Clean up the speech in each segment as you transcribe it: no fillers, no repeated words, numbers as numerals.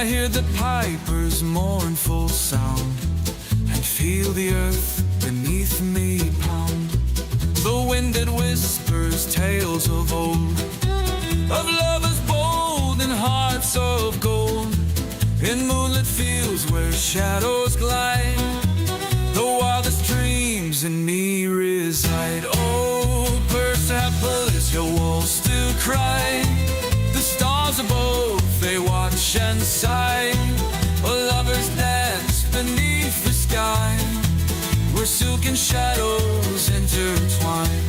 I hear the piper's mournful sound, and feel the earth beneath me pound. The wind it whispers tales of old, of lovers bold and hearts of gold, in moonlit fields where shadows glide. The wildest dreams in me reside. Oh, Persepolis, your walls still cry. The stars above, they watch and sigh. Lovers dance beneath the sky, where silken shadows intertwine.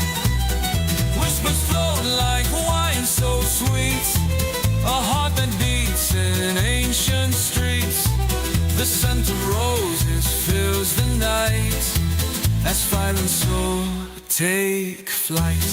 Whispers float like wine so sweet, a heart that beats in ancient streets. The scent of roses fills the night, as fire and soul take flight.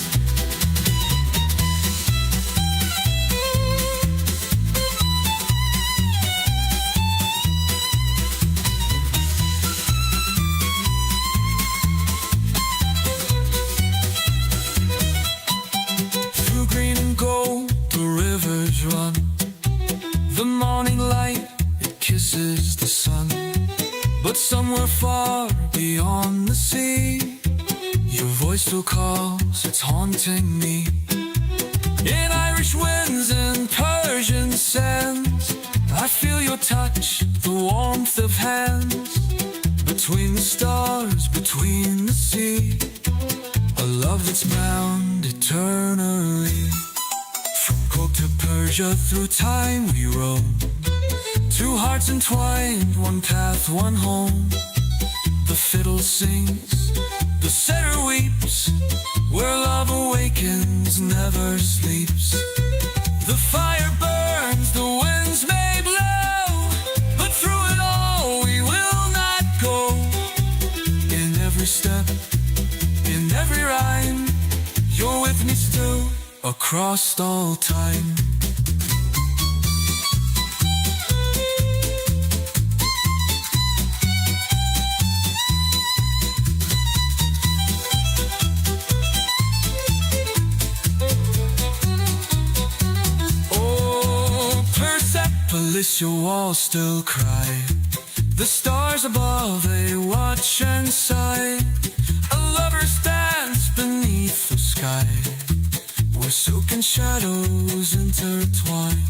Through green and gold the rivers run, the morning light it kisses the sun. But somewhere far beyond the sea, your voice still calls, it's haunting me. In Irish winds and Persian sands, I feel your touch, the warmth of hands. Between the stars, between the sea, a love that's bound eternally. From Coke to Persia, through time we roam, two hearts entwined, one path, one home. The fiddle sings, the setter weeps, where love awakens, never sleeps. The fire burns, the winds may blow, but through it all we will not go. In every step, in every rhyme, you're with me still, across all time. Persepolis, your walls still cry. The stars above, they watch and sigh. A lover's dance beneath the sky, where silken shadows intertwine.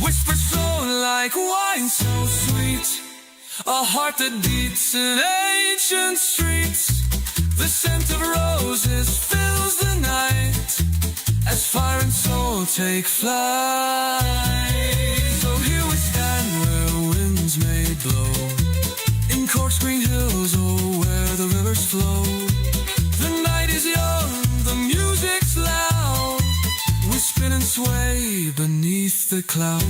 Whispers flow like wine so sweet, a heart that beats in ancient streets. The scent of roses fills the night, as fire and soul take flight. So here we stand where winds may blow, in corkscreen hills, oh, where the rivers flow. The night is young, the music's loud, we spin and sway beneath the cloud.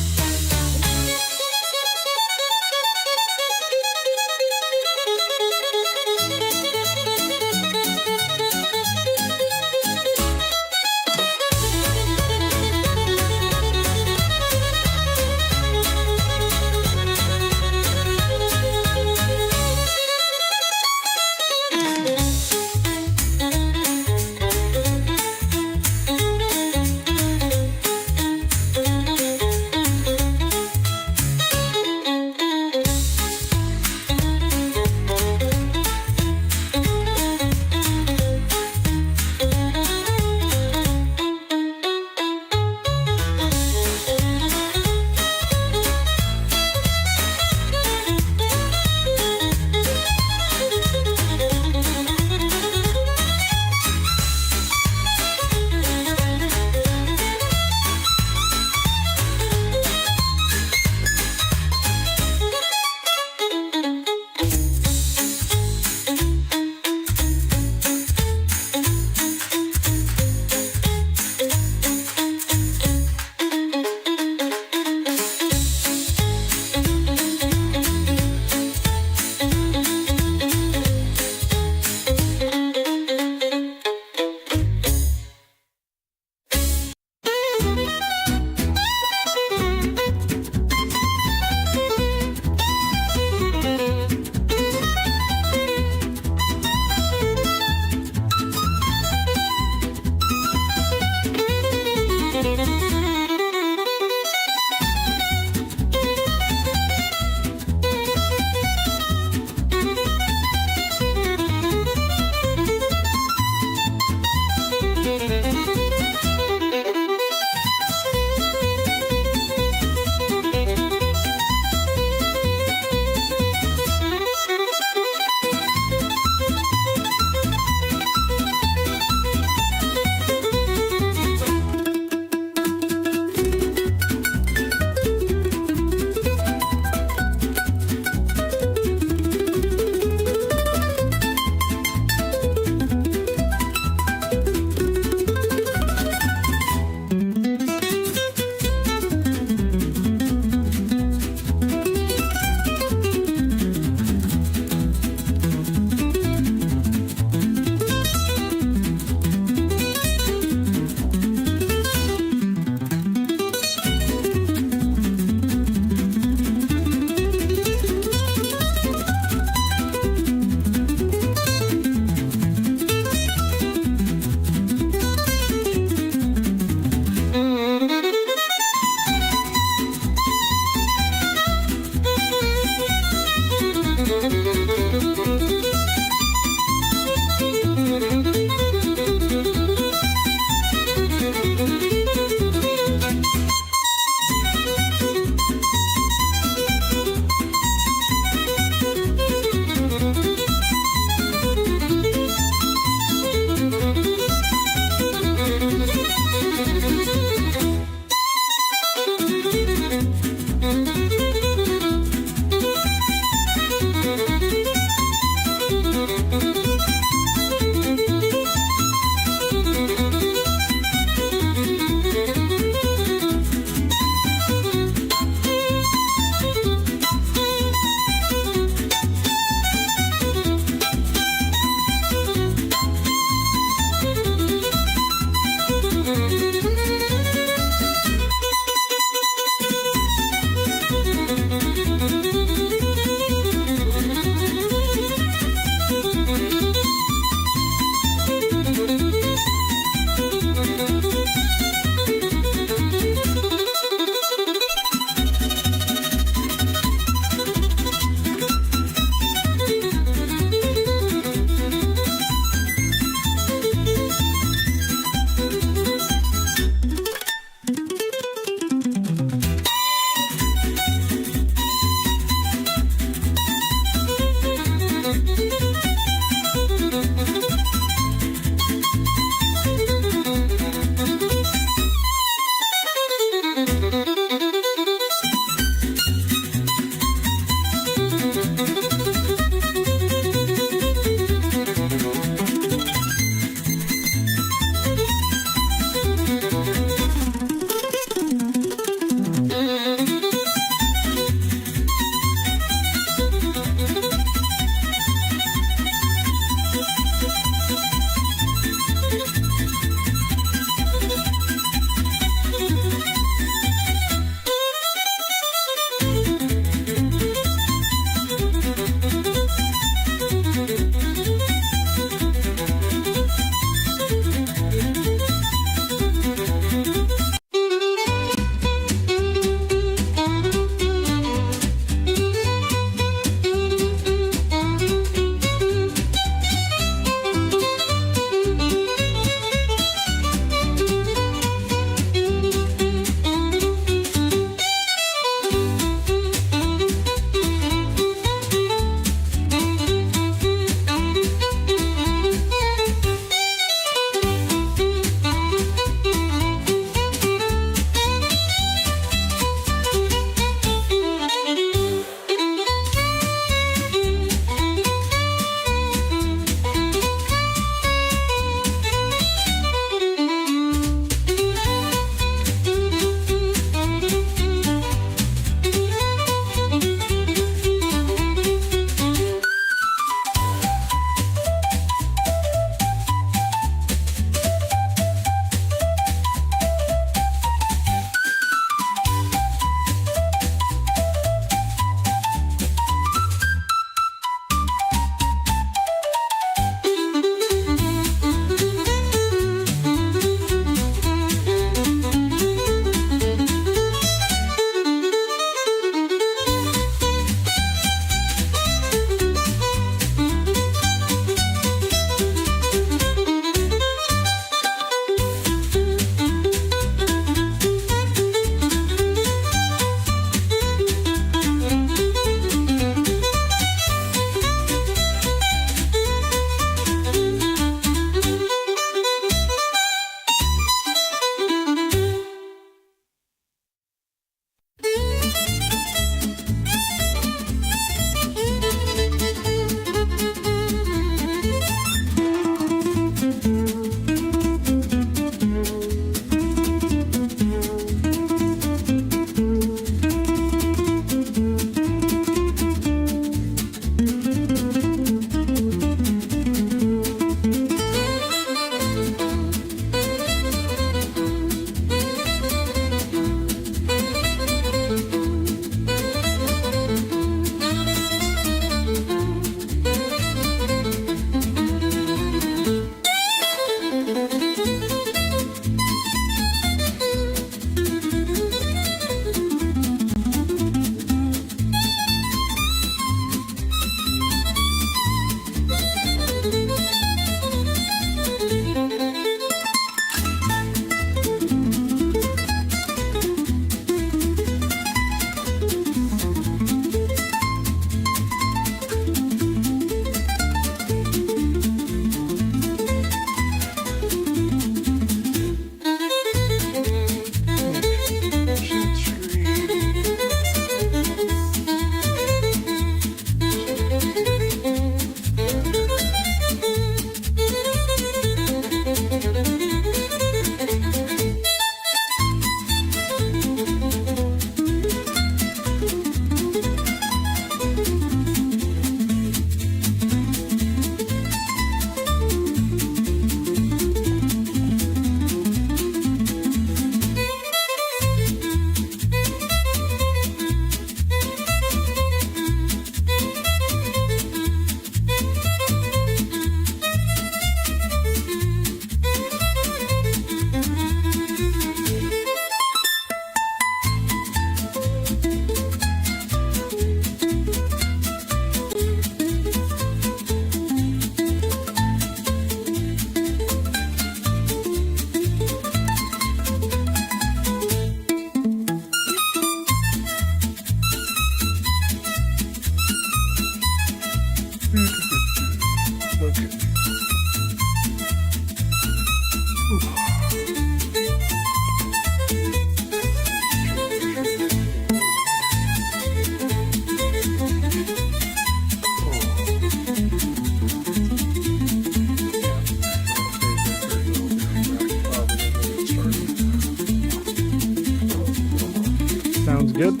sounds good.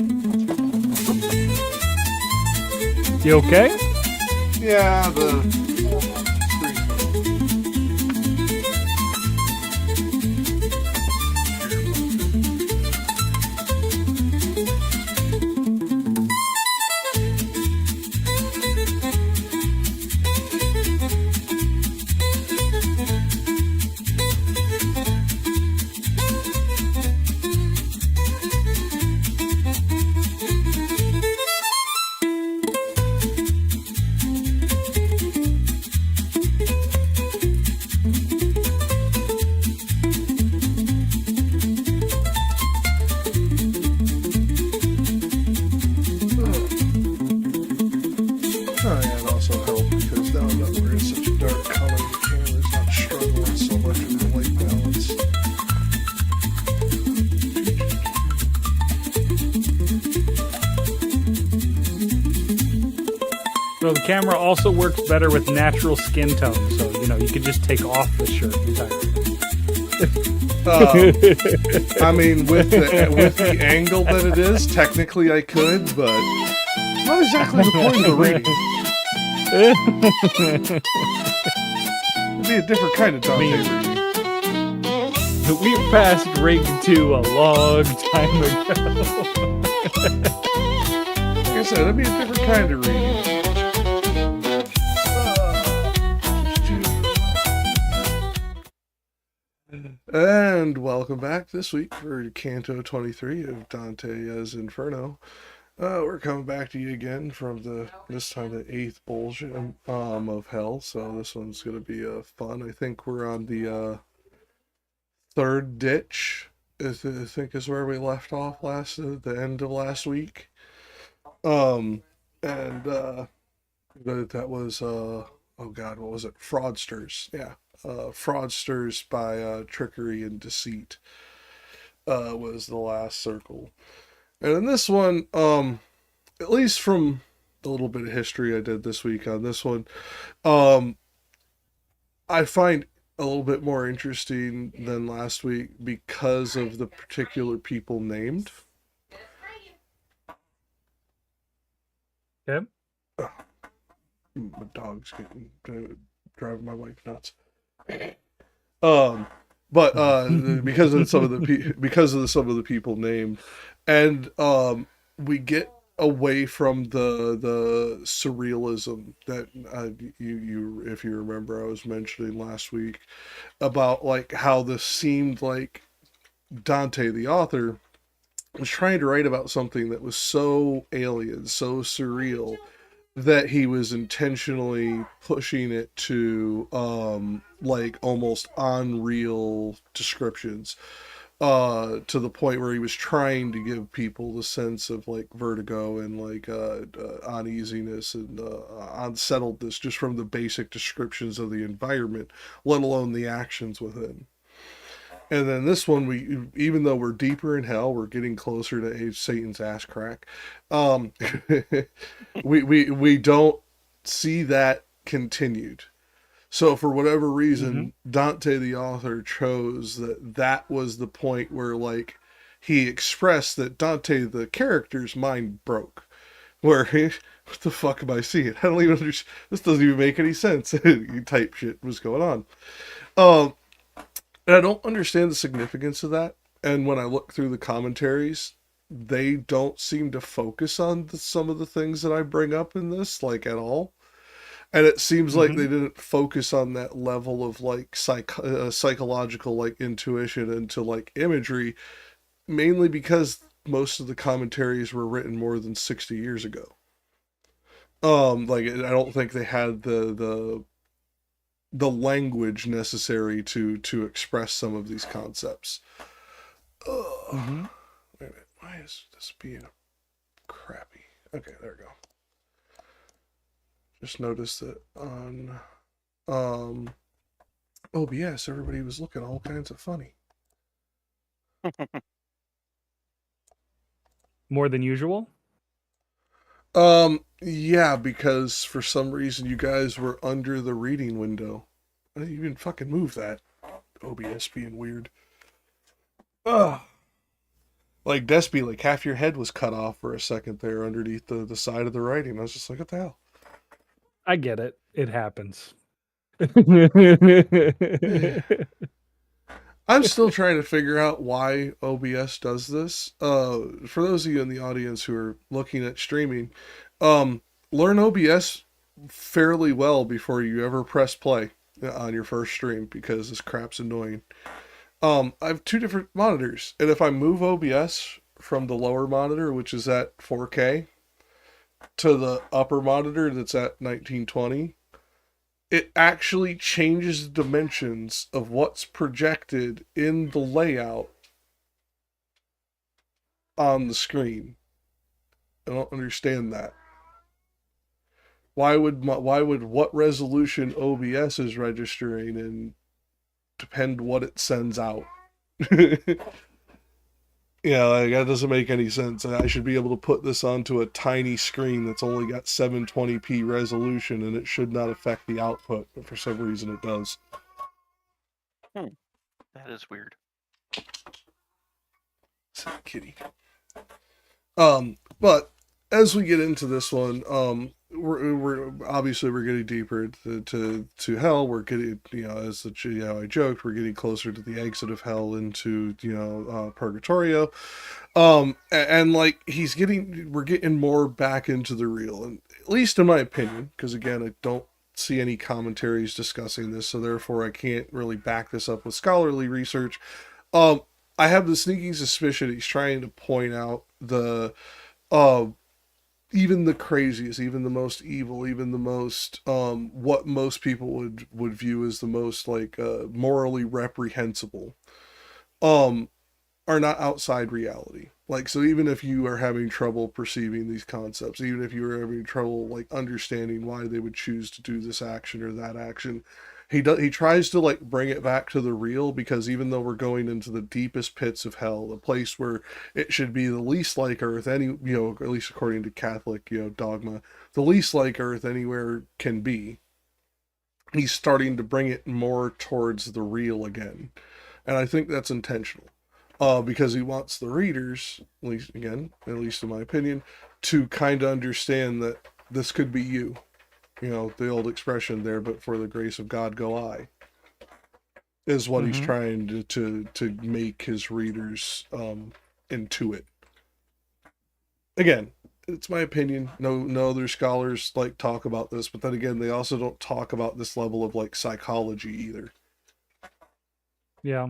You okay? Yeah, the So the camera also works better with natural skin tone, so you could just take off the shirt entirely. I mean, with the angle that it is, technically I could, but not exactly the point of the reading. It'd be a different kind of Dante reading. We passed Rig 2 a long time ago. Like I said, it'd be a different kind of reading. And welcome back this week for Canto 23 of Dante as Inferno. We're coming back to you again from this time the 8th Bolgia of Hell. So this one's going to be fun. I think we're on the third ditch. I think is where we left off the end of last week. And that was oh god, what was it? Fraudsters. Yeah. Fraudsters by trickery and deceit was the last circle. And in this one, at least from the little bit of history I did this week on this one, I find a little bit more interesting than last week because of the particular people named. Okay. My dog's driving my wife nuts. But because of some of the people named, and we get away from the surrealism that you if you remember I was mentioning last week about like how this seemed like Dante the author was trying to write about something that was so alien, so surreal, that he was intentionally pushing it to like almost unreal descriptions, to the point where he was trying to give people the sense of like vertigo and like uneasiness and unsettledness just from the basic descriptions of the environment, let alone the actions within. And then this one, we, even though we're deeper in hell, we're getting closer to Satan's ass crack. We don't see that continued. So for whatever reason, Dante the author chose that was the point where like he expressed that Dante the character's mind broke. Where what the fuck am I seeing? I don't even understand. This doesn't even make any sense. Type shit was going on. And I don't understand the significance of that. And when I look through the commentaries, they don't seem to focus on some of the things that I bring up in this, like, at all. And it seems like they didn't focus on that level of, like, psychological, like, intuition into, like, imagery, mainly because most of the commentaries were written more than 60 years ago. Like, I don't think they had the language necessary to express some of these concepts. Wait a minute, why is this being crappy? Okay, there we go. Just noticed that on OBS everybody was looking all kinds of funny. More than usual? Yeah, because for some reason you guys were under the reading window. I didn't even fucking move that. OBS being weird. Like Despy, like half your head was cut off for a second there underneath the side of the writing. I was just like, what the hell? I get it. It happens. I'm still trying to figure out why OBS does this. For those of you in the audience who are looking at streaming, learn OBS fairly well before you ever press play on your first stream, because this crap's annoying. I have two different monitors, and if I move OBS from the lower monitor, which is at 4K, to the upper monitor that's at 1920, it actually changes the dimensions of what's projected in the layout on the screen. I don't understand that. Why would what resolution OBS is registering and depend what it sends out? Yeah, like, that doesn't make any sense. I should be able to put this onto a tiny screen that's only got 720p resolution, and it should not affect the output, but for some reason it does. That is weird. Kitty. But as we get into this one, we're obviously we're getting deeper to hell. We're getting, as I joked, we're getting closer to the exit of hell into purgatorio, and like we're getting more back into the real, and at least in my opinion, because again, I don't see any commentaries discussing this, so therefore I can't really back this up with scholarly research. I have the sneaking suspicion he's trying to point out the even the craziest, even the most evil, even the most what most people would view as the most like morally reprehensible are not outside reality. Like, so even if you are having trouble perceiving these concepts, even if you are having trouble like understanding why they would choose to do this action or that action, he tries to like bring it back to the real, because even though we're going into the deepest pits of hell, the place where it should be the least like earth at least according to Catholic dogma, the least like earth anywhere can be, he's starting to bring it more towards the real again. And I think that's intentional, because he wants the readers, at least in my opinion, to kind of understand that this could be you. The old expression there, but for the grace of God go I, is what he's trying to make his readers intuit. Again, it's my opinion. No other scholars like talk about this, but then again, they also don't talk about this level of like psychology either. Yeah.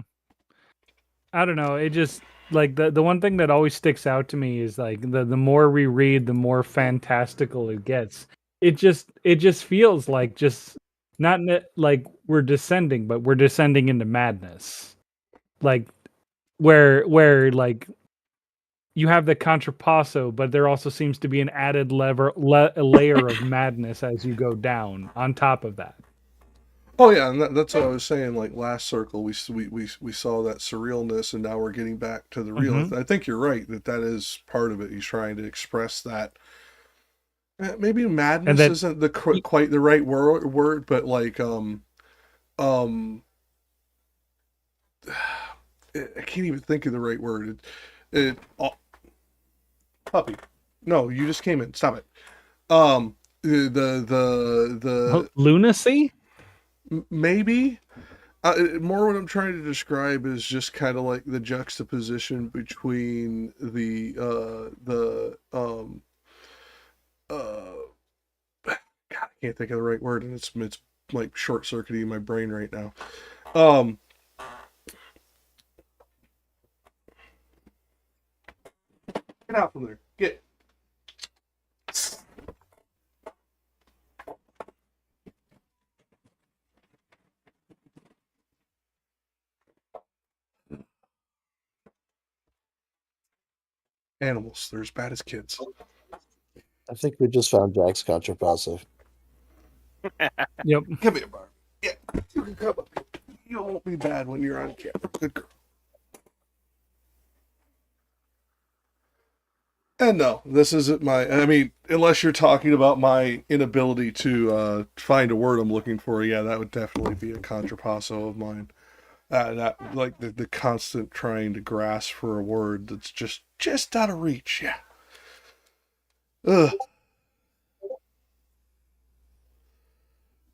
I don't know. It just like the one thing that always sticks out to me is like the more we read, the more fantastical it gets. It just feels like just not like we're descending, but we're descending into madness. Like where like you have the contrapasso, but there also seems to be an added layer of madness as you go down on top of that. Oh yeah, and that's what I was saying. Like last circle, we saw that surrealness, and now we're getting back to the real. I think you're right that is part of it. He's trying to express that. Maybe madness isn't quite the right word, but like I can't even think of the right word. Puppy, no, you just came in. Stop it. The lunacy. Maybe more what I'm trying to describe is just kind of like the juxtaposition between God, I can't think of the right word, and it's like short-circuiting my brain right now. Get out from there. Get. Animals, they're as bad as kids. I think we just found Jack's contrapasso. Yep. Come here, Barb. Yeah. You won't be bad when you're on camera. Good girl. And no, this isn't unless you're talking about my inability to find a word I'm looking for, yeah, that would definitely be a contrapasso of mine. That like the constant trying to grasp for a word that's just out of reach. Yeah. Ugh.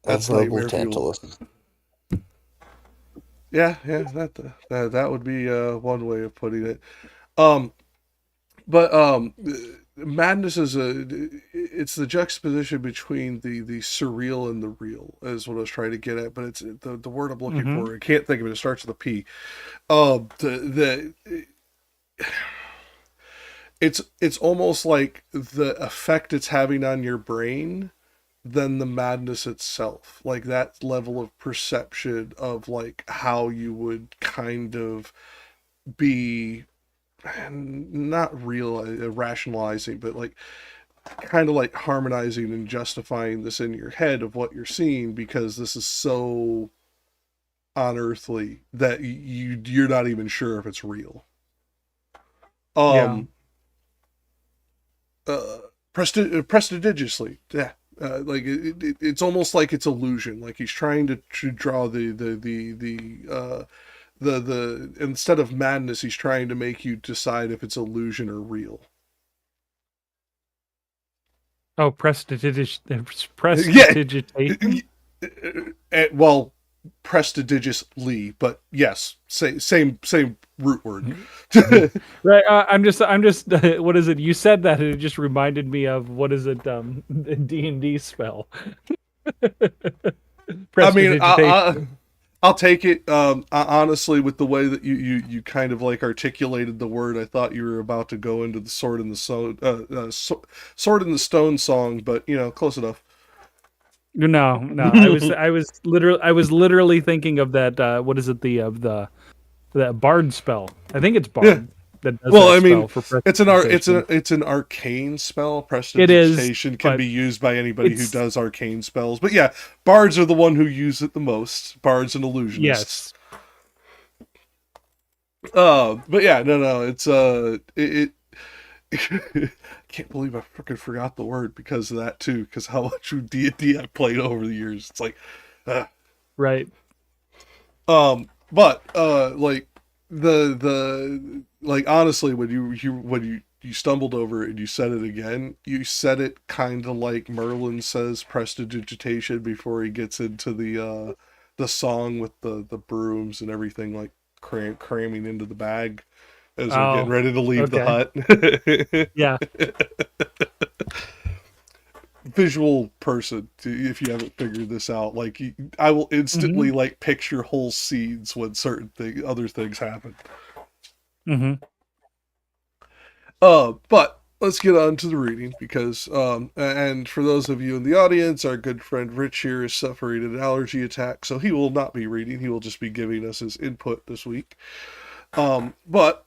That's Admirable nightmare fuel. Tantalus. Yeah, that would be one way of putting it. Um, but madness is it's the juxtaposition between the surreal and the real is what I was trying to get at. But it's the word I'm looking Mm-hmm. for. I can't think of it. It starts with a P. The it's almost like the effect it's having on your brain than the madness itself. Like that level of perception of like how you would kind of be not real rationalizing, but like kind of like harmonizing and justifying this in your head of what you're seeing because this is so unearthly that you're not even sure if it's real. Yeah. Prestidigiously, yeah. Like it's almost like it's illusion. Like he's trying to draw the instead of madness, he's trying to make you decide if it's illusion or real. Oh, Yeah. prestidigitation. Well, prestidigiously, but yes, same root word. Right. I'm just. What is it? You said that, and it just reminded me of what is it? The D&D spell. I mean, Prestidigitation. I'll take it. Honestly, with the way that you kind of like articulated the word, I thought you were about to go into the sword in the sword in the stone song, but you know, close enough. No. I was literally thinking of that. What is it? The bard spell. I think it's Yeah. bard that does Well, that I mean, spell for it's prestidigitation. an arcane spell. It is, Prestidigitation can but be used by anybody who it's does arcane spells. But yeah, bards are the one who use it the most. Bards and illusionists. yes. But yeah, no, it's it I can't believe I freaking forgot the word because of that too. Because how much D&D I played over the years. It's like, uh, Right. but like the like honestly, when you stumbled over it and you said it again, you said it kind of like Merlin says prestidigitation before he gets into the song with the brooms and everything, like cramming into the bag as they're getting Oh, ready to leave the okay. hut. Yeah. Visual person, if you haven't figured this out, like I will instantly Mm-hmm. like picture whole scenes when other things happen. Mm-hmm. But let's get on to the reading because and for those of you in the audience, our good friend Rich here is suffering an allergy attack, so he will not be reading, he will just be giving us his input this week. But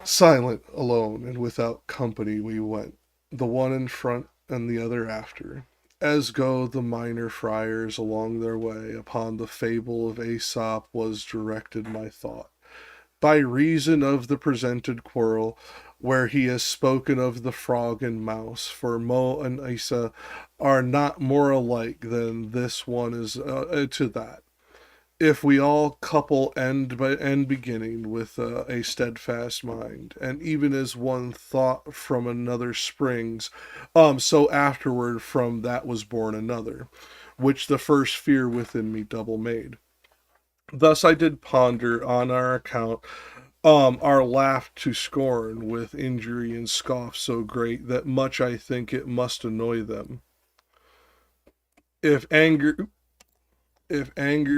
silent, alone, and without company we went, the one in front and the other after, as go the minor friars along their way. Upon the fable of Aesop was directed my thought, by reason of the presented quarrel, where he has spoken of the frog and mouse. For Mo and Isa are not more alike than this one is to that. If we all couple end by end beginning with a steadfast mind, and even as one thought from another springs, so afterward from that was born another, which the first fear within me double made. Thus I did ponder on our account, our laugh to scorn with injury and scoff so great that much I think it must annoy them. If anger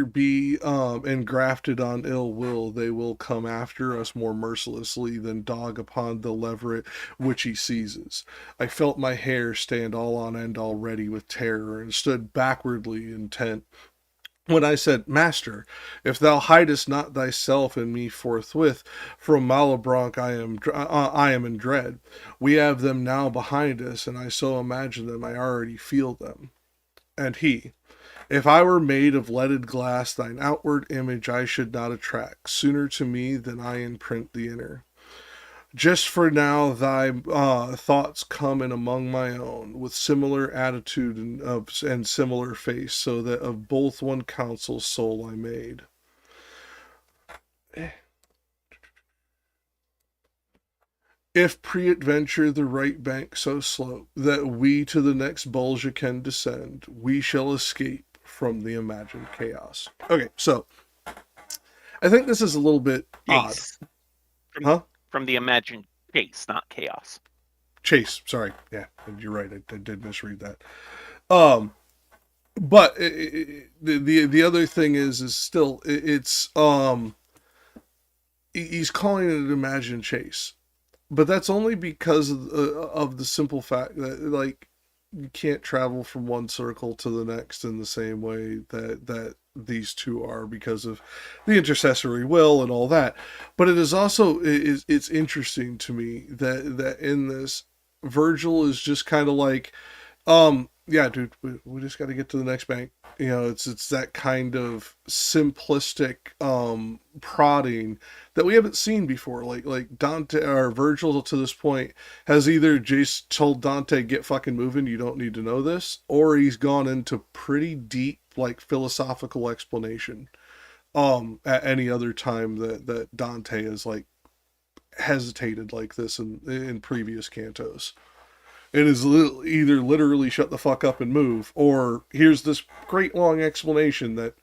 be engrafted on ill will, they will come after us more mercilessly than dog upon the leveret which he seizes. I felt my hair stand all on end already with terror, and stood backwardly intent, when I said, Master, if thou hidest not thyself and me forthwith, from Malebolge I am in dread. We have them now behind us, and I so imagine them I already feel them. And he, if I were made of leaded glass, thine outward image I should not attract sooner to me than I imprint the inner. Just for now thy thoughts come in among my own, with similar attitude and similar face, so that of both one counsel soul I made. If pre-adventure the right bank so slope that we to the next Bolgia can descend, we shall escape from the imagined chaos. Okay, so I think this is a little bit Chase. odd. From the imagined chase, not chaos. Chase, sorry. Yeah, you're right. I did misread that. But the other thing is still it's he's calling it an imagined chase, but that's only because of the simple fact that like you can't travel from one circle to the next in the same way that these two are because of the intercessory will and all that. But it is also it's interesting to me that in this Virgil is just kind of like yeah, dude, we just got to get to the next bank. You know, it's that kind of simplistic prodding that we haven't seen before. Like Dante or Virgil to this point has either just told Dante, get fucking moving, you don't need to know this, or he's gone into pretty deep like philosophical explanation at any other time that Dante has like hesitated like this in previous cantos. It is either literally shut the fuck up and move, or here's this great long explanation that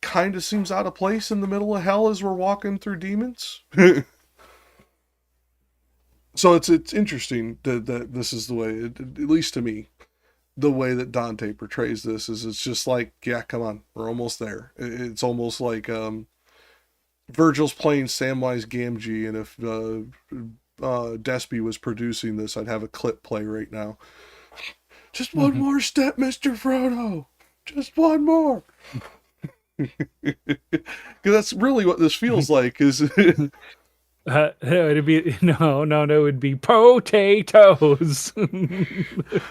kind of seems out of place in the middle of hell as we're walking through demons. So it's interesting that this is the way, at least to me, the way that Dante portrays this is it's just like, yeah, come on, we're almost there. It's almost like Virgil's playing Samwise Gamgee, and if Despy was producing this, I'd have a clip play right now. Just one more step, Mr. Frodo. Just one more. Because that's really what this feels like. Is it'd be it would be potatoes.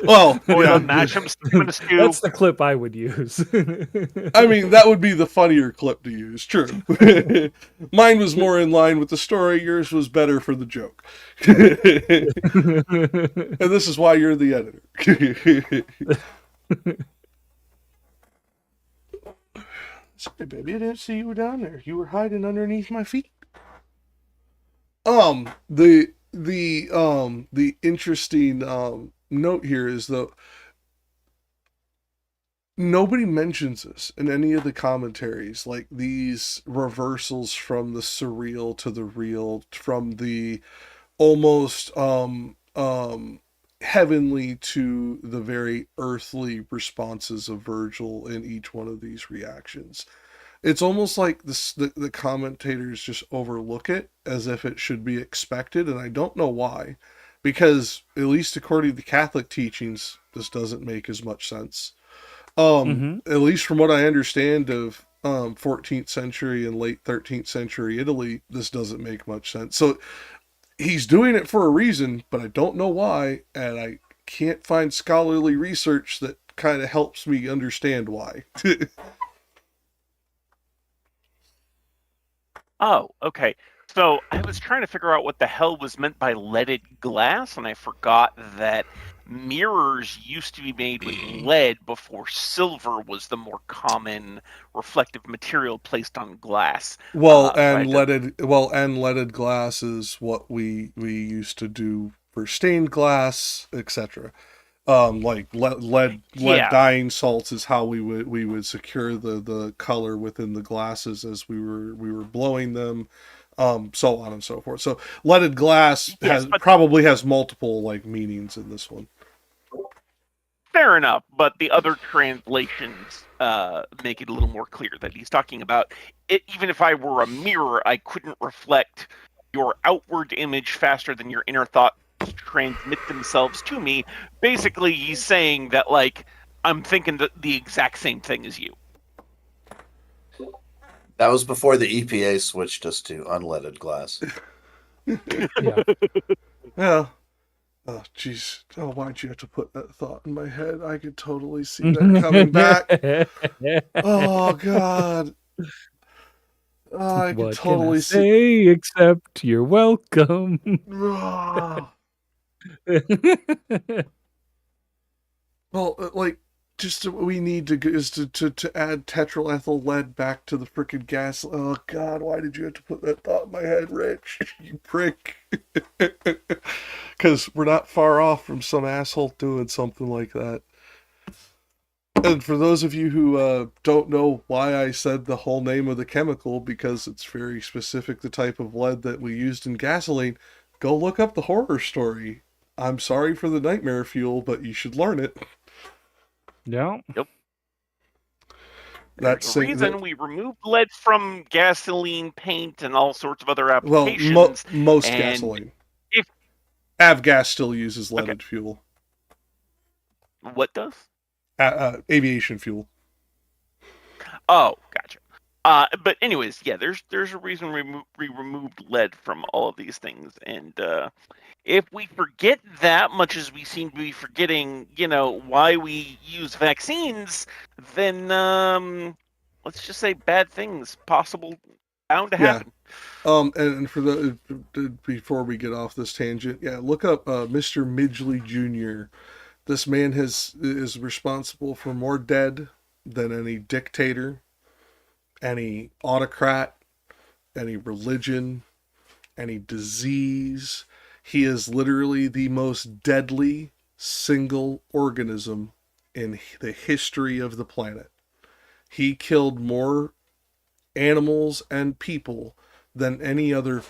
Well, yeah. Mash them, stick them in a stew. That's the clip I would use. I mean, that would be the funnier clip to use. True. Mine was more in line with the story. Yours was better for the joke. And this is why you're the editor. Sorry, baby, I didn't see you were down there. You were hiding underneath my feet. The interesting note here is that nobody mentions this in any of the commentaries, like these reversals from the surreal to the real, from the almost heavenly to the very earthly responses of Virgil in each one of these reactions. It's almost like the commentators just overlook it as if it should be expected, and I don't know why, because at least according to the Catholic teachings, this doesn't make as much sense. At least from what I understand of 14th century and late 13th century Italy, this doesn't make much sense. So he's doing it for a reason, but I don't know why, and I can't find scholarly research that kind of helps me understand why. Oh, okay. So I was trying to figure out what the hell was meant by leaded glass, and I forgot that mirrors used to be made with lead before silver was the more common reflective material placed on glass. Leaded glass is what we used to do for stained glass, etc. Like lead dyeing salts is how we would secure the color within the glasses as we were blowing them, so on and so forth. So leaded glass probably has multiple like meanings in this one. Fair enough, but the other translations make it a little more clear that he's talking about it. Even if I were a mirror, I couldn't reflect your outward image faster than your inner thought transmit themselves to me. Basically, he's saying that, like, I'm thinking the exact same thing as you. That was before the EPA switched us to unleaded glass. Yeah. Oh, jeez. Oh, why'd you have to put that thought in my head? I could totally see that coming back. Oh, God. Oh, I could totally see. Except you're welcome. Well, like, just what we need is to add tetraethyl lead back to the frickin' gas. Oh God, why did you have to put that thought in my head, Rich? You prick. Because we're not far off from some asshole doing something like that. And for those of you who don't know why I said the whole name of the chemical, because it's very specific, the type of lead that we used in gasoline, go look up the horror story. I'm sorry for the nightmare fuel, but you should learn it. Yeah. Yep. That's the reason we removed lead from gasoline, paint, and all sorts of other applications. Well, most and gasoline. If Avgas still uses leaded fuel. What does? Aviation fuel. Oh, gotcha. But anyways, yeah, there's a reason we removed lead from all of these things, and if we forget that much as we seem to be forgetting, why we use vaccines, then let's just say bad things bound to happen. And for before we get off this tangent, look up Mr. Midgley Jr. This man is responsible for more dead than any dictator, any autocrat, any religion, any disease. He is literally the most deadly single organism in the history of the planet. He killed more animals and people than any other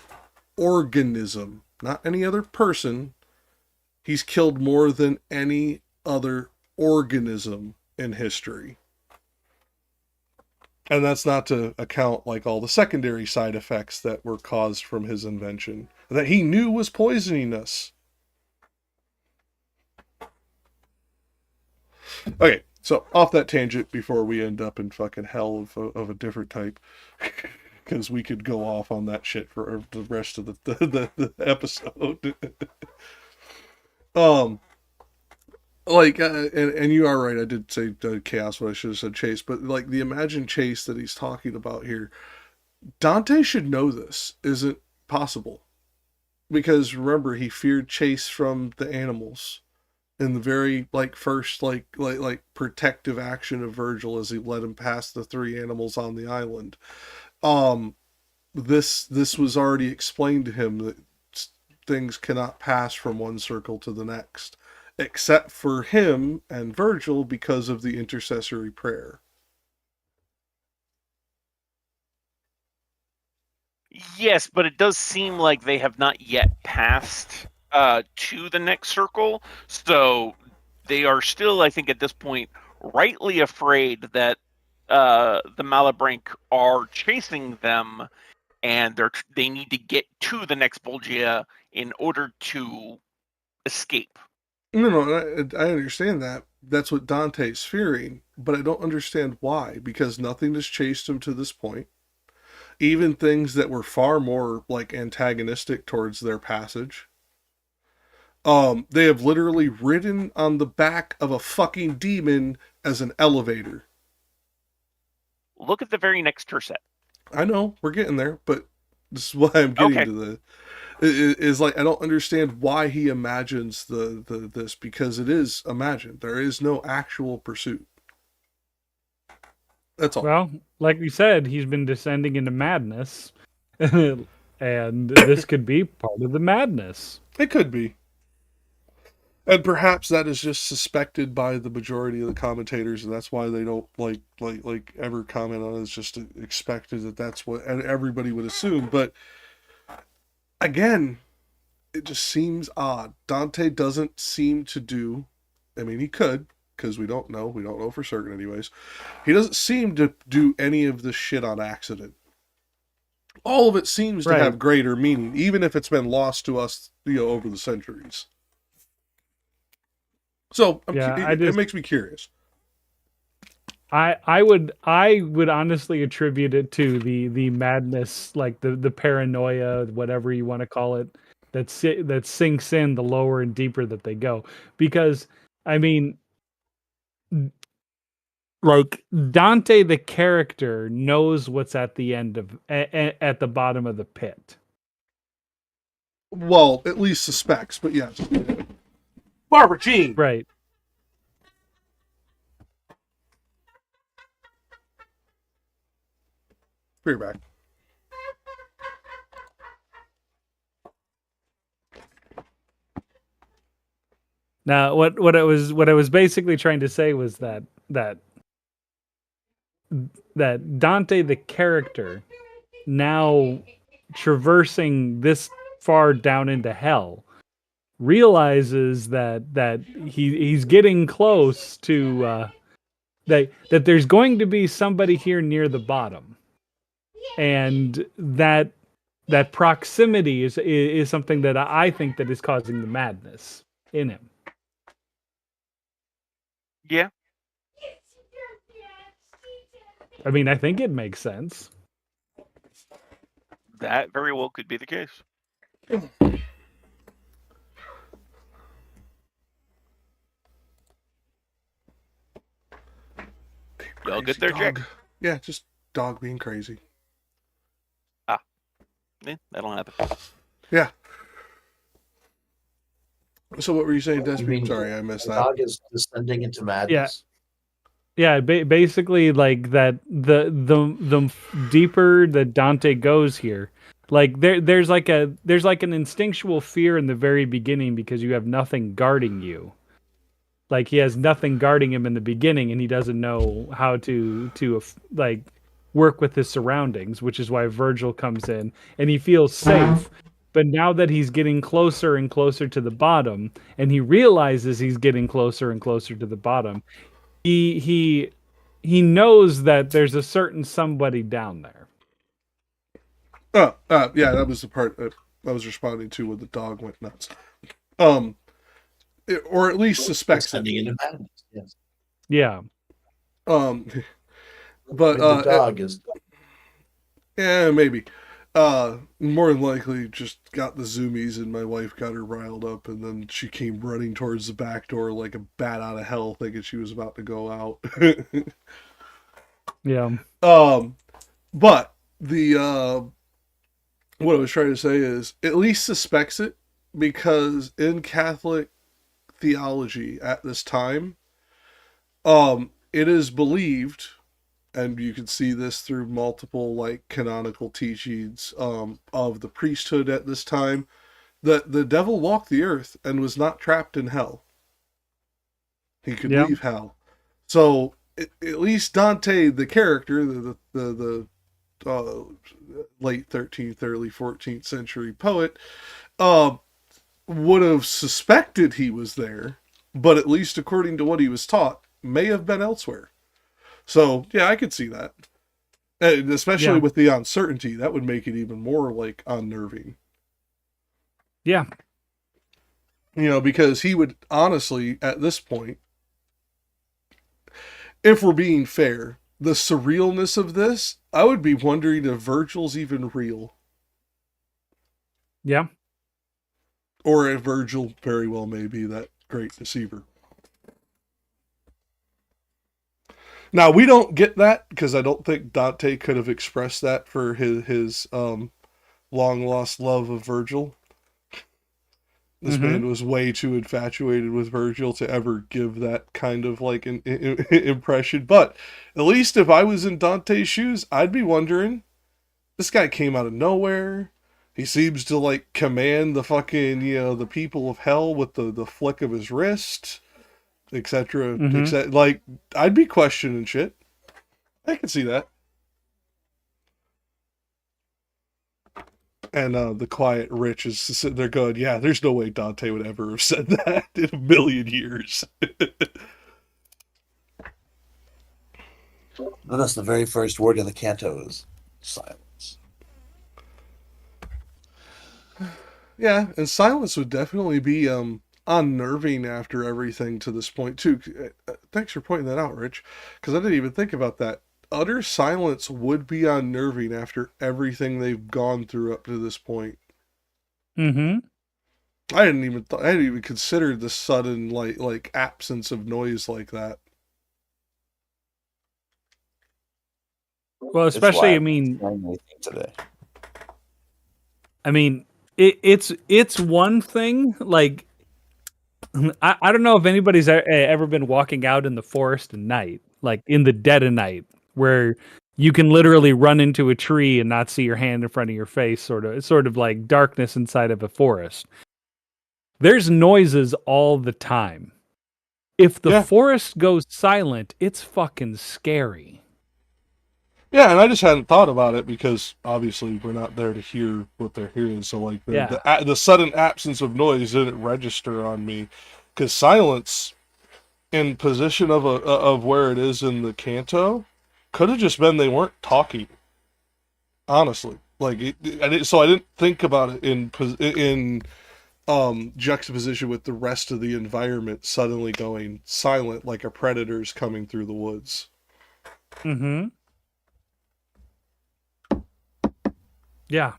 organism, not any other person. He's killed more than any other organism in history. And that's not to account like all the secondary side effects that were caused from his invention that he knew was poisoning us. Okay, so off that tangent before we end up in fucking hell of a different type. Because we could go off on that shit for the rest of the episode. And you are right, I did say chaos, but I should have said chase, but like the imagined chase that he's talking about here, Dante should know this isn't possible, because remember, he feared chase from the animals in the very first protective action of Virgil as he led him past the 3 animals on the island. This was already explained to him that things cannot pass from one circle to the next, except for him and Virgil because of the intercessory prayer. Yes, but it does seem like they have not yet passed to the next circle, so they are still, I think at this point, rightly afraid that the Malebolge are chasing them, and they need to get to the next Bolgia in order to escape. No, I understand that. That's what Dante's fearing, but I don't understand why, because nothing has chased him to this point. Even things that were far more antagonistic towards their passage. They have literally ridden on the back of a fucking demon as an elevator. Look at the very next tercet. I know, we're getting there, but this is why I'm getting to is I don't understand why he imagines this, because it is imagined. There is no actual pursuit. That's all. Well, like we said, he's been descending into madness, and this could be part of the madness. It could be. And perhaps that is just suspected by the majority of the commentators, and that's why they don't ever comment on it. It's just expected that that's what everybody would assume. But again, it just seems odd. Dante doesn't seem to do, I mean, he could, because we don't know for certain anyways. He doesn't seem to do any of this shit on accident. All of it seems to have greater meaning, even if it's been lost to us, over the centuries. So it makes me curious. I would honestly attribute it to the madness, like the paranoia, whatever you want to call it, that sinks in the lower and deeper that they go. Because I mean, Dante the character knows what's at the end of at the bottom of the pit. Well, at least suspects, but yes. Barbara Jean. Right. Be right back. Now, what I was basically trying to say was that Dante, the character, now traversing this far down into hell, realizes that he's getting close to that there's going to be somebody here near the bottom, and that proximity is something that I think that is causing the madness in him. Yeah. I mean, I think it makes sense. That very well could be the case. Y'all get there, Jack? Yeah, just dog being crazy. Yeah, that'll happen. Yeah. So what were you saying, You Desmond? mean Sorry, I missed The that. dog is descending into madness. Yeah, basically, like that. The deeper that Dante goes here, like there's an instinctual fear in the very beginning because you have nothing guarding you. Like he has nothing guarding him in the beginning, and he doesn't know how to like work with his surroundings, which is why Virgil comes in and he feels safe. But now that he's getting closer and closer to the bottom, and he realizes he's getting closer and closer to the bottom, he knows that there's a certain somebody down there. Yeah, that was the part that I was responding to when the dog went nuts. Or at least suspects it. Descending into madness. Yes. Yeah. But The dog is. yeah, maybe. More than likely just got the zoomies and my wife got her riled up and then she came running towards the back door like a bat out of hell thinking she was about to go out. Yeah. But the what I was trying to say is at least suspects it because in Catholic theology at this time, it is believed, and you can see this through multiple like canonical teachings of the priesthood at this time, that the devil walked the earth and was not trapped in hell. He could leave hell. So at least Dante, the character, the late 13th, early 14th century poet, would have suspected he was there, but at least according to what he was taught, may have been elsewhere. So, yeah, I could see that. And especially with the uncertainty, that would make it even more, like, unnerving. Yeah. You know, because he would, honestly, at this point, if we're being fair, the surrealness of this, I would be wondering if Virgil's even real. Yeah. Or if Virgil very well may be that great deceiver. Now, we don't get that, because I don't think Dante could have expressed that for his long-lost love of Virgil. This man was way too infatuated with Virgil to ever give that kind of, like, an impression. But, at least if I was in Dante's shoes, I'd be wondering, this guy came out of nowhere. He seems to, like, command the fucking, the people of hell with the flick of his wrist, etc. Like, I'd be questioning shit. I can see that. And the quiet rich is sitting there going, yeah, there's no way Dante would ever have said that in a million years. That's the very first word in the canto is silence. Yeah, and silence would definitely be unnerving after everything to this point, too. Thanks for pointing that out, Rich, because I didn't even think about that. Utter silence would be unnerving after everything they've gone through up to this point. Mm-hmm. I hadn't even considered the sudden like absence of noise like that. Well, especially, I mean, today. I mean, it's one thing. Like, I don't know if anybody's ever been walking out in the forest at night, like in the dead of night, where You can literally run into a tree and not see your hand in front of your face, sort of like darkness inside of a forest. There's noises all the time. If the forest goes silent, it's fucking scary. Yeah, and I just hadn't thought about it because obviously we're not there to hear what they're hearing. So like the sudden absence of noise didn't register on me, because silence in position of where it is in the canto could have just been they weren't talking. Honestly, like so I didn't think about it in juxtaposition with the rest of the environment suddenly going silent, like a predator's coming through the woods. Mm-hmm. Yeah.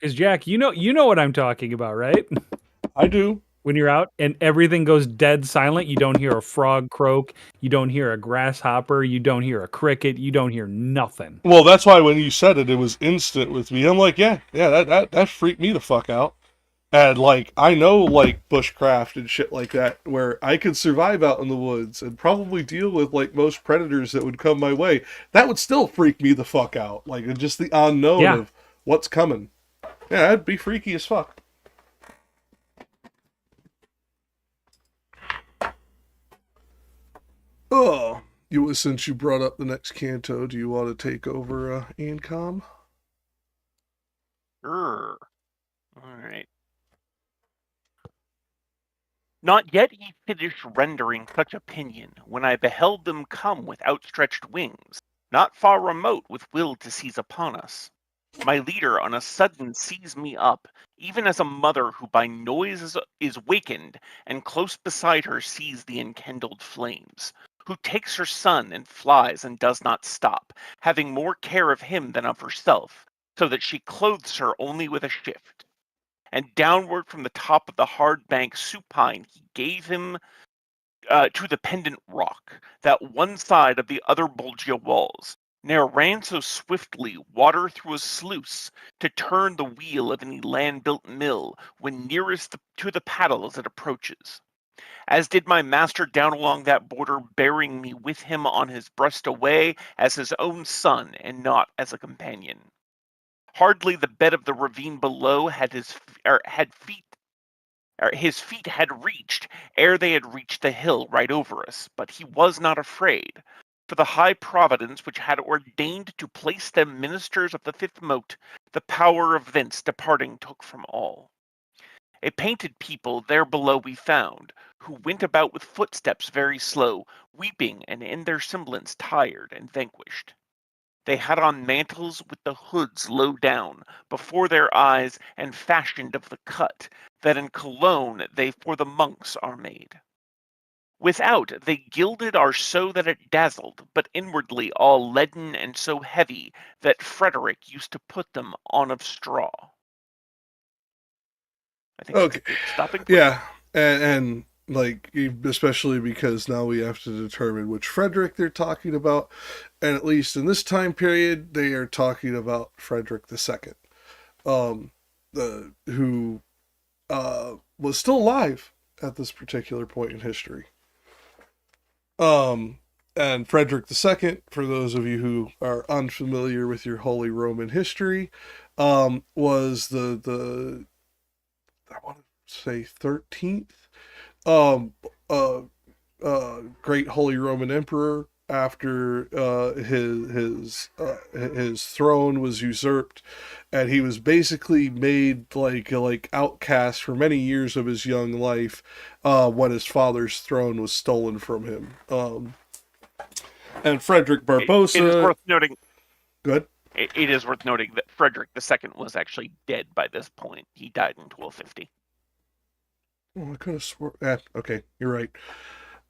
Because Jack, you know what I'm talking about, right? I do. When you're out and everything goes dead silent, you don't hear a frog croak, you don't hear a grasshopper, you don't hear a cricket, you don't hear nothing. Well, that's why when you said it was instant with me. I'm like, yeah, that freaked me the fuck out. And like, I know like bushcraft and shit like that, where I could survive out in the woods and probably deal with like most predators that would come my way. That would still freak me the fuck out. Like just the unknown of what's coming. Yeah, that'd be freaky as fuck. Oh, since you brought up the next canto, do you want to take over Ancom? Sure. All right. Not yet he finished rendering such opinion, when I beheld them come with outstretched wings, not far remote with will to seize upon us. My leader on a sudden seized me up, even as a mother who by noise is wakened, and close beside her sees the enkindled flames, who takes her son and flies and does not stop, having more care of him than of herself, so that she clothes her only with a shift. And downward from the top of the hard bank supine he gave him to the pendant rock, that one side of the other Bolgia walls, ne'er ran so swiftly water through a sluice to turn the wheel of any land-built mill when nearest to the paddle as it approaches. As did my master down along that border, bearing me with him on his breast away as his own son and not as a companion. Hardly the bed of the ravine below his feet had reached, ere they had reached the hill right over us, but he was not afraid, for the high providence which had ordained to place them ministers of the fifth mote, the power of thence departing took from all. A painted people there below we found, who went about with footsteps very slow, weeping and in their semblance tired and vanquished. They had on mantles with the hoods low down, before their eyes, and fashioned of the cut, that in Cologne they for the monks are made. Without they gilded are so that it dazzled, but inwardly all leaden and so heavy, that Frederick used to put them on of straw. I think that's a good stopping point. Yeah, and like, especially because now we have to determine which Frederick they're talking about, and at least in this time period, they are talking about Frederick II, who was still alive at this particular point in history. And Frederick II, for those of you who are unfamiliar with your Holy Roman history, was the I want to say 13th great Holy Roman Emperor after his throne was usurped, and he was basically made like outcast for many years of his young life when his father's throne was stolen from him. And Frederick Barbarossa. It is worth noting. Good. It is worth noting that Frederick II was actually dead by this point. He died in 1250. Oh, I could have swore. Okay, you're right.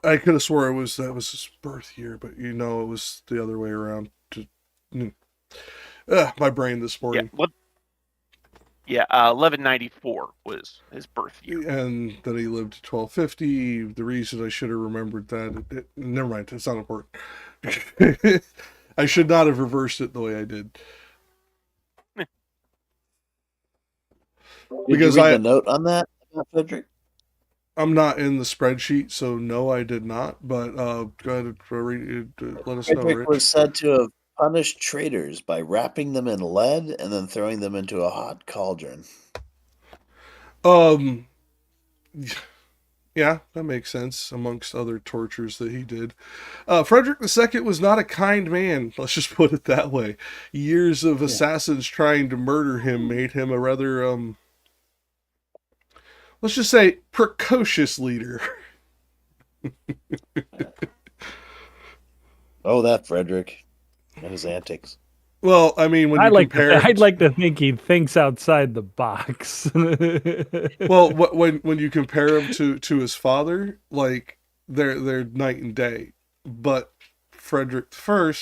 I could have swore that was his birth year, but it was the other way around. My brain this morning. Yeah, 1194 was his birth year. And then he lived to 1250. The reason I should have remembered that, never mind, it's not important. I should not have reversed it the way I did. Because you read the note on that about Frederick? I'm not in the spreadsheet, so no, I did not. But go ahead and let us know, Frederick Rich. was said to have punished traitors by wrapping them in lead and then throwing them into a hot cauldron. Yeah, that makes sense, amongst other tortures that he did. Frederick II was not a kind man, let's just put it that way. Years of assassins trying to murder him made him a rather, let's just say, precocious leader. Oh, that Frederick and his antics. Well, I mean, when you compare... I'd like to think he thinks outside the box. Well, when you compare him to his father, like, they're night and day. But Frederick I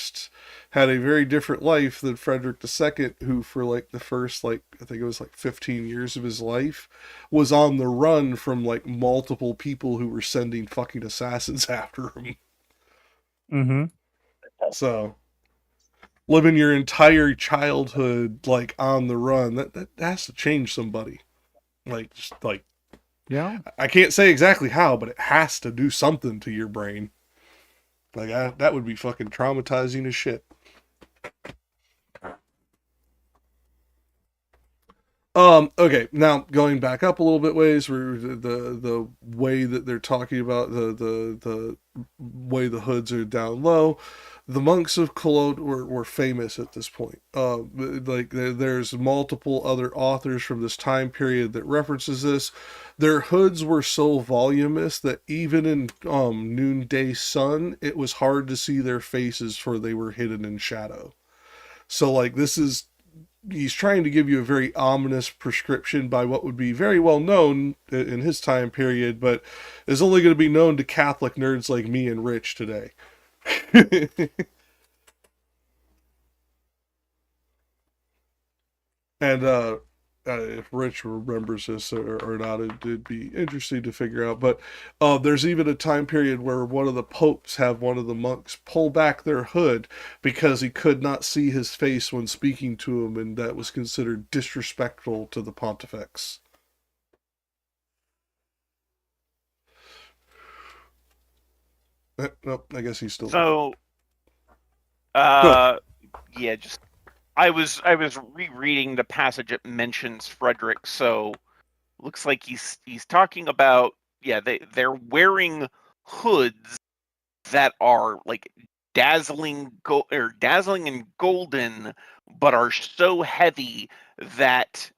had a very different life than Frederick II, who for like the first, like, I think it was like 15 years of his life, was on the run from like multiple people who were sending fucking assassins after him. Mm-hmm. So living your entire childhood like on the run, that has to change somebody. Like, just like, Yeah. I can't say exactly how, but it has to do something to your brain. Like, that would be fucking traumatizing as shit. Okay, now going back up a little bit ways, where the way that they're talking about the way the hoods are down low, the monks of Cologne were famous at this point. Like there's multiple other authors from this time period that references this. Their hoods were so voluminous that even in noonday sun, it was hard to see their faces, for they were hidden in shadow. So like he's trying to give you a very ominous prescription by what would be very well known in his time period, but is only going to be known to Catholic nerds like me and Rich today. And if Rich remembers this or not, it'd be interesting to figure out. But there's even a time period where one of the popes had one of the monks pull back their hood because he could not see his face when speaking to him, and that was considered disrespectful to the pontifex. Nope, I guess he's still... So, yeah, just I was rereading the passage that mentions Frederick, so looks like he's talking about, yeah, they're wearing hoods that are like dazzling and golden, but are so heavy that,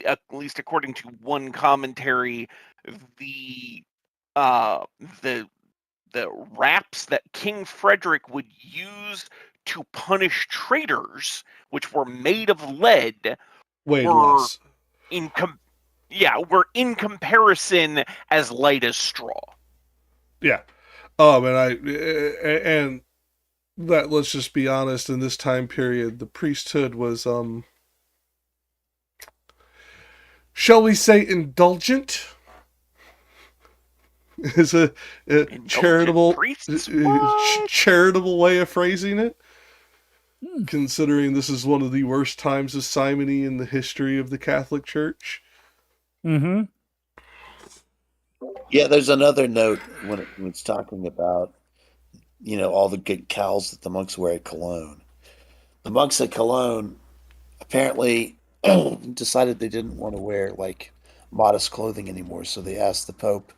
at least according to one commentary, the wraps that King Frederick would use to punish traitors, which were made of lead, Way were less. were in comparison as light as straw. Yeah. And that, let's just be honest, in this time period, the priesthood was, shall we say, indulgent? Is a charitable way of phrasing it. Considering this is one of the worst times of simony in the history of the Catholic Church. Mm-hmm. Yeah, there's another note when it's talking about, all the good cowls that the monks wear at Cologne. The monks at Cologne apparently decided they didn't want to wear like modest clothing anymore, so they asked the Pope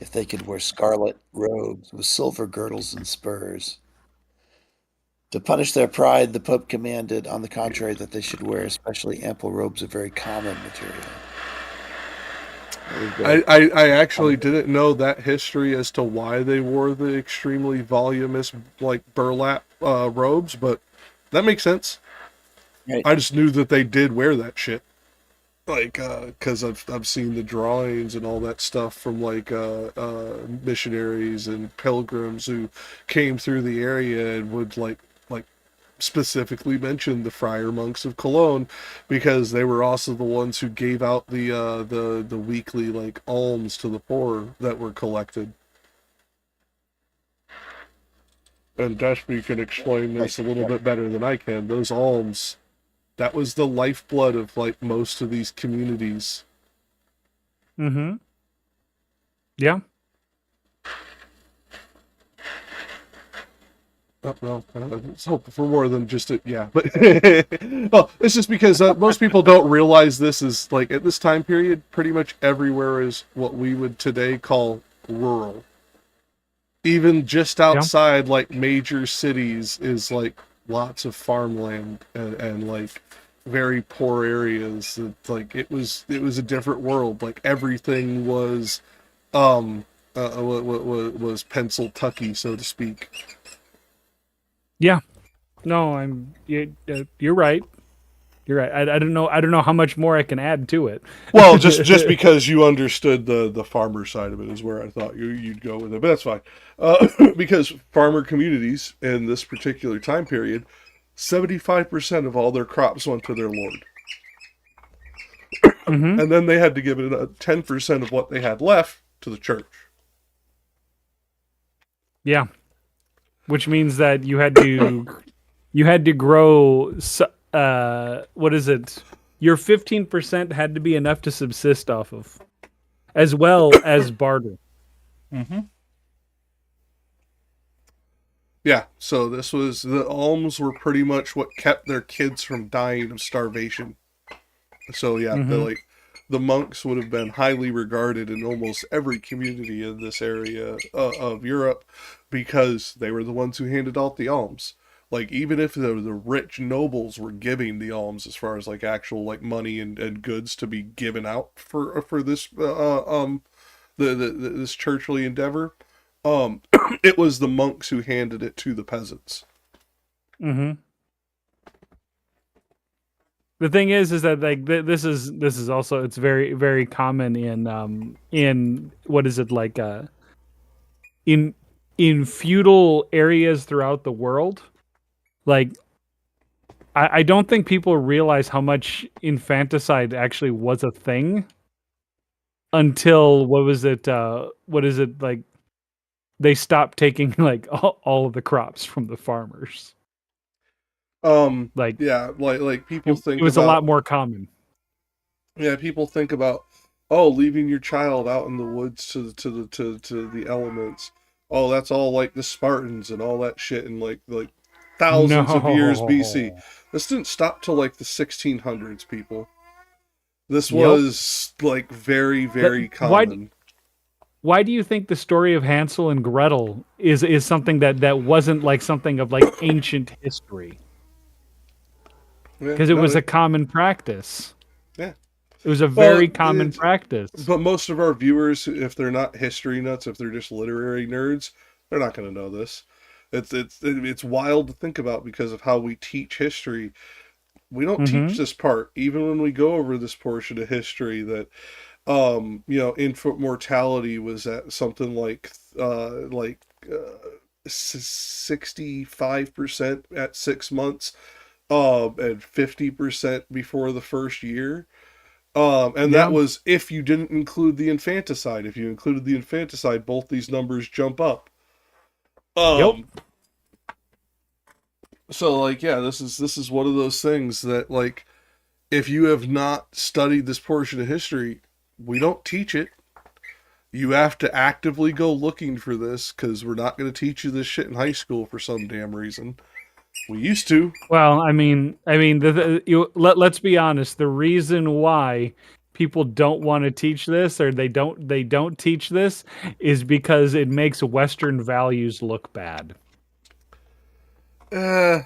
if they could wear scarlet robes with silver girdles and spurs. To punish their pride, the Pope commanded, on the contrary, that they should wear especially ample robes of very common material. I actually didn't know that history as to why they wore the extremely voluminous, like, burlap robes, but that makes sense. Right. I just knew that they did wear that shit. Like, because I've seen the drawings and all that stuff from, like, missionaries and pilgrims who came through the area and would, like specifically mention the friar monks of Cologne, because they were also the ones who gave out the weekly, like, alms to the poor that were collected. And Dashby can explain this a little bit better than I can. Those alms, that was the lifeblood of, like, most of these communities. Mm-hmm. Yeah. Oh, well, let's hope for more than just it. Yeah, but well, it's just because most people don't realize this is like at this time period, pretty much everywhere is what we would today call rural. Even just outside like major cities is like lots of farmland and like very poor areas. It's like it was a different world. Like everything was was pencil-tucky, so to speak. Yeah. No, you're right. You're right. I don't know. I don't know how much more I can add to it. Well, just because you understood the farmer side of it is where I thought you'd go with it, but that's fine. Because farmer communities in this particular time period, 75% of all their crops went to their lord, and then they had to give it 10% of what they had left to the church. Yeah. Which means that you had to grow. What is it? Your 15% had to be enough to subsist off of, as well as barter. Mm-hmm. Yeah, so this was the alms were pretty much what kept their kids from dying of starvation. So yeah, the monks would have been highly regarded in almost every community in this area of Europe because they were the ones who handed out the alms. Like even if the rich nobles were giving the alms as far as like actual like money and goods to be given out for this this churchly endeavor, it was the monks who handed it to the peasants. Mm-hmm. The thing is that like this is also it's very very common in what is it like in feudal areas throughout the world. Like I don't think people realize how much infanticide actually was a thing until what is it like they stopped taking like all of the crops from the farmers. Like yeah, like people think it was a lot more common. Yeah, people think about leaving your child out in the woods to the elements. Oh, that's all like the Spartans and all that shit and like thousands of years BC. This didn't stop till like the 1600s, people. This was like very very common. Why do you think the story of Hansel and Gretel is something that wasn't like something of like ancient history? Because it was a common practice. Yeah. It was a very common practice. But most of our viewers, if they're not history nuts, if they're just literary nerds, they're not going to know this. It's wild to think about because of how we teach history. We don't teach this part, even when we go over this portion of history that, infant mortality was at something like 65% at 6 months. And 50% before the first year. That was if you didn't include the infanticide. If you included the infanticide, both these numbers jump up. So like, yeah, this is one of those things that like, if you have not studied this portion of history, we don't teach it. You have to actively go looking for this because we're not going to teach you this shit in high school for some damn reason. We used to. Well, let's be honest. The reason why people don't want to teach this, or they don't teach this, is because it makes Western values look bad. You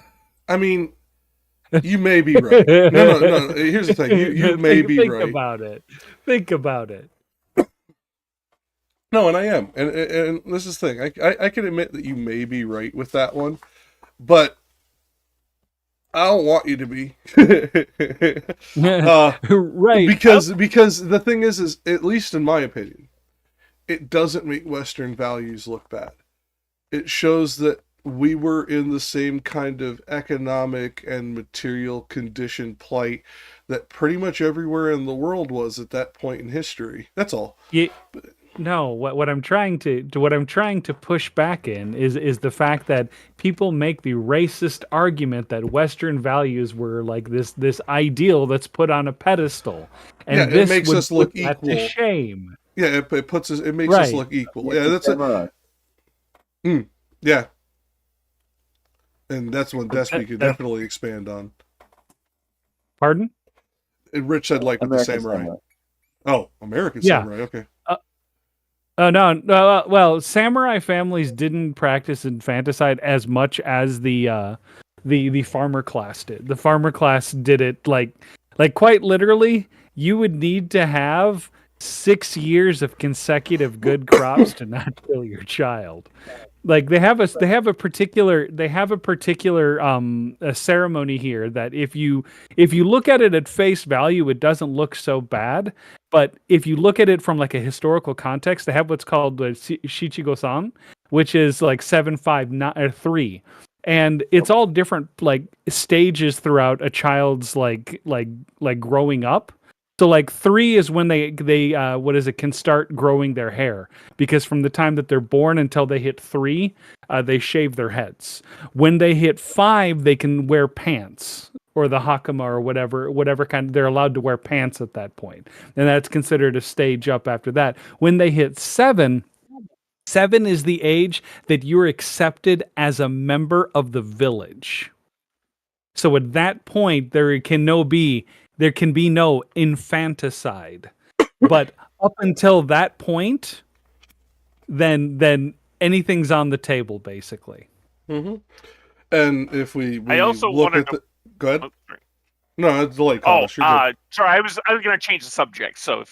may be right. No. Here's the thing. You may be right. Think about it. No, and I am. And this is the thing. I can admit that you may be right with that one, but I don't want you to be. Right. Because the thing is at least in my opinion, it doesn't make Western values look bad. It shows that we were in the same kind of economic and material condition plight that pretty much everywhere in the world was at that point in history. That's all. Yeah. No, what I'm trying to push back in is the fact that people make the racist argument that Western values were like this ideal that's put on a pedestal, and this it makes would us look put that equal. to shame. Yeah, it puts us, it makes us Right. look equal. Like Yeah, the that's it. samurai. Yeah, and that's one Despy could that- definitely expand on. Pardon? And Rich said like with the American samurai. samurai. Oh, American Yeah. samurai. Okay. Oh no. Well, samurai families didn't practice infanticide as much as the farmer class did. The farmer class did it like quite literally. You would need to have 6 years of consecutive good crops to not kill your child. Like they have a particular a ceremony here that if you look at it at face value, it doesn't look so bad. But if you look at it from like a historical context, they have what's called the Shichigo-san, which is like 7, 5, 9, 3, and it's all different like stages throughout a child's like growing up. So like 3 is when they can start growing their hair, because from the time that they're born until they hit 3, they shave their heads. When they hit 5, they can wear pants or the hakama or whatever kind. They're allowed to wear pants at that point, and that's considered a stage up after that. When they hit 7 is the age that you're accepted as a member of the village. So at that point, there can be no infanticide. But up until that point, then anything's on the table, basically. Mm-hmm. And if we I also look wanted at the, go ahead. Oh, sorry. No, it's the late Oh, comments. You're good. sorry. I was going to change the subject. So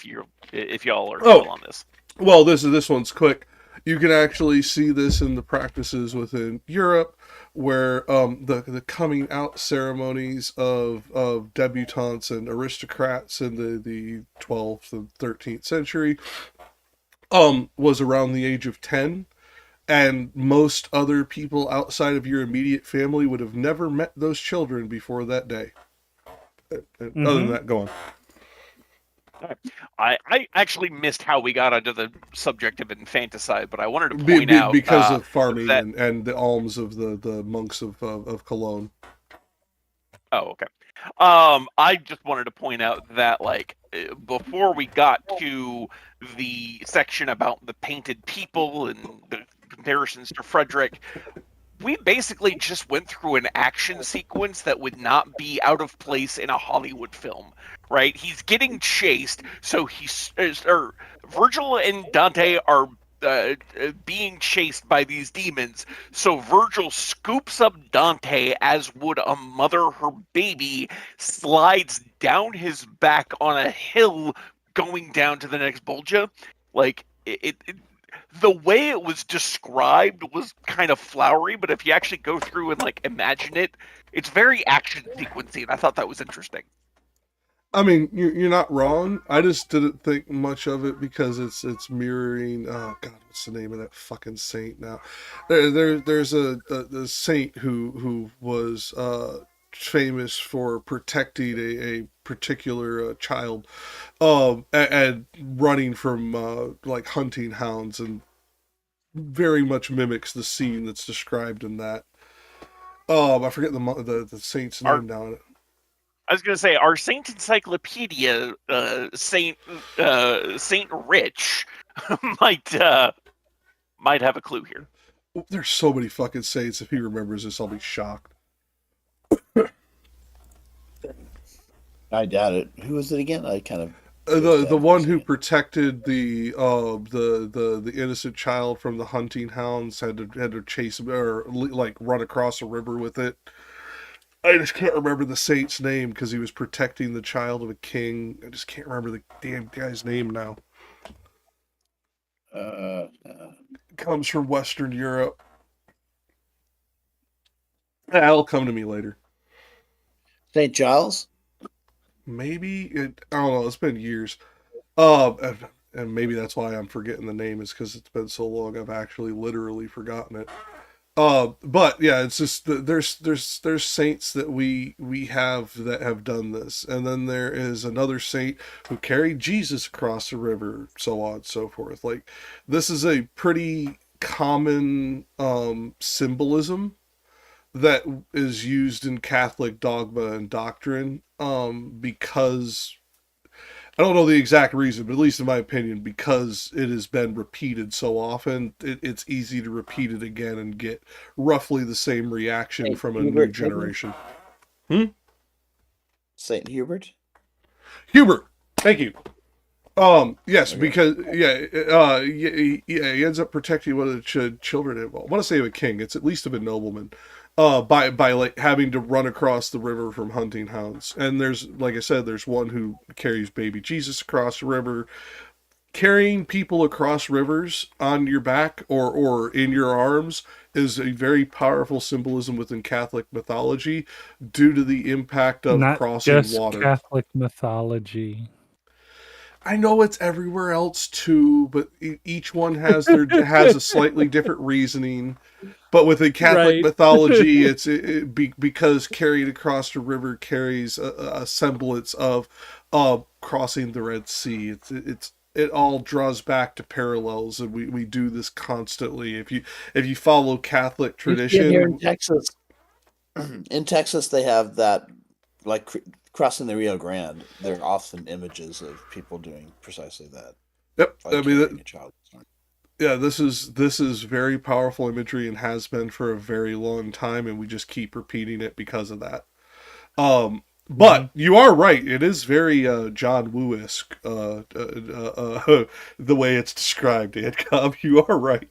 if y'all are Oh. still on this, Well, this one's quick. You can actually see this in the practices within Europe, where the coming out ceremonies of debutantes and aristocrats in the 12th and 13th century was around the age of 10, and most other people outside of your immediate family would have never met those children before that day. Other than that, go on. I actually missed how we got onto the subject of infanticide, but I wanted to point out Because of farming that... and the alms of the monks of Cologne. Oh, okay. I just wanted to point out that, like, before we got to the section about the painted people and the comparisons to Frederick, we basically just went through an action sequence that would not be out of place in a Hollywood film, right? He's getting chased, so Virgil and Dante are being chased by these demons. So Virgil scoops up Dante as would a mother her baby, slides down his back on a hill going down to the next Bolgia. Like, the way it was described was kind of flowery, but if you actually go through and like imagine it, it's very action sequency, and I thought that was interesting. I mean, you're not wrong. I just didn't think much of it because it's mirroring. Oh God, what's the name of that fucking saint now? There's a saint who was famous for protecting a particular child, and running from like hunting hounds, and very much mimics the scene that's described in that. I forget the saint's name now. I was going to say, our Saint Encyclopedia, Saint Rich, might have a clue here. There's so many fucking saints. If he remembers this, I'll be shocked. I doubt it. Who was it again? I kind of the one who protected the innocent child from the hunting hounds, had to chase him or like run across a river with it. I just can't remember the saint's name because he was protecting the child of a king. I just can't remember the damn guy's name now. Comes from Western Europe. That'll come to me later. St. Giles? Maybe I don't know. It's been years. And maybe that's why I'm forgetting the name, is because it's been so long. I've actually literally forgotten it. But yeah, it's just there's saints that we have that have done this, and then there is another saint who carried Jesus across the river, so on and so forth. Like, this is a pretty common symbolism that is used in Catholic dogma and doctrine, because I don't know the exact reason, but at least in my opinion, because it has been repeated so often, it's easy to repeat it again and get roughly the same reaction Saint from a Hubert, new generation. Saint Hubert. Hubert, thank you. Yes, Okay. because he ends up protecting one of the children. I want to say of a king. It's at least of a nobleman. By like having to run across the river from hunting hounds. And there's, like I said, there's one who carries baby Jesus across the river. Carrying people across rivers on your back or in your arms is a very powerful symbolism within Catholic mythology due to the impact of Not crossing just water. Catholic mythology. I know it's everywhere else too, but each one has has a slightly different reasoning. But within Catholic Right. mythology, because carried across the river carries a semblance of crossing the Red Sea. It all draws back to parallels, and we do this constantly. If you follow Catholic You see it tradition, here in Texas. In Texas, they have that, like crossing the Rio Grande. There are often images of people doing precisely that. yep. Like I mean, carrying a child. yeah, this is very powerful imagery and has been for a very long time, and we just keep repeating it because of that. But you are right; it is very John Woo-esque, the way it's described. Ed Cobb, you are right.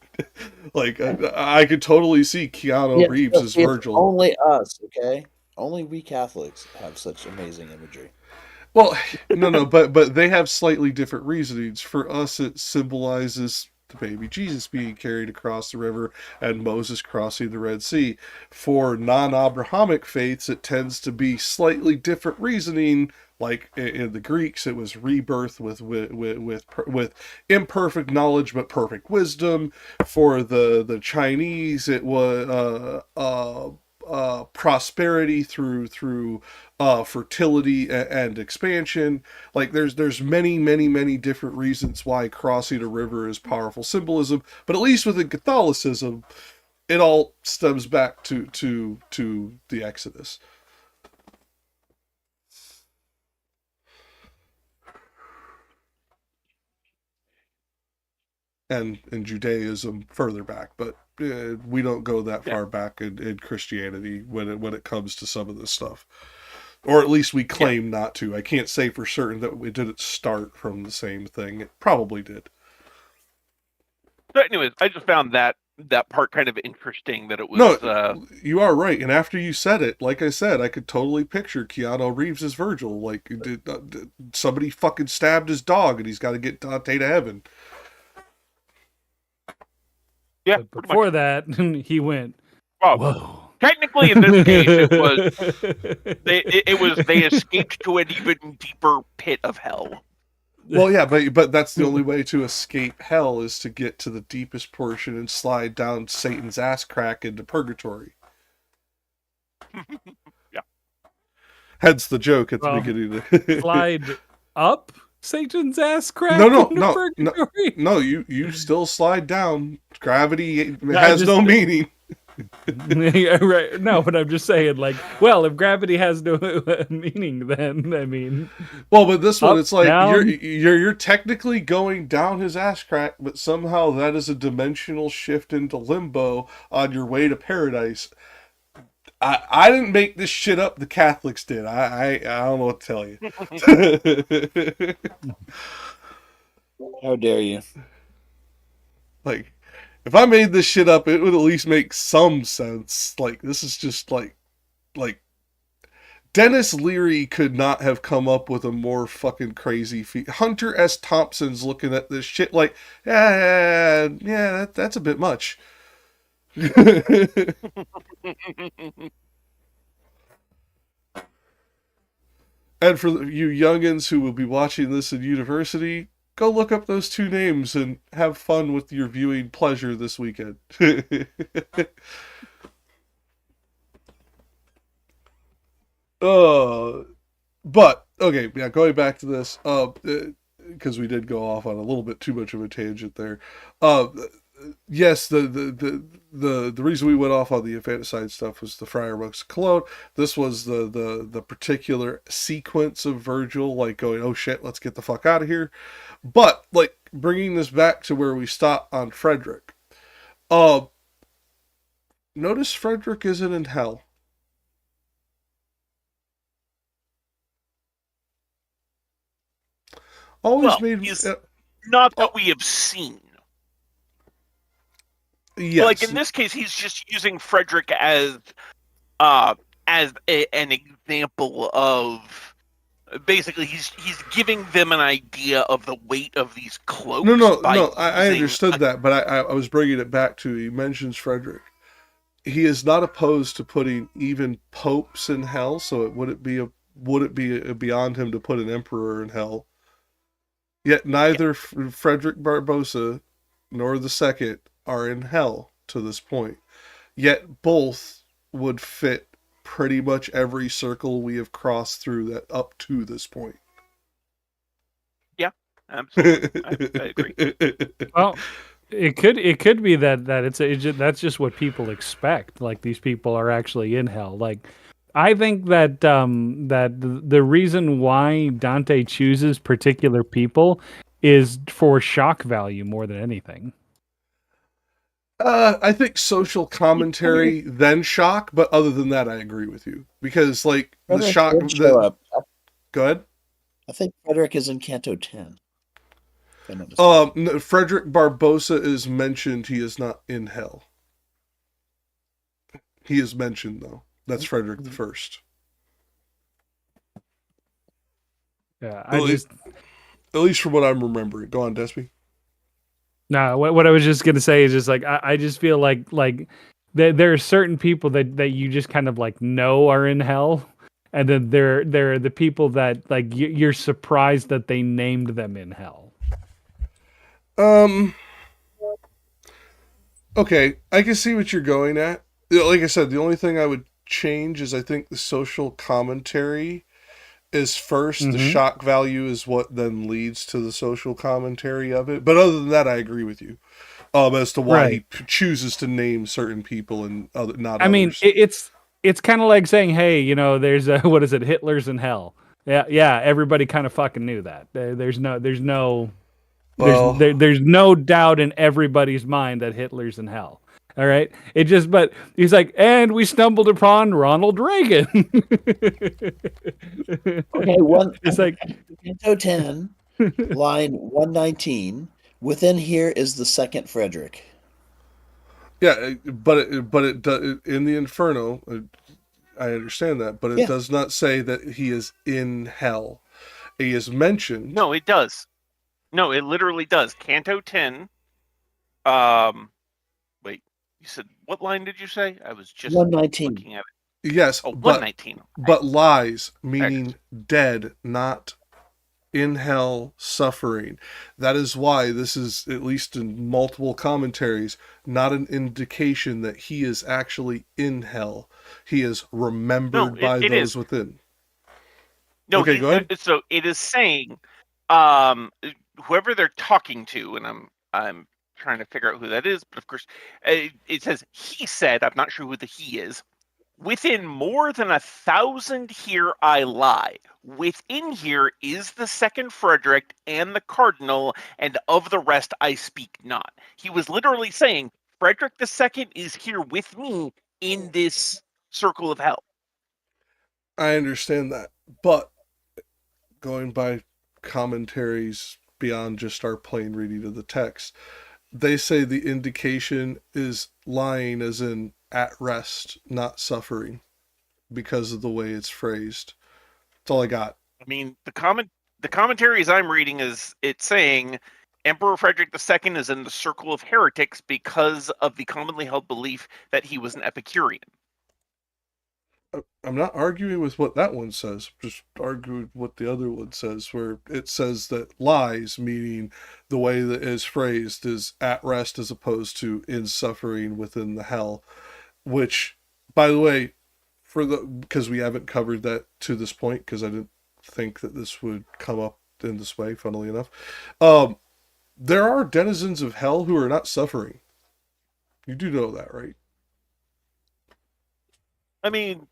Like I could totally see Keanu Reeves as it's Virgil. only us, okay? Only we Catholics have such amazing imagery. Well, no, but they have slightly different reasonings. For us, it symbolizes the baby Jesus being carried across the river and Moses crossing the Red Sea. For non-Abrahamic faiths, it tends to be slightly different reasoning. Like in the Greeks, it was rebirth with imperfect knowledge but perfect wisdom. For the Chinese, it was prosperity through fertility and expansion. Like there's many different reasons why crossing a river is powerful symbolism, but at least within Catholicism, it all stems back to the Exodus. And in Judaism further back, but we don't go that far back in Christianity when it comes to some of this stuff, or at least we claim not to. I can't say for certain that we didn't start from the same thing. It probably did. But anyways, I just found that part kind of interesting. That it was. No, you are right. And after you said it, like I said, I could totally picture Keanu Reeves as Virgil. Like somebody fucking stabbed his dog, and he's got to get Dante to heaven. Yeah. But before that, he went, Well, whoa. technically, in this case, it was they escaped to an even deeper pit of hell. Well, yeah, but that's the only way to escape hell is to get to the deepest portion and slide down Satan's ass crack into purgatory. Yeah. Hence the joke at the beginning. Slide up Satan's ass crack? No, purgatory? no. You still slide down. Gravity has no meaning. Yeah, right. No, but I'm just saying, like, well, if gravity has no meaning, then I mean, well, but this one, it's like down. you're technically going down his ass crack, but somehow that is a dimensional shift into limbo on your way to paradise. I didn't make this shit up. The Catholics did. I don't know what to tell you. How dare you? Like, if I made this shit up, it would at least make some sense. Like, this is just like Dennis Leary could not have come up with a more fucking crazy feat. Hunter S. Thompson's looking at this shit like, that's a bit much. And for you youngins who will be watching this in university, go look up those two names and have fun with your viewing pleasure this weekend. But okay, yeah, going back to this, because we did go off on a little bit too much of a tangent there. yes, the reason we went off on the infanticide stuff was the Friar Monks of Cologne. This was the particular sequence of Virgil, like going, oh shit, let's get the fuck out of here. But like bringing this back to where we stopped on Frederick. Notice Frederick isn't in hell. Always Well, made he's not that we have seen. yes. Like in this case, he's just using Frederick as an example of basically he's giving them an idea of the weight of these cloaks. No. I understood that, but I was bringing it back to he mentions Frederick. He is not opposed to putting even popes in hell. So would it be beyond him to put an emperor in hell? Yet neither Frederick Barbarossa nor the second are in hell to this point. Yet both would fit pretty much every circle we have crossed through that up to this point. Yeah, absolutely. I agree. Well, it could be that that's just what people expect. Like these people are actually in hell. Like I think that the reason why Dante chooses particular people is for shock value more than anything. I think social commentary, then shock, but other than that, I agree with you because like the Frederick shock. did show up. Go ahead. I think Frederick is in Canto X. if I'm not mistaken. No, Frederick Barbarossa is mentioned. He is not in hell. He is mentioned though. That's Frederick the First. Yeah, At least from what I'm remembering. Go on, Despy. No, what I was just gonna say is just like I just feel like there are certain people that you just kind of like know are in hell, and then there are the people that like you're surprised that they named them in hell. Okay, I can see what you're going at. Like I said, the only thing I would change is I think the social commentary is first. The shock value is what then leads to the social commentary of it. But other than that, I agree with you as to why he chooses to name certain people and not others. I mean, it's kind of like saying, hey, you know, there's what is it, Hitler's in hell. Yeah, everybody kind of fucking knew that. There's no doubt in everybody's mind that Hitler's in hell. All right. But he's like, and we stumbled upon Ronald Reagan. Okay, it's like Canto 10, line 119. Within here is the second Frederick. Yeah, but it in the Inferno, I understand that, but it does not say that he is in hell. He is mentioned. No, it does. No, it literally does. Canto 10. Wait, you said what line did you say? I was just 119. looking at it. Yes, Oh, but 119. but lies, meaning dead, not in hell, suffering. That is why this is, at least in multiple commentaries, not an indication that he is actually in hell. He is remembered by those within. No, okay, go ahead. So it is saying, whoever they're talking to, and I'm trying to figure out who that is, but of course, it says he said. I'm not sure who the he is. Within more than 1,000 here I lie. Within here is the second Frederick and the cardinal, and of the rest I speak not. He was literally saying, Frederick II is here with me in this circle of hell. I understand that, but going by commentaries beyond just our plain reading of the text, they say the indication is lying as in at rest, not suffering, because of the way it's phrased. That's all I got. I mean, the commentaries I'm reading is it's saying Emperor Frederick II is in the circle of heretics because of the commonly held belief that he was an Epicurean. I'm not arguing with what that one says, just arguing what the other one says, where it says that lies, meaning the way that is phrased, is at rest as opposed to in suffering within the hell. Which, by the way, because we haven't covered that to this point, because I didn't think that this would come up in this way, funnily enough, there are denizens of hell who are not suffering. You do know that, right? I mean,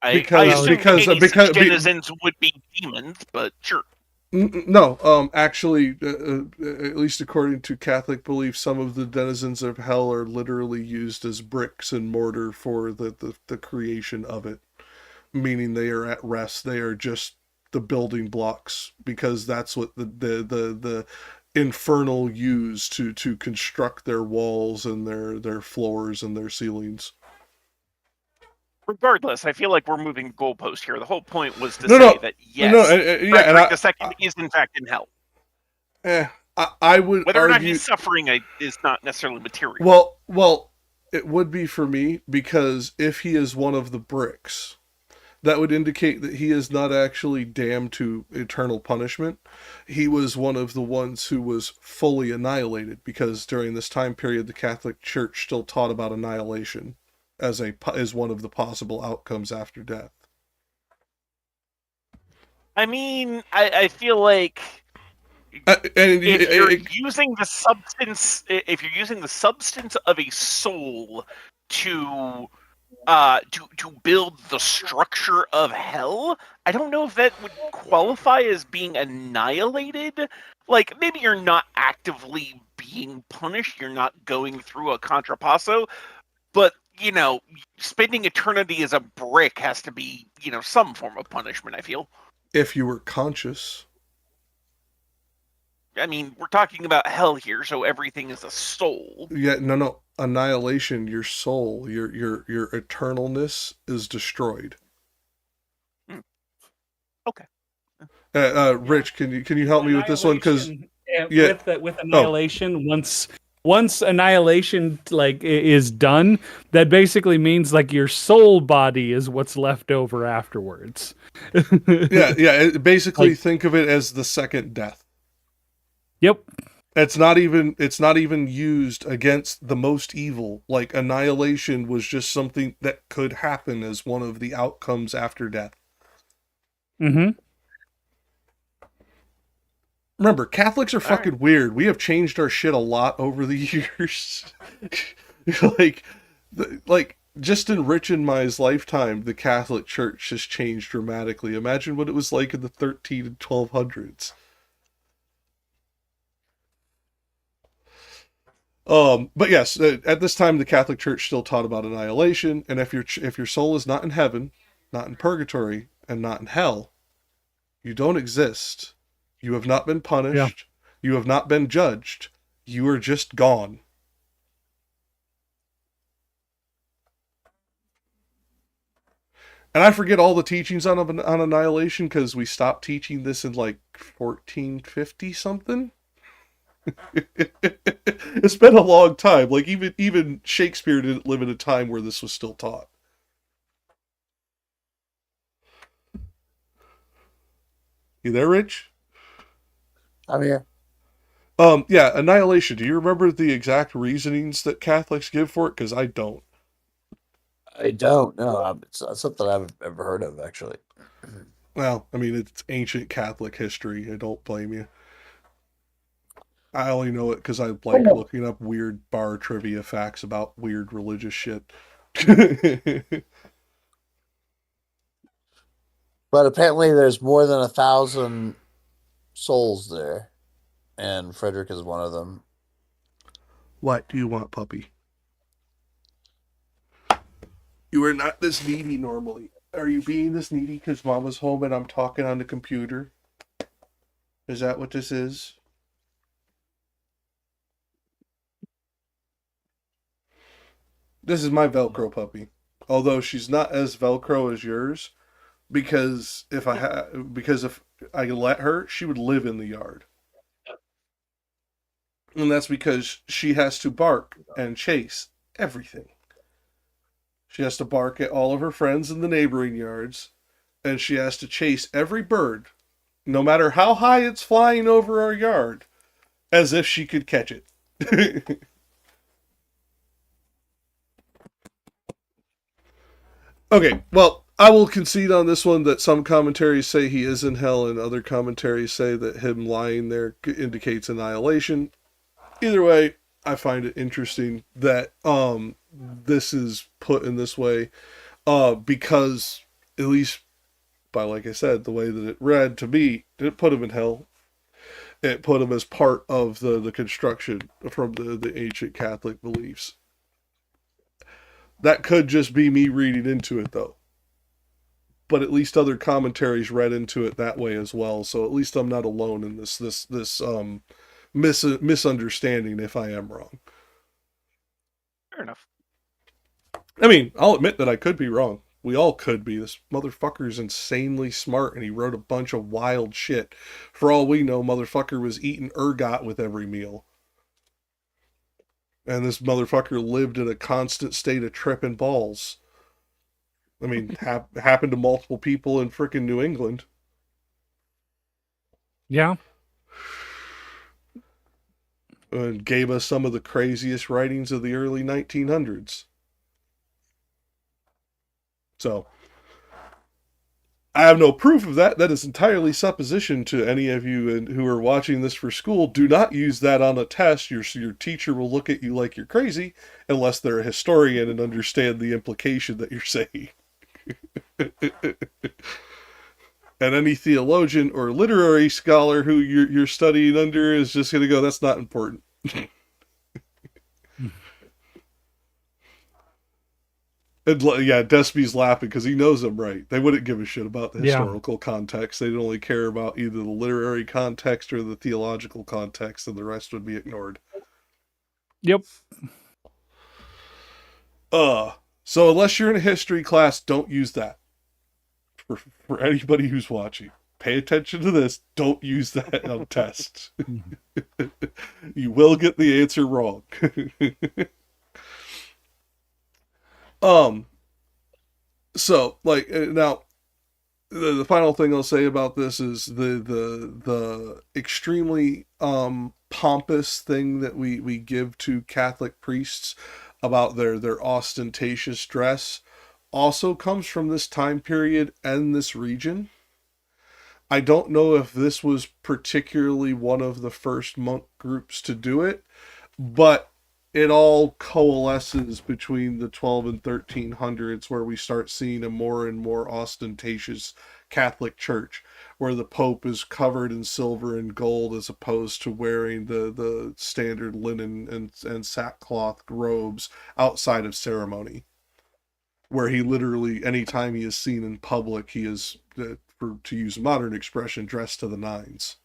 I Because assume because any because such denizens would be demons, but sure. no, actually, at least according to Catholic belief, some of the denizens of hell are literally used as bricks and mortar for the creation of it, meaning they are at rest. They are just the building blocks, because that's what the infernal use to construct their walls and their floors and their ceilings. Regardless, I feel like we're moving goalpost here. The whole point was to No, say no, that yeah, yes, and Frederick II is in fact in hell. I would Whether or not argue. he's suffering is not necessarily material. Well, it would be for me, because if he is one of the bricks, that would indicate that he is not actually damned to eternal punishment. He was one of the ones who was fully annihilated, because during this time period, the Catholic Church still taught about annihilation as one of the possible outcomes after death. I mean, I feel like if you're using the substance of a soul to build the structure of hell, I don't know if that would qualify as being annihilated. Like, maybe you're not actively being punished, you're not going through a contrapasso, but, you know, spending eternity as a brick has to be, you know, some form of punishment, I feel. If you were conscious. I mean, we're talking about hell here, so everything is a soul. Yeah, no. Annihilation, your soul, your eternalness is destroyed. Okay. Rich, can you help me with this one? Because with annihilation, once annihilation is done, that basically means like your soul body is what's left over afterwards. yeah. Basically, think of it as the second death. Yep. It's not even used against the most evil. Like, annihilation was just something that could happen as one of the outcomes after death. Mm-hmm. Remember, Catholics are fucking weird. We have changed our shit a lot over the years. like just in Rich and Mai's lifetime, the Catholic Church has changed dramatically. Imagine what it was like in the 1300s and 1200s. But yes, at this time, the Catholic Church still taught about annihilation, and if your soul is not in heaven, not in purgatory, and not in hell, you don't exist. You have not been punished. Yeah. You have not been judged. You are just gone. And I forget all the teachings on annihilation, because we stopped teaching this in like 1450 something. It's been a long time. Like, even Shakespeare didn't live in a time where this was still taught. You there, Rich? I'm here. Yeah, annihilation. Do you remember the exact reasonings that Catholics give for it? Because I don't. I don't know. It's not something I've ever heard of, actually. Well, I mean, it's ancient Catholic history. I don't blame you. I only know it because I like looking up weird bar trivia facts about weird religious shit. But apparently there's more than 1,000 souls there, and Frederick is one of them. What do you want, puppy? You are not this needy normally. Are you being this needy because Mama's home and I'm talking on the computer? Is that what this is? This is my Velcro puppy. Although she's not as Velcro as yours, because if I let her, she would live in the yard. And that's because she has to bark and chase everything. She has to bark at all of her friends in the neighboring yards, and she has to chase every bird, no matter how high it's flying over our yard, as if she could catch it. Okay, well, I will concede on this one that some commentaries say he is in hell, and other commentaries say that him lying there indicates annihilation. Either way, I find it interesting that this is put in this way, because at least by, like I said, the way that it read to me, didn't put him in hell. It put him as part of the construction from the ancient Catholic beliefs. That could just be me reading into it, though. But at least other commentaries read into it that way as well. So at least I'm not alone in this misunderstanding if I am wrong. Fair enough. I mean, I'll admit that I could be wrong. We all could be. This motherfucker's insanely smart and he wrote a bunch of wild shit. For all we know, motherfucker was eating ergot with every meal. And this motherfucker lived in a constant state of tripping balls. I mean, happened to multiple people in frickin' New England. Yeah. And gave us some of the craziest writings of the early 1900s. So, I have no proof of that. That is entirely supposition to any of you who are watching this for school. Do not use that on a test. Your teacher will look at you like you're crazy unless they're a historian and understand the implication that you're saying. And any theologian or literary scholar who you're studying under is just going to go, that's not important. And yeah, Despy's laughing because he knows I'm right. They wouldn't give a shit about the historical context. They'd only care about either the literary context or the theological context, and the rest would be ignored. Yep. So unless you're in a history class, don't use that. For anybody who's watching, pay attention to this. Don't use that on tests. You will get the answer wrong. So like now, the final thing I'll say about this is the extremely pompous thing that we give to Catholic priests about their ostentatious dress also comes from this time period and this region. I don't know if this was particularly one of the first monk groups to do it, but it all coalesces between the 12 and 1300s where we start seeing a more and more ostentatious Catholic Church, where the Pope is covered in silver and gold as opposed to wearing the standard linen and sackcloth robes outside of ceremony. Where he literally, anytime he is seen in public, he is, to use a modern expression, dressed to the nines.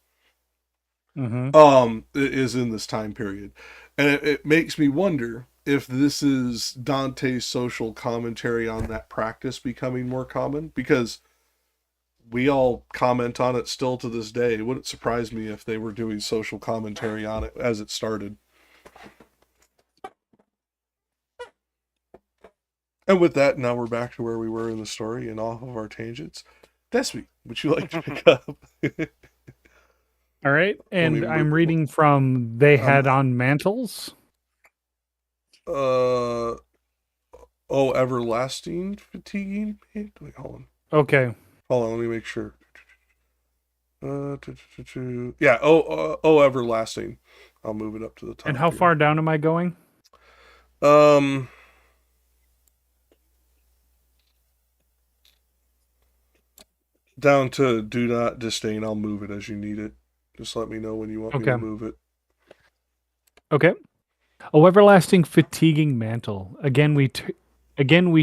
Is in this time period. And it makes me wonder if this is Dante's social commentary on that practice becoming more common, because we all comment on it still to this day. It wouldn't surprise me if they were doing social commentary on it as it started. And with that, now we're back to where we were in the story and off of our tangents. Despy, would you like to pick up? All right, and I'm reading from They Had on Mantles. Everlasting fatiguing? Wait, hold on. Okay. Hold on, let me make sure. Yeah, everlasting. I'll move it up to the top. And how far down am I going? Down to do not disdain. I'll move it as you need it. Just let me know when you want me to move it. Okay. O everlasting fatiguing mantle, again we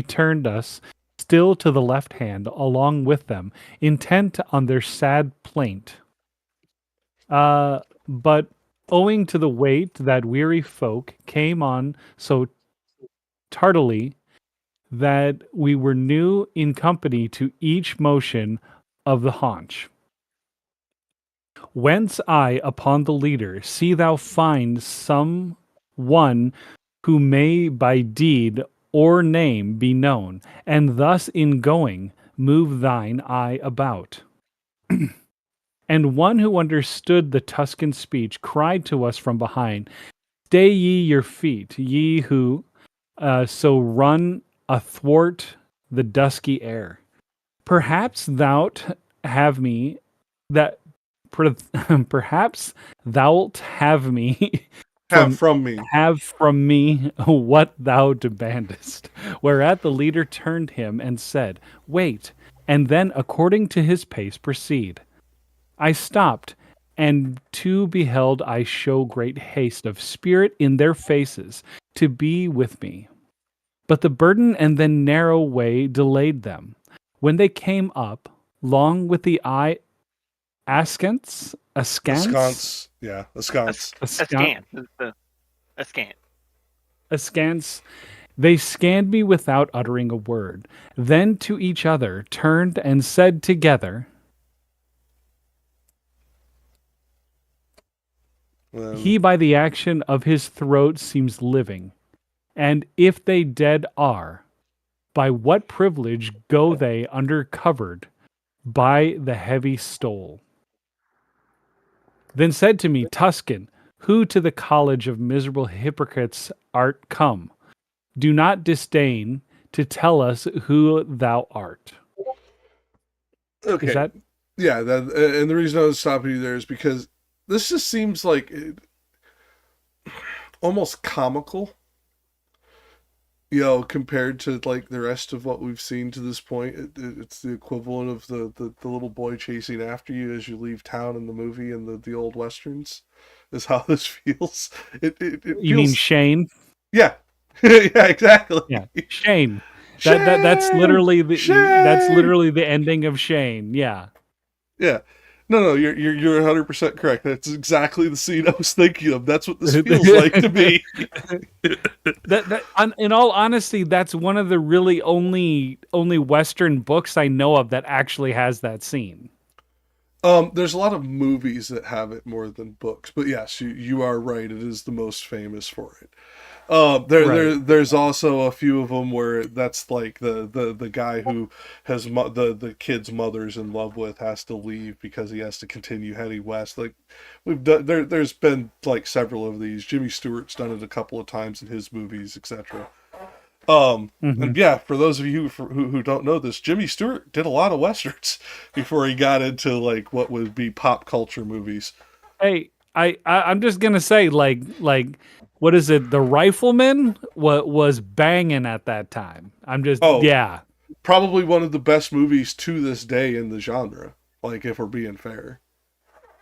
turned us still to the left hand along with them, intent on their sad plaint. But owing to the weight that weary folk came on so tardily that we were new in company to each motion of the haunch. Whence I upon the leader see thou find some one who may by deed or name be known, and thus in going move thine eye about. And one who understood the Tuscan speech cried to us from behind, stay ye your feet, ye who so run athwart the dusky air. Perhaps thou'lt have me that perhaps thou'lt have me from me. Have from me what thou demandest. Whereat the leader turned him and said, Wait, and then according to his pace proceed. I stopped, and to beheld I show great haste of spirit in their faces to be with me. But the burden and then narrow way delayed them. When they came up, long with the eye askance, Askance. Yeah, askance. Askance. They scanned me without uttering a word. Then to each other turned and said together, He by the action of his throat seems living. And if they dead are, by what privilege go they undercovered by the heavy stole? Then said to me, Tuscan, who to the college of miserable hypocrites art come, do not disdain to tell us who thou art. Okay. Is that... Yeah, and the reason I was stopping you there is because this just seems like almost comical, compared to like the rest of what we've seen to this point. It's the equivalent of the little boy chasing after you as you leave town in the movie and the old westerns is how this feels. It You feels... mean Shane? Yeah. Yeah, exactly. Yeah, Shane. That's literally the ending of Shane. Yeah. Yeah. No, you're 100% correct. That's exactly the scene I was thinking of. That's what this feels like to me. In all honesty, that's one of the really only Western books I know of that actually has that scene. There's a lot of movies that have it more than books, but yes, you are right. It is the most famous for it. There's also a few of them where that's like the guy who has the kid's mother's in love with has to leave because he has to continue heading west. Like we've done there's been like several of these. Jimmy Stewart's done it a couple of times in his movies, etc. And yeah, for those of you who don't know this, Jimmy Stewart did a lot of westerns before he got into like what would be pop culture movies. Hey, I'm just gonna say like what is it? The Rifleman was banging at that time. Yeah. Probably one of the best movies to this day in the genre. Like, if we're being fair.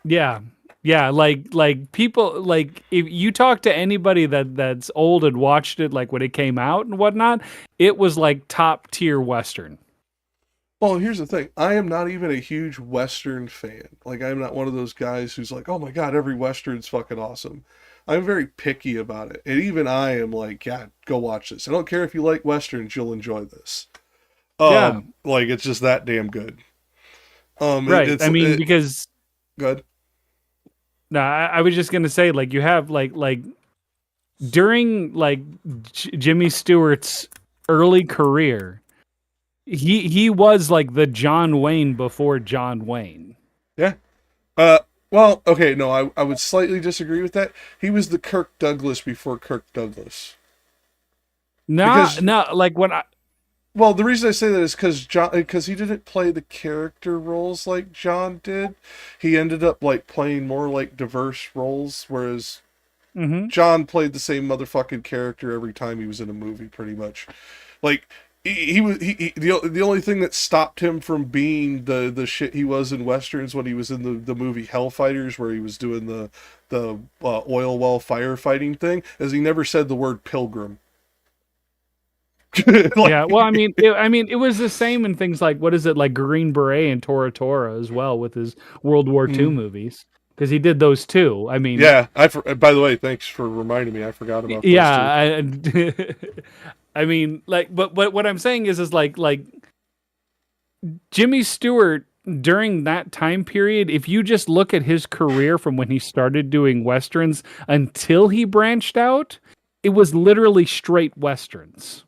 Yeah. Yeah. Like people, like if you talk to anybody that's old and watched it, like when it came out and whatnot, it was like top tier Western. Well, here's the thing. I am not even a huge Western fan. Like, I'm not one of those guys who's like, oh my God, every Western's fucking awesome. I'm very picky about it. And even I am like, yeah, go watch this. I don't care if you like Westerns, you'll enjoy this. Yeah. Like, it's just that damn good. Right. Because... Good. No, I was just going to say, like, you have, like during, like, Jimmy Stewart's early career, he was, like, the John Wayne before John Wayne. Yeah. Well, okay, no, I would slightly disagree with that. He was the Kirk Douglas before Kirk Douglas. No, like when I... Well, the reason I say that is because he didn't play the character roles like John did. He ended up like playing more like diverse roles, whereas John played the same motherfucking character every time he was in a movie, pretty much. Like the only thing that stopped him from being the shit he was in westerns when he was in the movie Hellfighters, where he was doing the oil well firefighting thing, is he never said the word pilgrim. Yeah, well, it was the same in things like, what is it, like Green Beret and Tora Tora as well with his World War II movies, because he did those too. I mean, yeah. By the way, thanks for reminding me. I forgot about. Yeah, I mean, like, but what I'm saying is like Jimmy Stewart during that time period. If you just look at his career from when he started doing westerns until he branched out, it was literally straight westerns.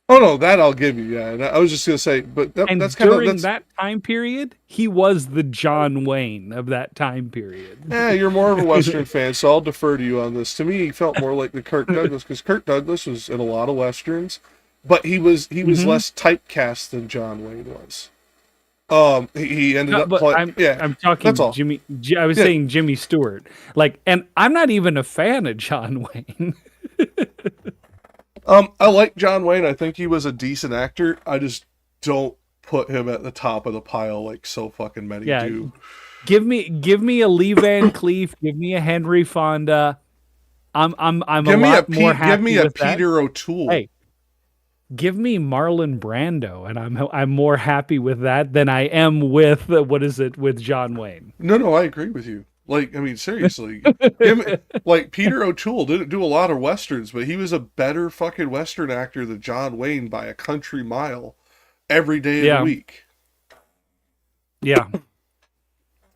Oh no, that I'll give you. Yeah, and I was just gonna say, but that's kind of during that time period, he was the John Wayne of that time period. Yeah, you're more of a Western fan, so I'll defer to you on this. To me, he felt more like the Kirk Douglas, because Kirk Douglas was in a lot of westerns, but he was less typecast than John Wayne was. He ended No, up but playing. Yeah, I'm talking that's all. Jimmy. I was Yeah. saying Jimmy Stewart. Like, and I'm not even a fan of John Wayne. I like John Wayne. I think he was a decent actor. I just don't put him at the top of the pile like so fucking many Yeah. do. Give me a Lee Van Cleef. Give me a Henry Fonda. I'm Give a me lot more happy give me a with that. Peter O'Toole. Hey, give me Marlon Brando, and I'm more happy with that than I am with with John Wayne. No, I agree with you. Like, I mean, seriously, like Peter O'Toole didn't do a lot of westerns, but he was a better fucking western actor than John Wayne by a country mile every day of the week. Yeah.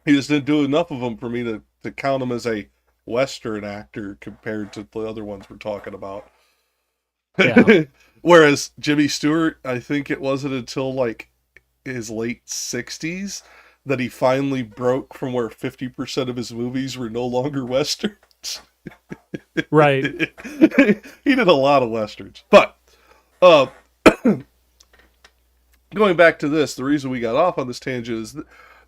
He just didn't do enough of them for me to count him as a western actor compared to the other ones we're talking about. Yeah. Whereas Jimmy Stewart, I think it wasn't until like his late 60s that he finally broke from where 50% of his movies were no longer westerns. Right. He did a lot of westerns. But going back to this, the reason we got off on this tangent is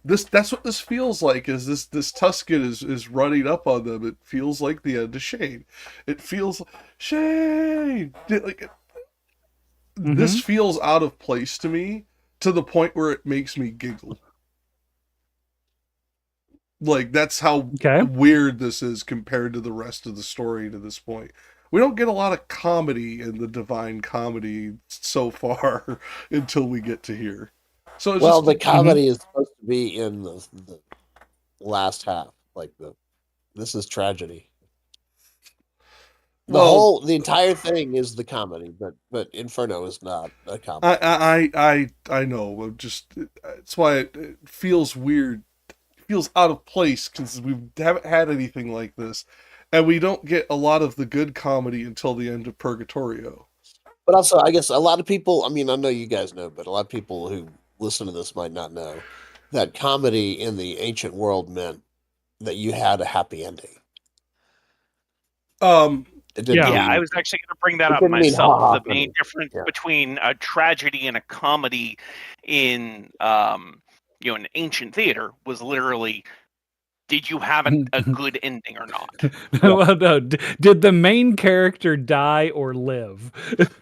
that's what this feels like, is this Tuscan is running up on them. It feels like the end of Shane. It feels Shane. Like this feels out of place to me, to the point where it makes me giggle. Like, that's how weird this is compared to the rest of the story to this point. We don't get a lot of comedy in the Divine Comedy so far until we get to here. So it's the comedy is supposed to be in the last half. Like this is tragedy. The entire thing is the comedy, but Inferno is not a comedy. I know. It's why it feels weird. It feels out of place because we haven't had anything like this, and we don't get a lot of the good comedy until the end of Purgatorio. But also, I guess a lot of people. I mean, I know you guys know, but a lot of people who listen to this might not know that comedy in the ancient world meant that you had a happy ending. I was actually going to bring that up myself. The main difference between a tragedy and a comedy in in ancient theater was literally, did you have a good ending or not? Well, no. Did the main character die or live?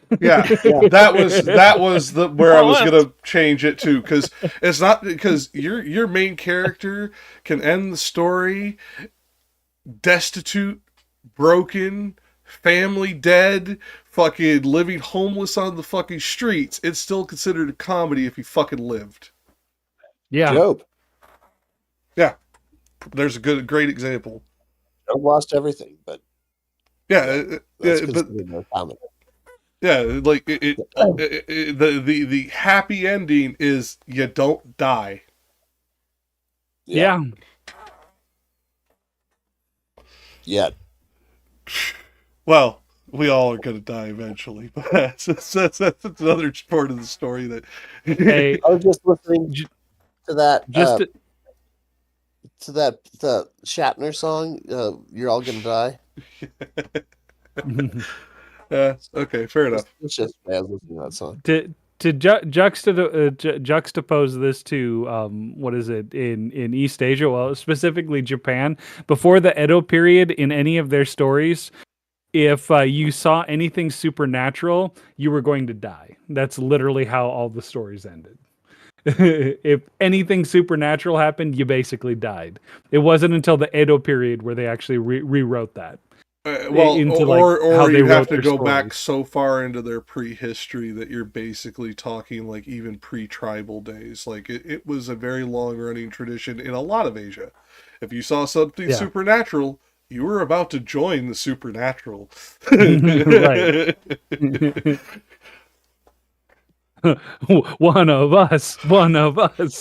That was where I was gonna change it to, because it's not because your main character can end the story destitute, broken, family dead, fucking living homeless on the fucking streets. It's still considered a comedy if he fucking lived. Yeah. Job. Yeah. There's a great example. Job lost everything, but yeah, but comedy. Yeah, like the happy ending is you don't die. Yeah. Yet. Well, we all are going to die eventually, but that's another part of the story that. Hey, I was just listening to that. To that Shatner song. You're all gonna die. Yeah. Okay. Fair enough. It's just I was listening to that song. To juxtapose this to what is it in East Asia? Well, specifically Japan. Before the Edo period, in any of their stories, if you saw anything supernatural, you were going to die. That's literally how all the stories ended. If anything supernatural happened, you basically died. It wasn't until the Edo period where they actually rewrote that. Or you have to go back so far into their prehistory that you're basically talking like even pre-tribal days. Like it was a very long-running tradition in a lot of Asia. If you saw something supernatural, you were about to join the supernatural. Right. One of us. No. I've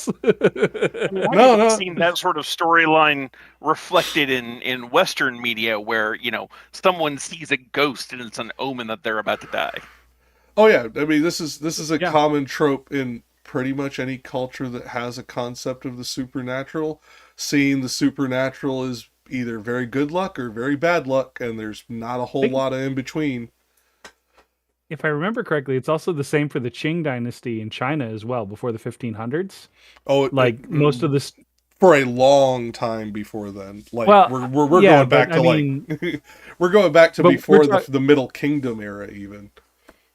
seen that sort of storyline reflected in Western media, where someone sees a ghost and it's an omen that they're about to die. Oh yeah, I mean this is a common trope in pretty much any culture that has a concept of the supernatural. Seeing the supernatural is either very good luck or very bad luck, and there's not a whole lot of in between. if I remember correctly, it's also the same for the Qing dynasty in China as well, before the 1500s. Oh, Like most of this, for a long time before then. Like well, we're yeah, going back but to I like mean, we're going back to but we're before talk- the Middle Kingdom era even.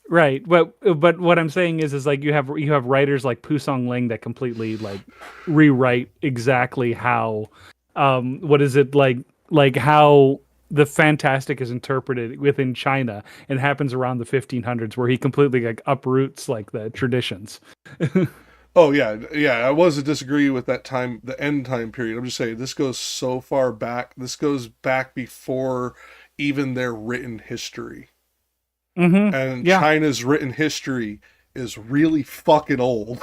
right. But what I'm saying is like you have writers like Pusong Ling that completely like rewrite exactly how, what is it like how the fantastic is interpreted within China and happens around the 1500s, where he completely like uproots like the traditions. Oh yeah, yeah. I wasn't disagreeing with that time, the end time period. I'm just saying this goes so far back. This goes back before even their written history. Mm-hmm. And Yeah. China's written history is really fucking old.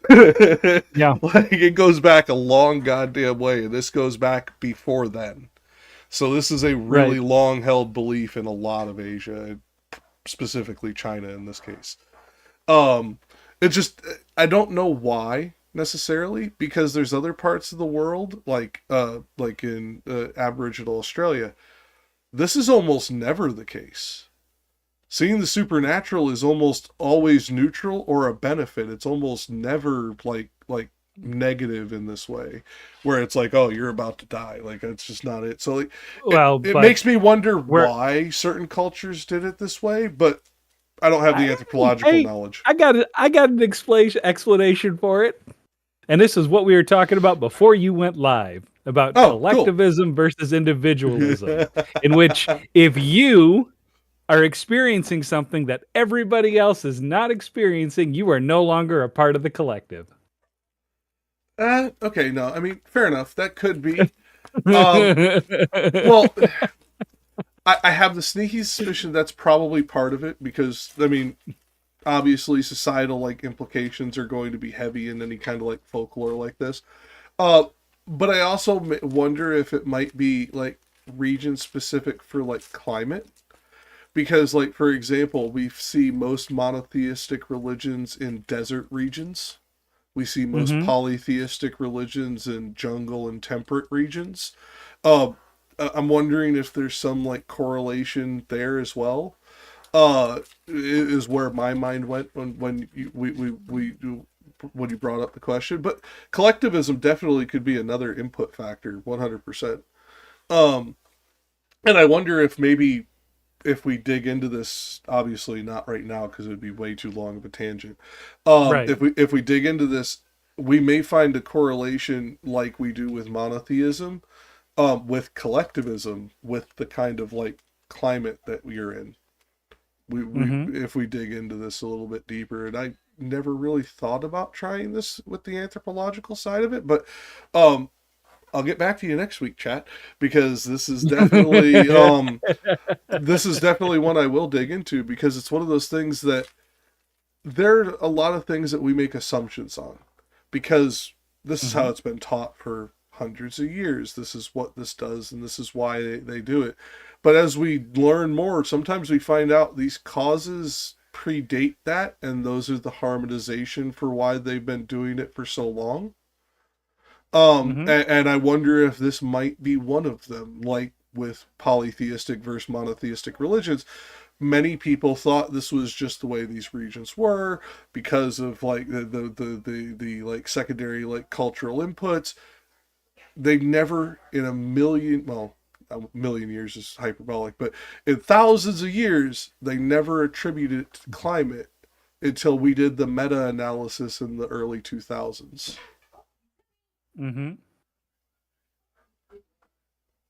Yeah. Like it goes back a long goddamn way, and this goes back before then. So this is a really Right. long held belief in a lot of Asia, specifically China in this case. It just, I don't know why necessarily, because there's other parts of the world like in Aboriginal Australia, this is almost never the case. Seeing the supernatural is almost always neutral or a benefit. It's almost never like negative in this way, where it's like, oh, you're about to die. Like that's just not it. So like, Well, it but makes me wonder we're- why certain cultures did it this way, but I don't have the anthropological Hey, knowledge. I got an explanation for it. And this is what we were talking about before you went live, about Oh, cool. collectivism versus individualism, in which if you are experiencing something that everybody else is not experiencing, you are no longer a part of the collective. Okay, no, I mean, fair enough. That could be. Well, I have the sneaky suspicion that's probably part of it, because, I mean, obviously societal like implications are going to be heavy in any kind of like folklore like this. But I also wonder if it might be like region specific for like climate. Because, like, for example, we see most monotheistic religions in desert regions. We see most polytheistic religions in jungle and temperate regions. I'm wondering if there's some like correlation there as well. Is where my mind went when you brought up the question. But collectivism definitely could be another input factor, 100%. And I wonder if maybe if we dig into this, obviously not right now because it would be way too long of a tangent. Right. If we dig into this, we may find a correlation like we do with monotheism, with collectivism, with the kind of like climate that we're in. If we dig into this a little bit deeper, and I never really thought about trying this with the anthropological side of it, but I'll get back to you next week, chat, because this is definitely this is definitely one I will dig into, because it's one of those things that there are a lot of things that we make assumptions on, because this is how it's been taught for hundreds of years. This is what this does, and this is why they do it. But as we learn more, sometimes we find out these causes predate that, and those are the harmonization for why they've been doing it for so long. And I wonder if this might be one of them, like with polytheistic versus monotheistic religions. Many people thought this was just the way these regions were because of like the like secondary like cultural inputs. They never in a million years is hyperbolic, but in thousands of years, they never attributed it to climate until we did the meta-analysis in the early 2000s.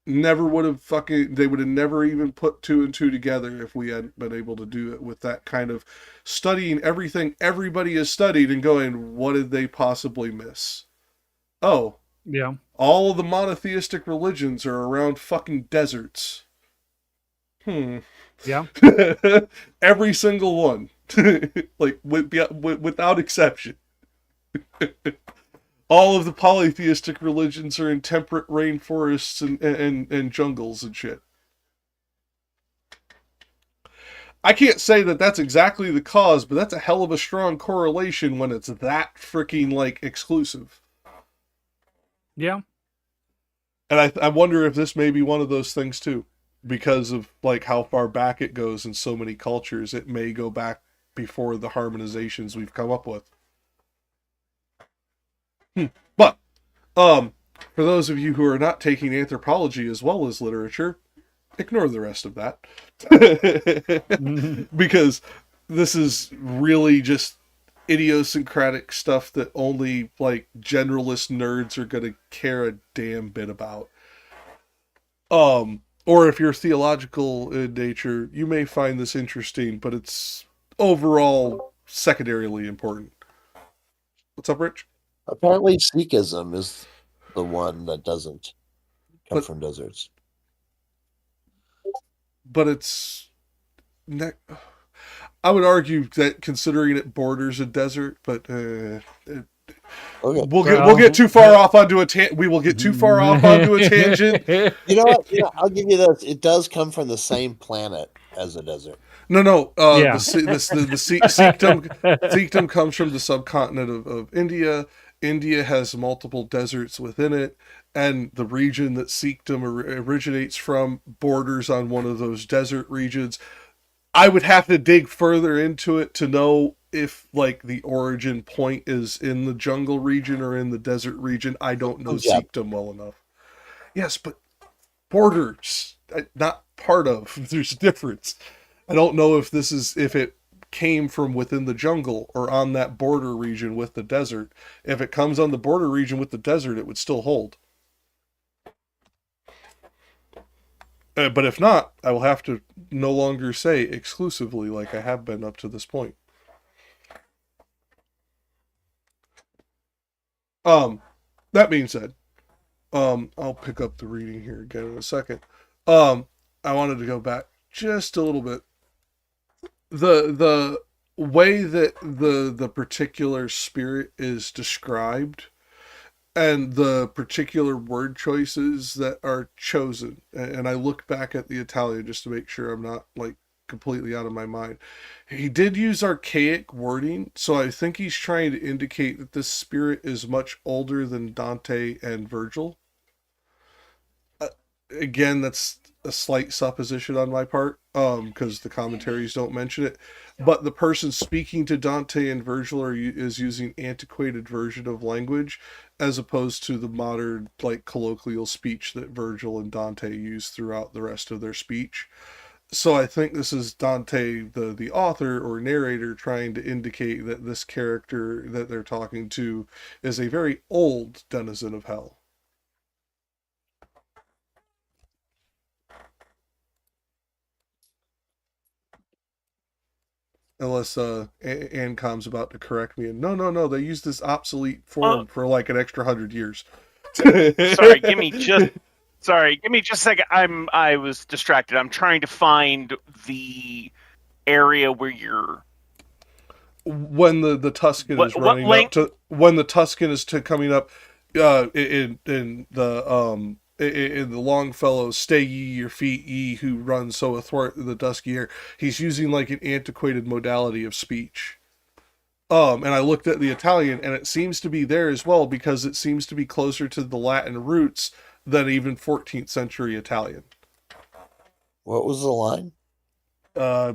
Never would have they would have never even put two and two together if we hadn't been able to do it with that kind of studying everything everybody has studied and going, what did they possibly miss? Oh, Yeah. all of the monotheistic religions are around fucking deserts. Yeah. Every single one. Like, without exception. All of the polytheistic religions are in temperate rainforests and jungles and shit. I can't say that that's exactly the cause, but that's a hell of a strong correlation when it's that freaking, like, exclusive. Yeah. And I wonder if this may be one of those things, too. because of like how far back it goes in so many cultures, it may go back before the harmonizations we've come up with. But for those of you who are not taking anthropology as well as literature, ignore the rest of that. Because this is really just idiosyncratic stuff that only like generalist nerds are going to care a damn bit about. Or if you're theological in nature, you may find this interesting, but it's overall secondarily important. What's up, Rich? Apparently, Sikhism is the one that doesn't come But- from deserts. But it's... I would argue that considering it borders a desert, but Okay. we'll get too far off onto a we will get too far off onto a tangent. You know what? I'll give you this. It does come from the same planet as a desert. No. Yeah. The Sikhdom comes from the subcontinent of India. India has multiple deserts within it, and the region that Sikhdom originates from borders on one of those desert regions. I would have to dig further into it to know if like the origin point is in the jungle region or in the desert region. I don't know Sikhdom well enough. Yes, but borders, not part of. There's a difference. I don't know if it came from within the jungle or on that border region with the desert. If it comes on the border region with the desert, it would still hold. But if not, I will have to no longer say exclusively like I have been up to this point. That being said, I'll pick up the reading here again in a second. I wanted to go back just a little bit. The way that the particular spirit is described and the particular word choices that are chosen. And I looked back at the Italian just to make sure I'm not like completely out of my mind. He did use archaic wording, so I think he's trying to indicate that this spirit is much older than Dante and Virgil. Again, that's a slight supposition on my part, because the commentaries don't mention it. But the person speaking to Dante and Virgil is using antiquated version of language, as opposed to the modern, like, colloquial speech that Virgil and Dante use throughout the rest of their speech. So I think this is Dante, the author or narrator, trying to indicate that this character that they're talking to is a very old denizen of hell. Unless Ancom's about to correct me. And no, they use this obsolete form for like an extra 100 years. Sorry, give me just a second. I was distracted. I'm trying to find the area where you're. When the Tuscan is running up to, when the Tuscan is coming up, in the Longfellow, stay ye your feet, ye who run so athwart the dusky air. He's using like an antiquated modality of speech. And I looked at the Italian, and it seems to be there as well, because it seems to be closer to the Latin roots than even 14th century Italian. What was the line?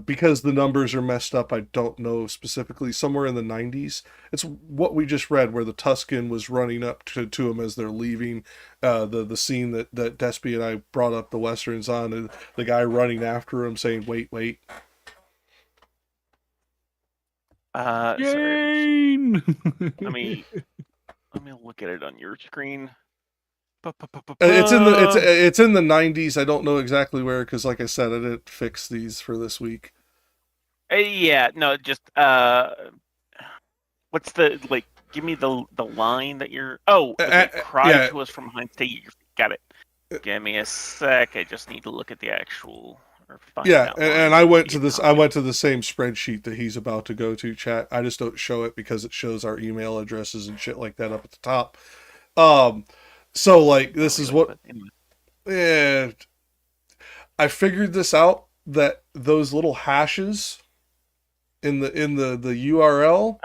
Because the numbers are messed up, I don't know specifically. Somewhere in the 90s. It's what we just read, where the Tuscan was running up to him as they're leaving. The scene that Despy and I brought up the Westerns on, and the guy running after him saying, wait. Sorry. Jane! Let me look at it on your screen. It's in the 90s. I don't know exactly where, because like I said, I didn't fix these for this week. Yeah, no, just what's the like? Give me the line that you're. Oh, cry to us from behind. Stay your feet. Got it. Give me a sec. I just need to look at the actual. And I went to this. I went to the same spreadsheet that he's about to go to. Chat. I just don't show it because it shows our email addresses and shit like that up at the top. So like this is what. Yeah, I figured this out, that those little hashes in the URL,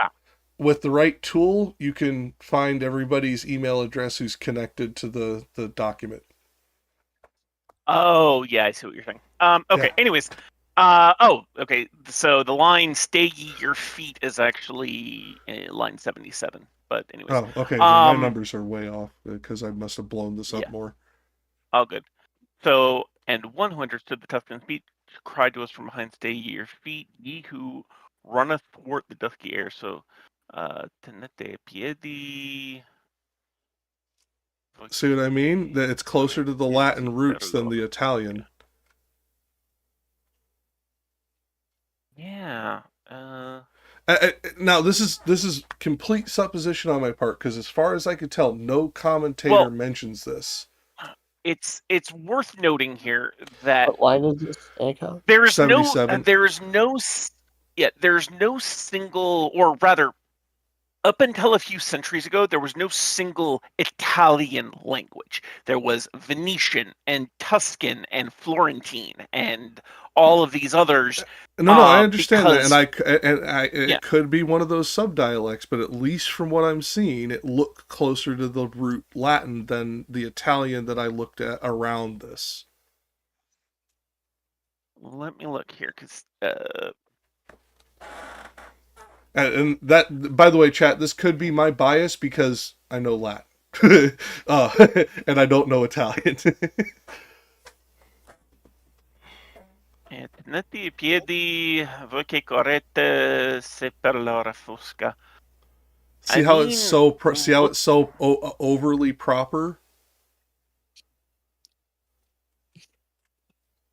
with the right tool, you can find everybody's email address who's connected to the document. Oh, yeah, I see what you're saying. Okay. Yeah. Anyways, okay. So the line "Stay ye your feet" is actually line 77. But anyways, Oh, okay. Then my numbers are way off because I must have blown this up yeah. more. All good. So, and one who understood the Tuscan speech cried to us from behind, "Stay ye your feet, ye who runneth thwart the dusky air." So, tenete piedi. See what I mean? That it's closer to the Latin roots than the Italian. Yeah. Now this is complete supposition on my part because as far as I could tell, no commentator mentions this. It's worth noting here that What line is this, Anko? there's 77. there's no single, or rather, up until a few centuries ago, there was no single Italian language. There was Venetian and Tuscan and Florentine and all of these others. No, I understand because, that, and it could be one of those subdialects, but at least from what I'm seeing, it looked closer to the root Latin than the Italian that I looked at around this. Let me look here, because and that, by the way, chat, this could be my bias because I know Latin, and I don't know Italian. Tenete piedi, voi che correte se per l'ora fosca. See how it's so overly proper,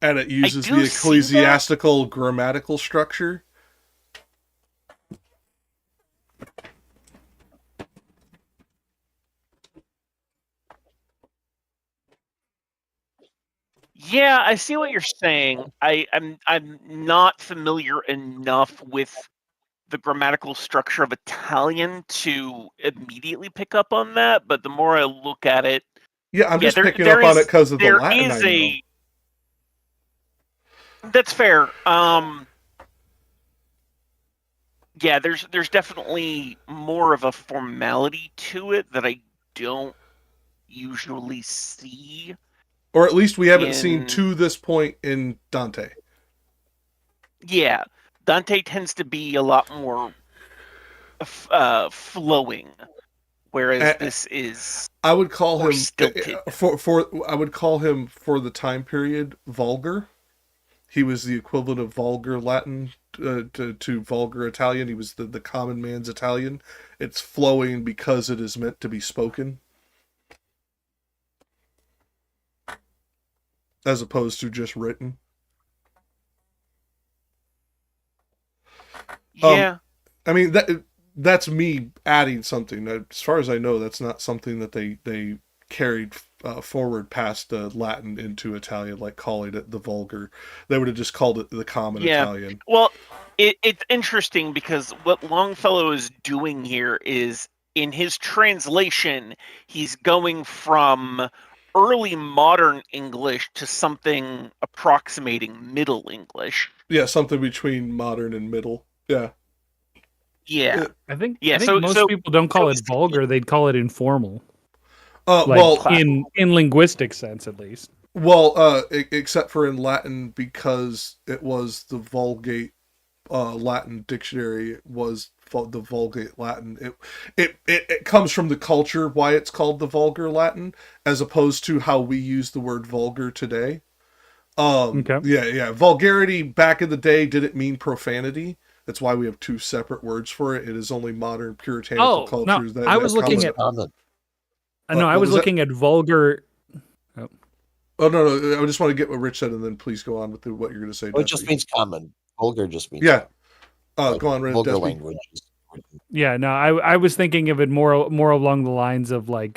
and it uses the ecclesiastical grammatical structure. Yeah, I see what you're saying. I'm not familiar enough with the grammatical structure of Italian to immediately pick up on that, but the more I look at it, I'm just picking up on it because of the Latin. There is that's fair. Yeah, there's definitely more of a formality to it that I don't usually see. Or at least we haven't seen to this point in Dante. Yeah, Dante tends to be a lot more flowing, whereas this is. I would call him stilted. I would call him for the time period vulgar. He was the equivalent of vulgar Latin to vulgar Italian. He was the common man's Italian. It's flowing because it is meant to be spoken, as opposed to just written. Yeah. I mean, that's me adding something. As far as I know, that's not something that they carried forward past Latin into Italian, like calling it the vulgar. They would have just called it the common Italian. Well, it's interesting because what Longfellow is doing here is, in his translation, he's going from early modern English to something approximating Middle English. Yeah, something between modern and middle. Yeah. Yeah. I think most people don't call it vulgar, they'd call it informal. In linguistic sense, at least. Well, except for in Latin, because it was the Vulgate Latin dictionary, was the Vulgate Latin. It comes from the culture why it's called the vulgar Latin, as opposed to how we use the word vulgar today. Okay. Yeah. Vulgarity back in the day didn't mean profanity. That's why we have two separate words for it. It is only modern puritanical cultures that. I was looking at. I was looking at vulgar. Oh no! I just want to get what Rich said, and then please go on with what you're going to say. Well, it just means common. Vulgar just means go on, Rich. Vulgar language. Yeah, no, I was thinking of it more along the lines of like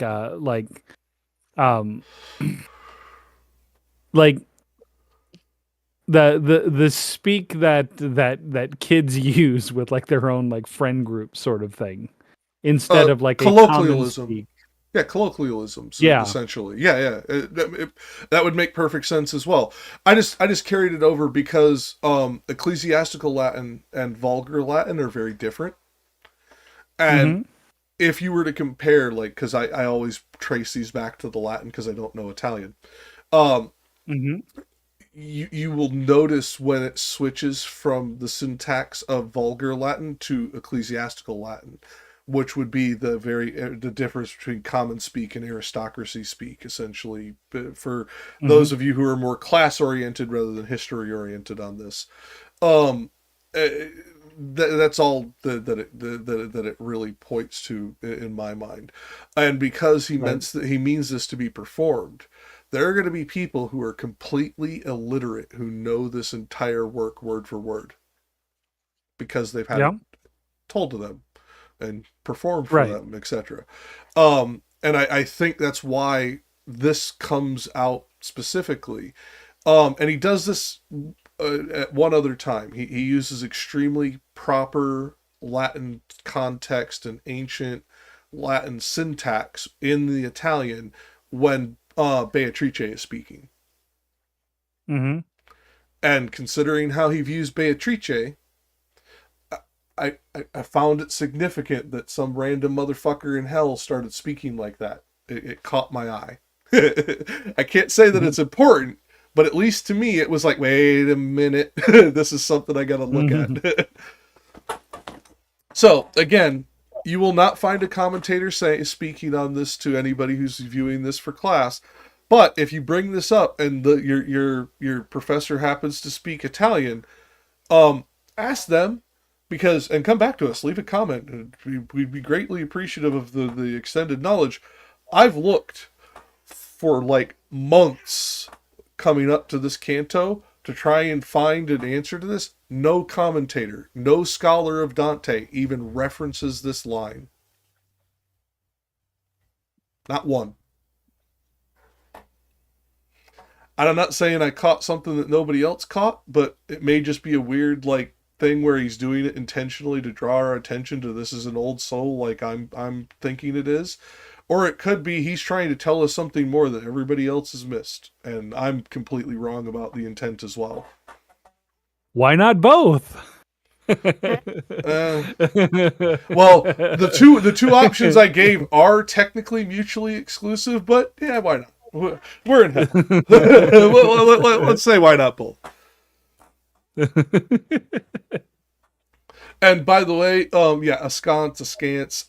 the speak that kids use with like their own like friend group sort of thing, instead of like colloquialism. A common speak. Yeah, colloquialisms. Yeah, essentially. Yeah. That would make perfect sense as well. I just carried it over because ecclesiastical Latin and vulgar Latin are very different. And if you were to compare, like, because I always trace these back to the Latin because I don't know Italian. Hmm. you will notice when it switches from the syntax of vulgar Latin to ecclesiastical Latin, which would be the difference between common speak and aristocracy speak, essentially, for Hmm. those of you who are more class oriented rather than history oriented on this. Um, that's all that it really points to in my mind, and because Right. he means this to be performed, there are going to be people who are completely illiterate who know this entire work word for word because they've had Yeah. it told to them and performed for Right. them, etc. And I think that's why this comes out specifically. And he does this at one other time. He uses extremely proper Latin context and ancient Latin syntax in the Italian when Beatrice is speaking. Hmm. And considering how he views Beatrice, I found it significant that some random motherfucker in hell started speaking like that. It caught my eye. I can't say that it's important, but at least to me, it was like, wait a minute, this is something I gotta look Hmm. at. So, again, you will not find a commentator speaking on this to anybody who's viewing this for class. But if you bring this up and your professor happens to speak Italian, ask them and come back to us, leave a comment. We'd be greatly appreciative of the extended knowledge. I've looked for like months coming up to this canto to try and find an answer to this. No commentator, no scholar of Dante even references this line. Not one. And I'm not saying I caught something that nobody else caught, but it may just be a weird like thing where he's doing it intentionally to draw our attention to this is an old soul like I'm thinking it is. Or it could be he's trying to tell us something more that everybody else has missed. And I'm completely wrong about the intent as well. Why not both? Well, the two options I gave are technically mutually exclusive, but yeah, why not? We're in hell. Let's say why not both. And by the way, yeah, askance.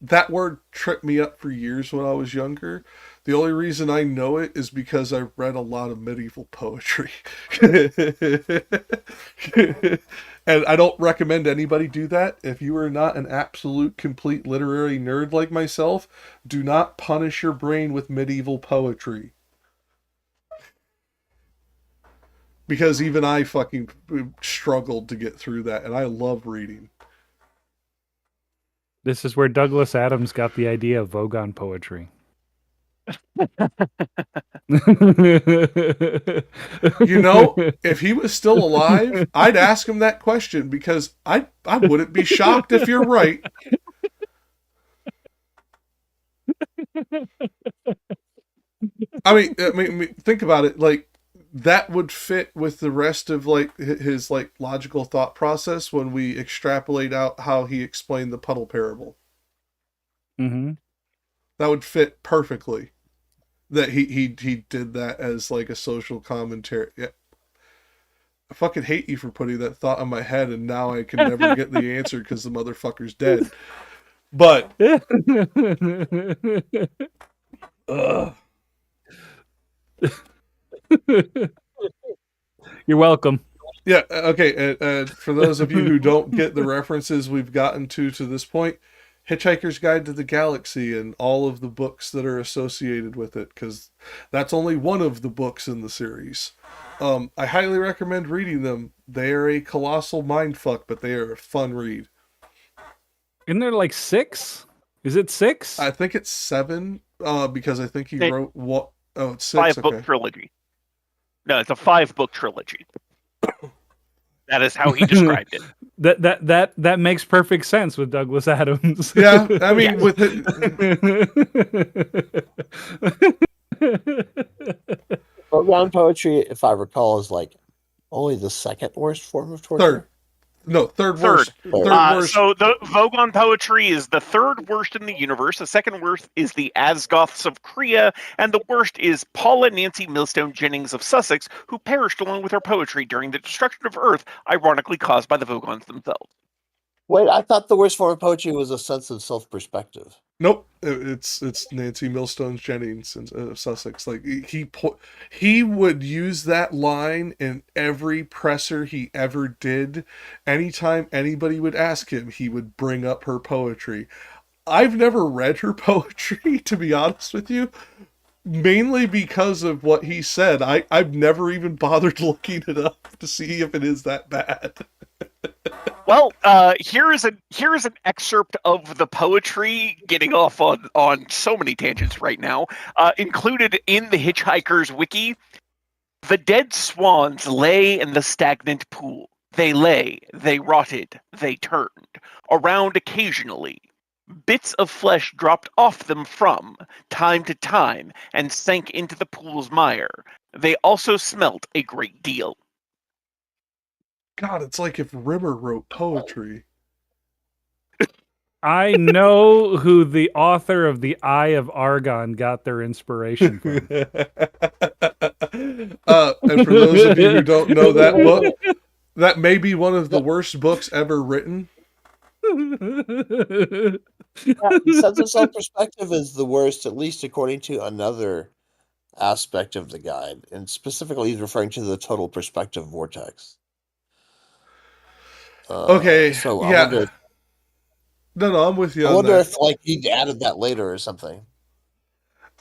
That word tripped me up for years when I was younger. The only reason I know it is because I read a lot of medieval poetry. And I don't recommend anybody do that. If you are not an absolute complete literary nerd like myself, do not punish your brain with medieval poetry. Because even I fucking struggled to get through that, and I love reading. This is where Douglas Adams got the idea of Vogon poetry. You know, if he was still alive, I'd ask him that question because I wouldn't be shocked if you're right. I mean, think about it. Like that would fit with the rest of like his like logical thought process when we extrapolate out how he explained the puddle parable. Hmm. That would fit perfectly. That he did that as like a social commentary. Yeah. I fucking hate you for putting that thought in my head, and now I can never get the answer because the motherfucker's dead. But You're welcome. yeah, okay. For those of you who don't get the references we've gotten to this point, Hitchhiker's Guide to the Galaxy and all of the books that are associated with it, because that's only one of the books in the series. I highly recommend reading them. They are a colossal mindfuck, but they are a fun read. Isn't there like 6? Is it 6? I think it's 7, because I think he It- wrote what? Oh, it's 6. 5-book Okay. trilogy. No, it's a 5-book trilogy. That is how he described it. That makes perfect sense with Douglas Adams. Yeah, I mean, Yes. with it, Vogon poetry, if I recall, is like only the second worst form of torture. No, third Third. worst. Third worst. So the Vogon poetry is the third worst in the universe. The second worst is the Asgoths of Crea, and the worst is Paula Nancy Millstone Jennings of Sussex, who perished along with her poetry during the destruction of Earth, ironically caused by the Vogons themselves. Wait, I thought the worst form of poetry was a sense of self-perspective. Nope, it's Nancy Millstone Jennings of Sussex. Like he would use that line in every presser he ever did. Anytime anybody would ask him, he would bring up her poetry. I've never read her poetry, to be honest with you, mainly because of what he said. I've never even bothered looking it up to see if it is that bad. Well, here is an excerpt of the poetry, getting off on so many tangents right now, included in the Hitchhiker's wiki. The dead swans lay in the stagnant pool. They lay, they rotted, they turned, around occasionally. Bits of flesh dropped off them from time to time and sank into the pool's mire. They also smelt a great deal. God, it's like if Rimmer wrote poetry. I know who the author of The Eye of Argon got their inspiration from. And for those of you who don't know that book, that may be one of the worst books ever written. The sense of self-perspective is the worst, at least according to another aspect of the guide, and specifically he's referring to the total perspective vortex. Okay, so yeah. I wonder, No, I'm with you. I on wonder that. if like he added that later or something.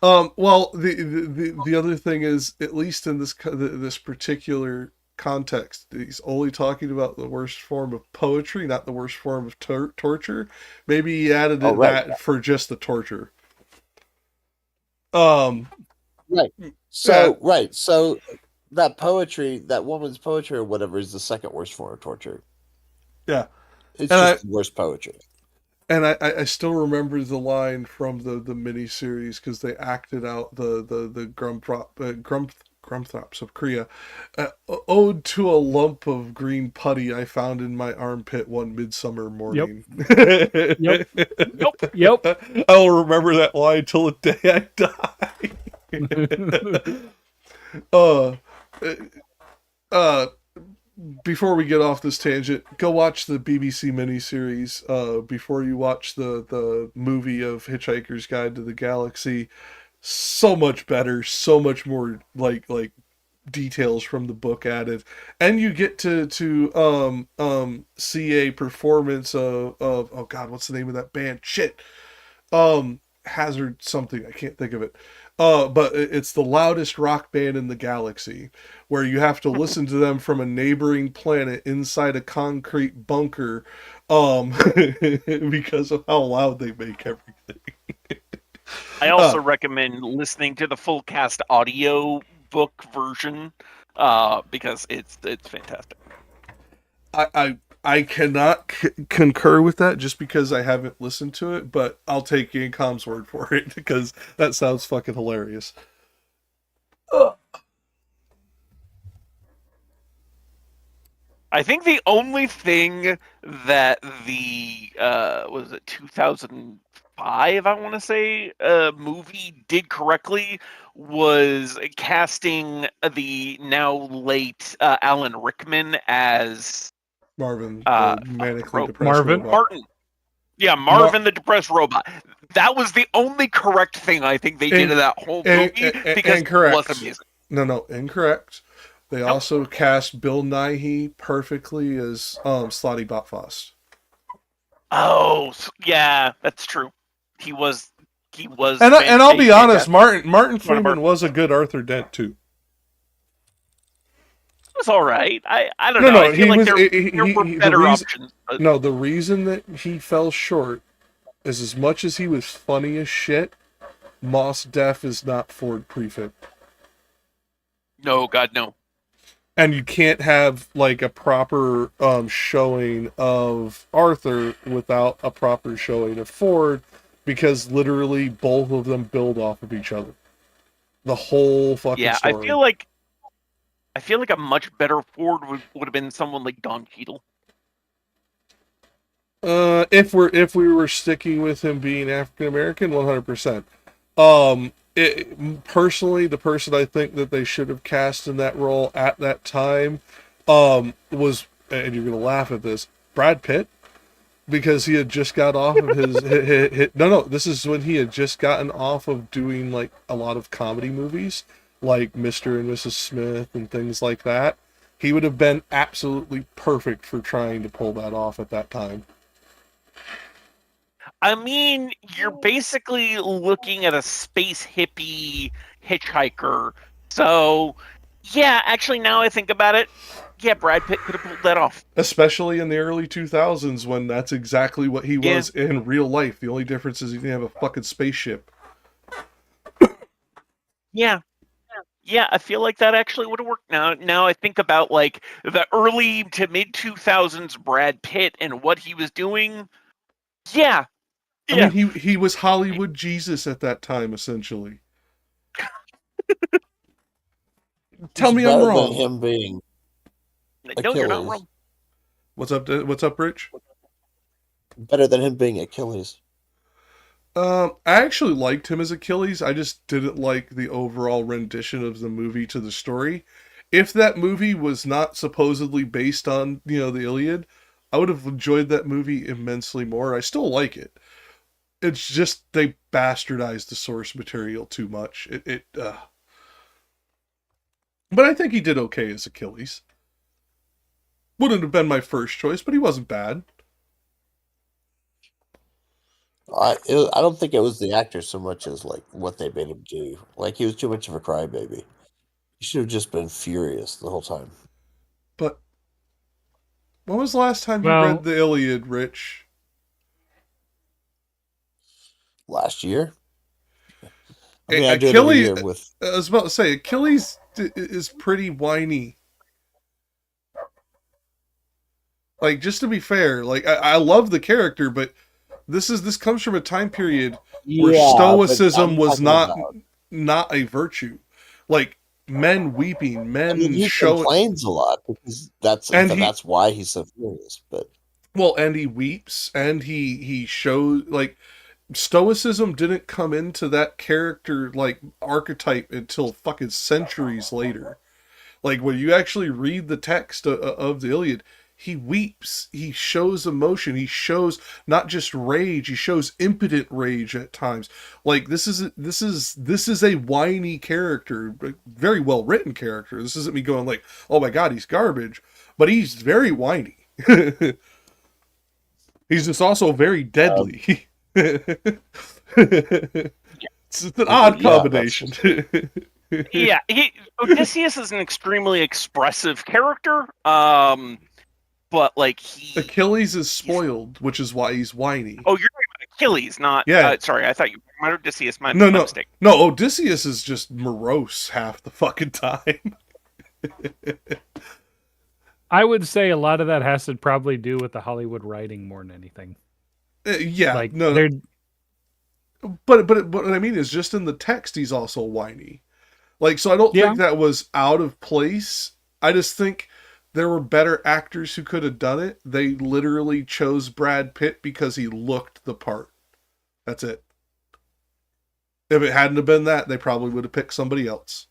Well, the other thing is, at least in this particular context, he's only talking about the worst form of poetry, not the worst form of torture. Maybe he added that for just the torture. Right. So So that poetry, that woman's poetry or whatever, is the second worst form of torture. Yeah. It's just the worst poetry. And I still remember the line from the miniseries because they acted out the Grumthrops of Crea. Ode to a lump of green putty I found in my armpit one midsummer morning. Yep. I'll remember that line till the day I die. Before we get off this tangent, go watch the BBC miniseries before you watch the movie of Hitchhiker's Guide to the Galaxy. So much better, so much more like details from the book added, and you get to see a performance of oh god, what's the name of that band? Shit, Hazard something, I can't think of it. But it's the loudest rock band in the galaxy, where you have to listen to them from a neighboring planet inside a concrete bunker, because of how loud they make everything. I also recommend listening to the full cast audio book version, because it's fantastic. I cannot concur with that just because I haven't listened to it, but I'll take Yancom's word for it because that sounds fucking hilarious. I think the only thing that the was it 2005, I want to say, movie did correctly was casting the now late Alan Rickman as Marvin, the manically depressed Marvin. robot. Martin. Yeah, Marvin the depressed robot. That was the only correct thing I think they did in that whole movie because incorrect. it was amazing. No, incorrect. They also cast Bill Nighy perfectly as Slotty Botfoss. Oh, yeah, that's true. He was. And I'll be honest, Martin Freeman was a good Arthur Dent too. It was all right. I don't know. I feel like there were better options. But... No, the reason that he fell short is as much as he was funny as shit, Mos Def is not Ford Prefect. No, God, no. And you can't have like a proper showing of Arthur without a proper showing of Ford, because literally both of them build off of each other. The whole fucking story. I feel like a much better Ford would have been someone like Don Cheadle. If we were sticking with him being African American, 100%. Personally, the person I think that they should have cast in that role at that time, was, and you're gonna laugh at this, Brad Pitt, because he had just got off of no, this is when he had just gotten off of doing like a lot of comedy movies, like Mr. and Mrs. Smith and things like that. He would have been absolutely perfect for trying to pull that off at that time. I mean, you're basically looking at a space hippie hitchhiker. So, yeah, actually, now I think about it, yeah, Brad Pitt could have pulled that off. Especially in the early 2000s when that's exactly what he was in real life. The only difference is he didn't have a fucking spaceship. Yeah. Yeah, I feel like that actually would have worked. Now I think about like the early to mid 2000s Brad Pitt and what he was doing. Yeah. I mean, he was Hollywood Jesus at that time, essentially. Tell me I'm wrong. Than him being No, you're not wrong. What's up, Rich? Better than him being Achilles. I actually liked him as Achilles. I just didn't like the overall rendition of the movie to the story. If that movie was not supposedly based on, the Iliad, I would have enjoyed that movie immensely more. I still like it. It's just they bastardized the source material too much. But I think he did okay as Achilles. Wouldn't have been my first choice, but he wasn't bad. I don't think it was the actor so much as like what they made him do. Like he was too much of a crybaby. He should have just been furious the whole time. But when was the last time you read the Iliad, Rich? Last year. I mean, Achilles, I do it every year with. I was about to say Achilles is pretty whiny. Like, just to be fair, like I love the character, but this comes from a time period where stoicism was not a virtue. Like men weeping, men he complains a lot because that's why he's so furious. But and he weeps and he shows like stoicism didn't come into that character like archetype until fucking centuries later. Like when you actually read the text of the Iliad, he weeps, he shows emotion, he shows not just rage, he shows impotent rage at times. Like this is a whiny character, very well written character. This isn't me going like, oh my god, he's garbage, but he's very whiny. He's just also very deadly. It's an odd combination. Yeah, Odysseus is an extremely expressive character. But like Achilles is spoiled, which is why he's whiny. Oh, you're talking about Achilles, not sorry, I thought you were talking about Odysseus. My mistake. No, Odysseus is just morose half the fucking time. I would say a lot of that has to probably do with the Hollywood writing more than anything. Yeah, like, no. But what I mean is just in the text he's also whiny. Like, so I don't think that was out of place. I just think there were better actors who could have done it. They literally chose Brad Pitt because he looked the part. That's it. If it hadn't have been that, they probably would have picked somebody else.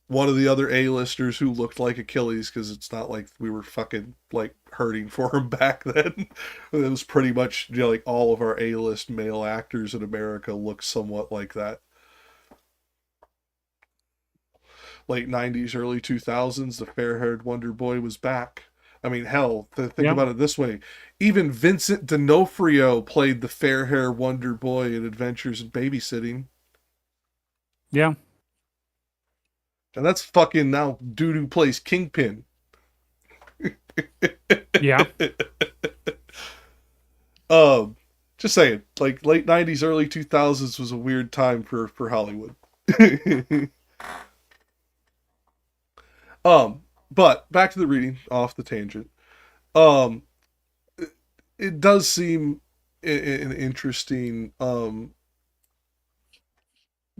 One of the other A-listers who looked like Achilles, because it's not like we were fucking like hurting for him back then. It was pretty much like all of our A-list male actors in America looked somewhat like that. Late 90s, early 2000s, the fair-haired Wonder Boy was back. I mean, hell, think about it this way. Even Vincent D'Onofrio played the fair-haired Wonder Boy in Adventures in Babysitting. Yeah. And that's fucking now dude who plays Kingpin. Yeah. Just saying, like late 90s, early 2000s was a weird time for Hollywood. But back to the reading, off the tangent. It does seem an interesting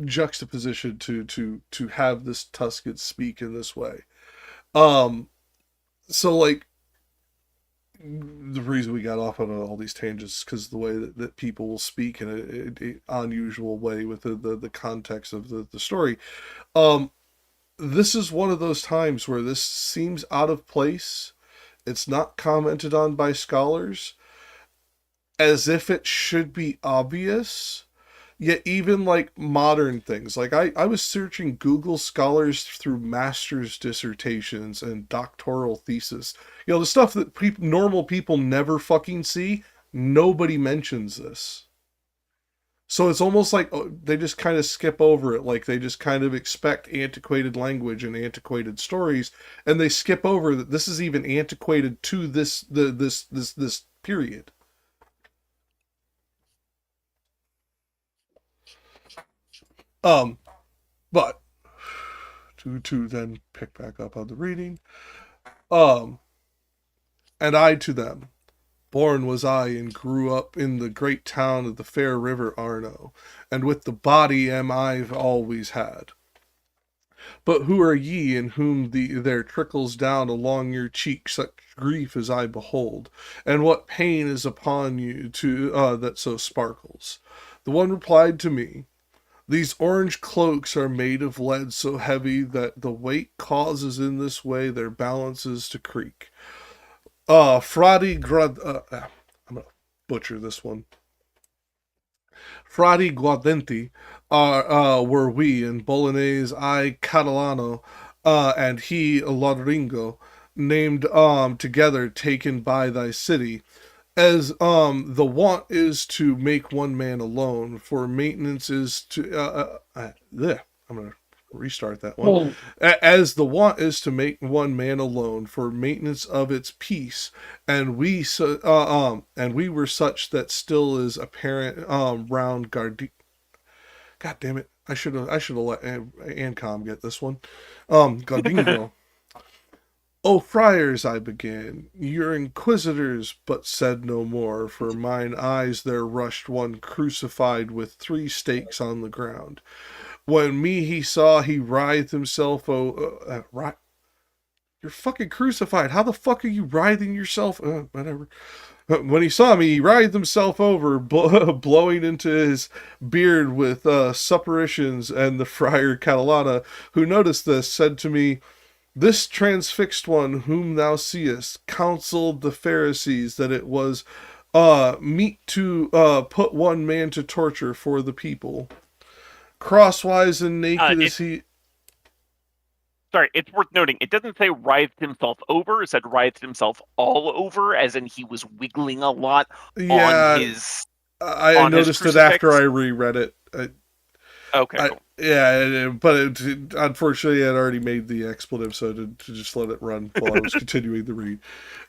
juxtaposition to have this Tuscan speak in this way. So like the reason we got off on all these tangents is because the way that people will speak in an unusual way with the context of the story. This is one of those times where this seems out of place. It's not commented on by scholars, as if it should be obvious. Yet even like modern things, like I was searching Google Scholars through master's dissertations and doctoral thesis. You know, the stuff that normal people never fucking see, nobody mentions this. So it's almost like they just kind of skip over it, like they just kind of expect antiquated language and antiquated stories, and they skip over that this is even antiquated to this period. But to then pick back up on the reading, and I to them, born was I and grew up in the great town of the fair river Arno, and with the body am I've always had. But who are ye in whom there trickles down along your cheek such grief as I behold, and what pain is upon you that so sparkles? The one replied to me, these orange cloaks are made of lead so heavy that the weight causes in this way their balances to creak. I'm gonna butcher this one. Frati Guadenti were we, and Bolognese I Catalano, and he Lodringo, named together taken by thy city. As the want is to make one man alone, for maintenance is to I'm gonna restart that one. As the want is to make one man alone, for maintenance of its peace, and we were such that still is apparent round God damn it! I should have let Ancom get this one. Gardingo. O friars, I began, you're inquisitors, but said no more, for mine eyes there rushed one crucified with 3 stakes on the ground. When me he saw, he writhed himself, you're fucking crucified, how the fuck are you writhing yourself, whatever. When he saw me, he writhed himself over, blowing into his beard with suppurations, and the friar Catalana, who noticed this, said to me, this transfixed one whom thou seest counseled the Pharisees that it was meet to put one man to torture for the people. Crosswise and naked as he... Sorry, it's worth noting, it doesn't say writhed himself over, it said writhed himself all over, as in he was wiggling a lot on his... I noticed it after I reread it. Okay, cool. But unfortunately, I had already made the expletive, so to just let it run while I was continuing the read.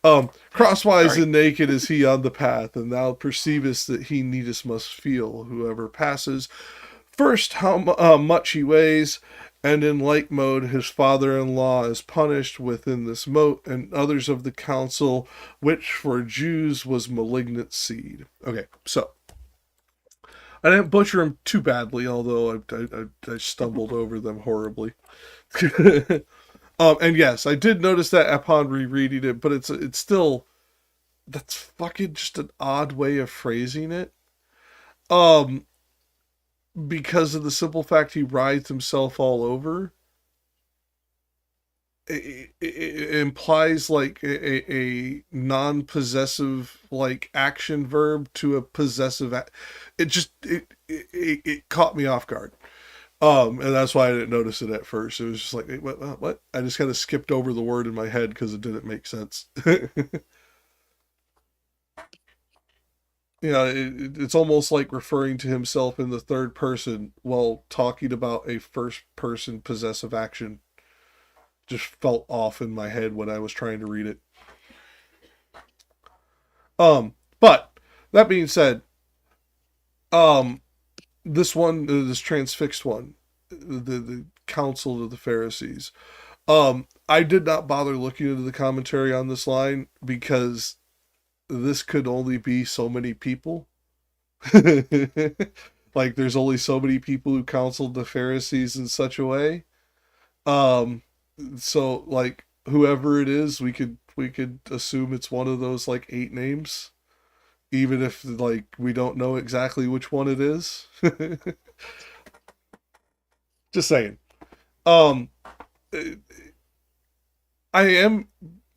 Crosswise and naked is he on the path, and thou perceivest that he needest must feel, whoever passes, first how much he weighs, and in like mode his father-in-law is punished within this mote, and others of the council, which for Jews was malignant seed. Okay, so I didn't butcher them too badly, although I stumbled over them horribly. And yes, I did notice that upon rereading it, but it's still, that's fucking just an odd way of phrasing it. Because of the simple fact he writhed himself all over. It implies like a non-possessive like action verb to a possessive it caught me off guard, and that's why I didn't notice it at first. It was just like, what? I just kind of skipped over the word in my head because it didn't make sense. It's almost like referring to himself in the third person while talking about a first person possessive action. Just felt off in my head when I was trying to read it. But that being said, this transfixed one, the counsel of the Pharisees, I did not bother looking into the commentary on this line because this could only be so many people. Like there's only so many people who counseled the Pharisees in such a way. So like whoever it is, we could we could assume it's one of those like 8 names, even if like we don't know exactly which one it is. Just saying. I am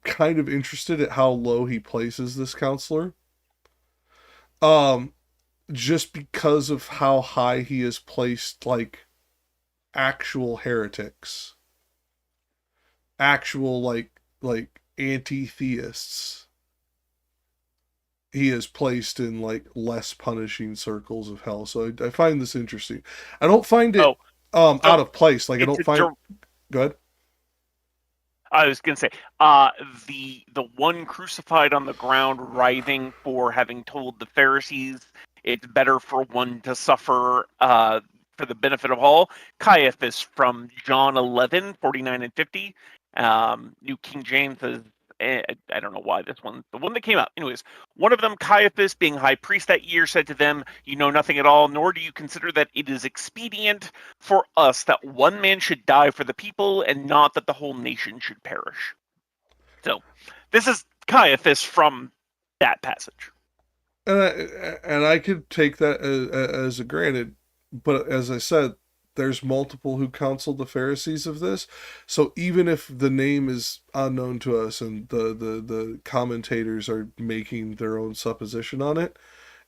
kind of interested at how low he places this counselor. Just because of how high he has placed like actual heretics, actual like anti-theists. He is placed in like less punishing circles of hell. So I find this interesting. I don't find it out of place. Like I don't find. Go ahead. I was going to say, the one crucified on the ground, writhing for having told the Pharisees it's better for one to suffer for the benefit of all. Caiaphas from John 11, 49 and 50. New King James is, I don't know why this one, the one that came out. Anyways, one of them, Caiaphas, being high priest that year, said to them, "You know nothing at all, nor do you consider that it is expedient for us that one man should die for the people, and not that the whole nation should perish." So, this is Caiaphas from that passage. And I could take that as a granted, but as I said, there's multiple who counseled the Pharisees of this. So even if the name is unknown to us and the commentators are making their own supposition on it,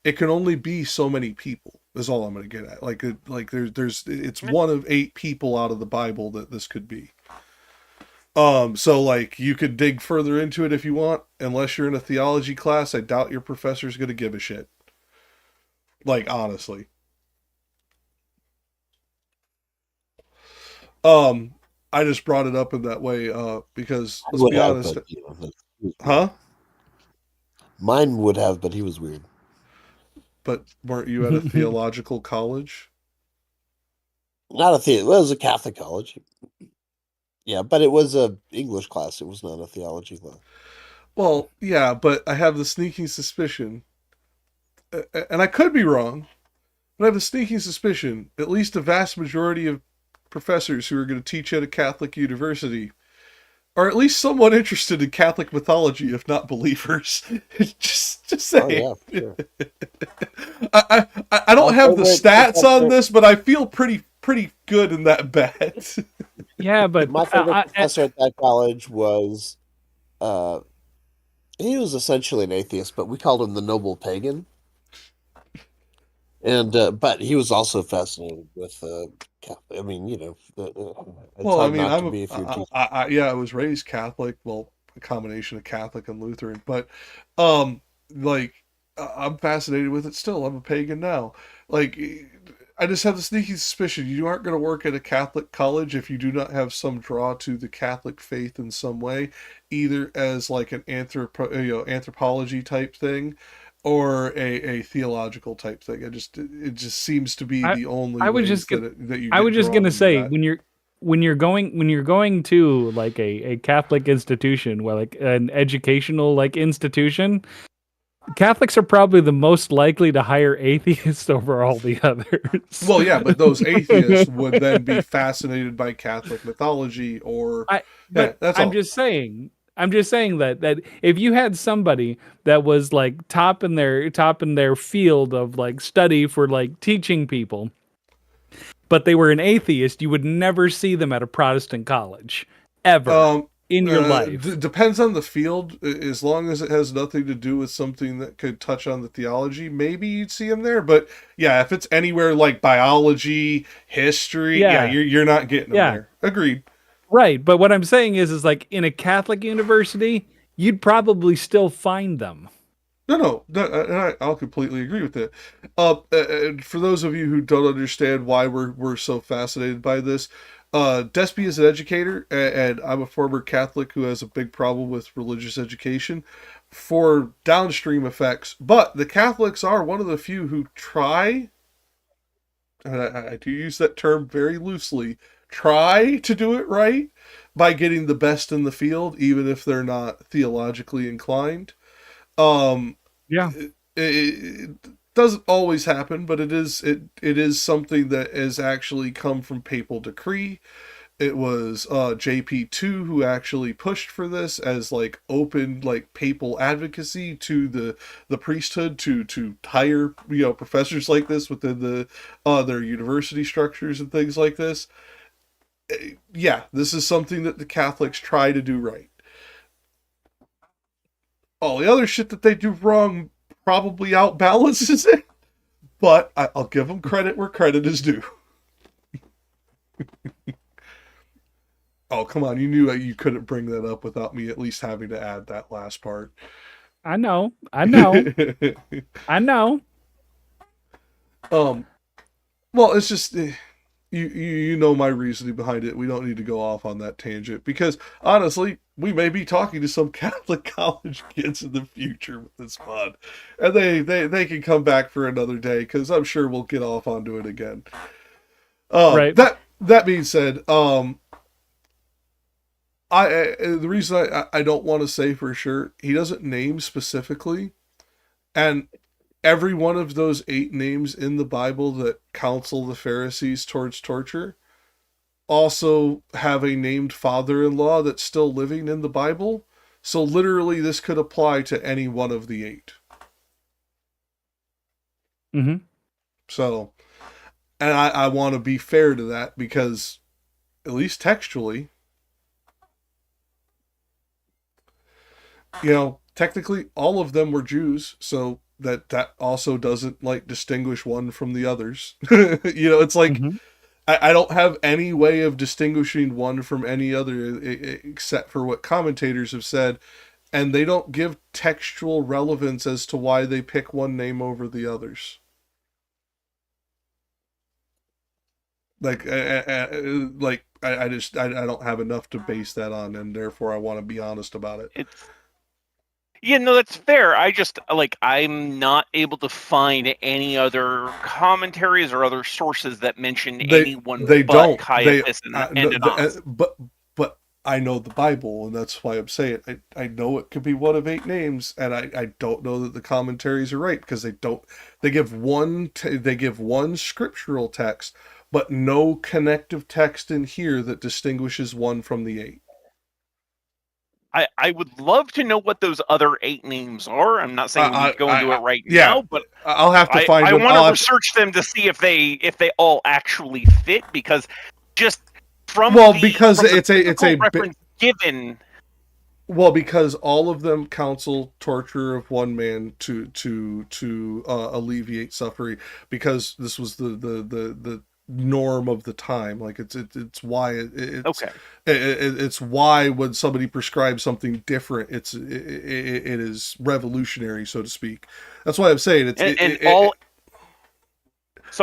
it can only be so many people. Is all I'm going to get at. Like it's one of 8 people out of the Bible that this could be. So like you could dig further into it if you want. Unless you're in a theology class, I doubt your professor's going to give a shit. Like honestly. I just brought it up in that way because let's be honest. Huh? Mine would have, but he was weird. But weren't you at a theological college? Not a it was a Catholic college. Yeah, but it was a English class. It was not a theology class. Well, yeah, but I have the sneaking suspicion, and I could be wrong, but I have the sneaking suspicion, at least a vast majority of professors who are going to teach at a Catholic university are at least somewhat interested in Catholic mythology, if not believers. just saying. Oh, yeah, sure. I don't have the stats on this, but I feel pretty good in that bet. Yeah, but my favorite professor at that college was, he was essentially an atheist, but we called him the noble pagan. And but he was also fascinated with. I mean, you know. Well, I mean, I was raised Catholic. Well, a combination of Catholic and Lutheran, but like I'm fascinated with it still. I'm a pagan now. Like I just have the sneaky suspicion you aren't going to work at a Catholic college if you do not have some draw to the Catholic faith in some way, either as like an anthropology type thing, or a theological type thing. It just seems to be the only. I was just gonna say when you're going to like a Catholic institution, where like an educational like institution, Catholics are probably the most likely to hire atheists over all the others. Well, yeah, but those atheists would then be fascinated by Catholic mythology, or that's all. I'm just saying that if you had somebody that was like top in their field of like study for like teaching people, but they were an atheist, you would never see them at a Protestant college ever in your life. Depends on the field. As long as it has nothing to do with something that could touch on the theology, maybe you'd see them there. But yeah, if it's anywhere like biology, history, you're not getting them there. Agreed. Right, but what I'm saying is like in a Catholic university, you'd probably still find them. No, I'll completely agree with it. For those of you who don't understand why we're so fascinated by this, Despy is an educator, and I'm a former Catholic who has a big problem with religious education for downstream effects. But the Catholics are one of the few who try, and I do use that term very loosely, try to do it right by getting the best in the field, even if they're not theologically inclined. It doesn't always happen, but it is something that has actually come from papal decree. JP2 who actually pushed for this as like open like papal advocacy to the priesthood to hire professors like this within their university structures and things like this. Yeah, this is something that the Catholics try to do right. All the other shit that they do wrong probably outbalances it, but I'll give them credit where credit is due. Oh, come on. You knew that you couldn't bring that up without me at least having to add that last part. I know. I know. Well, it's just you know my reasoning behind it. We don't need to go off on that tangent because honestly, we may be talking to some Catholic college kids in the future with this pod, and they can come back for another day because I'm sure we'll get off onto it again. Right. That being said, the reason I don't want to say for sure, he doesn't name specifically, and every one of those 8 names in the Bible that counsel the Pharisees towards torture also have a named father-in-law that's still living in the Bible. So literally this could apply to any one of the 8. Mm-hmm. So, and I want to be fair to that because at least textually, technically all of them were Jews, so that also doesn't like distinguish one from the others. It's like I don't have any way of distinguishing one from any other except for what commentators have said, and they don't give textual relevance as to why they pick one name over the others. Like I don't have enough to base that on, and therefore I want to be honest about it. Yeah, no, that's fair. I just, I'm not able to find any other commentaries or other sources that mention anyone but Caiaphas and Anas. But I know the Bible, and that's why I'm saying I know it could be one of 8 names, and I don't know that the commentaries are right, because they give one scriptural text, but no connective text in here that distinguishes one from the 8. I would love to know what those other 8 names are. I'm not saying we need to go into it now, but I'll have to find them. I want to research them to see if they all actually fit, because just from because it's a reference given. Well, because all of them counsel torture of one man to alleviate suffering, because this was the norm of the time. Like it's why it's why when somebody prescribes something different, it is revolutionary, so to speak. That's why I'm saying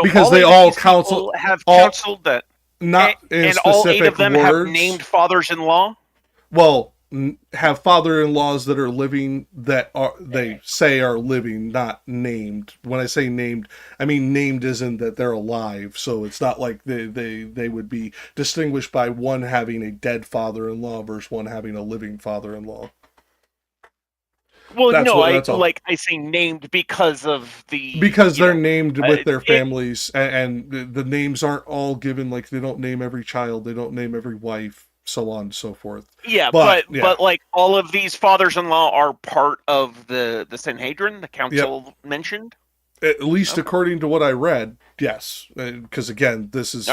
because they all counsel have counseled that, not in and specific all 8 of them words. have named fathers-in-law. Well, have father-in-laws that are living, that they say are living, not named. When I say named, I mean named isn't that they're alive, so it's not like they would be distinguished by one having a dead father-in-law versus one having a living father-in-law. Well, I say named because they're named with their families, and the names aren't all given. Like, they don't name every child, they don't name every wife, so on and so forth. Yeah, but like all of these fathers-in-law are part of the Sanhedrin, the council mentioned. At least according to what I read, yes. Because again, this is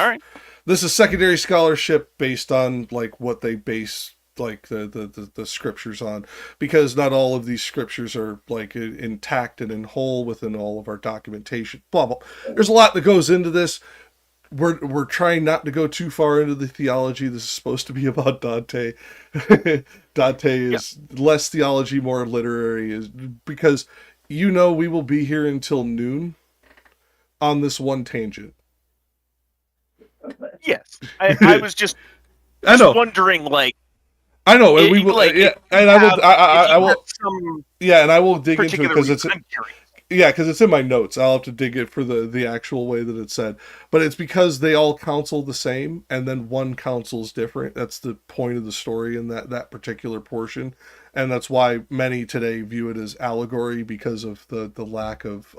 secondary scholarship based on like what they base like the scriptures on, because not all of these scriptures are like intact and in whole within all of our documentation. Blah blah. There's a lot that goes into this. We're trying not to go too far into the theology. This is supposed to be about Dante. Dante is less theology, more literary, is because we will be here until noon on this one tangent. Yes, I was just wondering, like. I know, and we will. I will. And I will dig into it because it's. Because it's in my notes. I'll have to dig it for the actual way that it's said. But it's because they all counsel the same, and then one counsel's different. That's the point of the story in that particular portion. And that's why many today view it as allegory, because of the lack of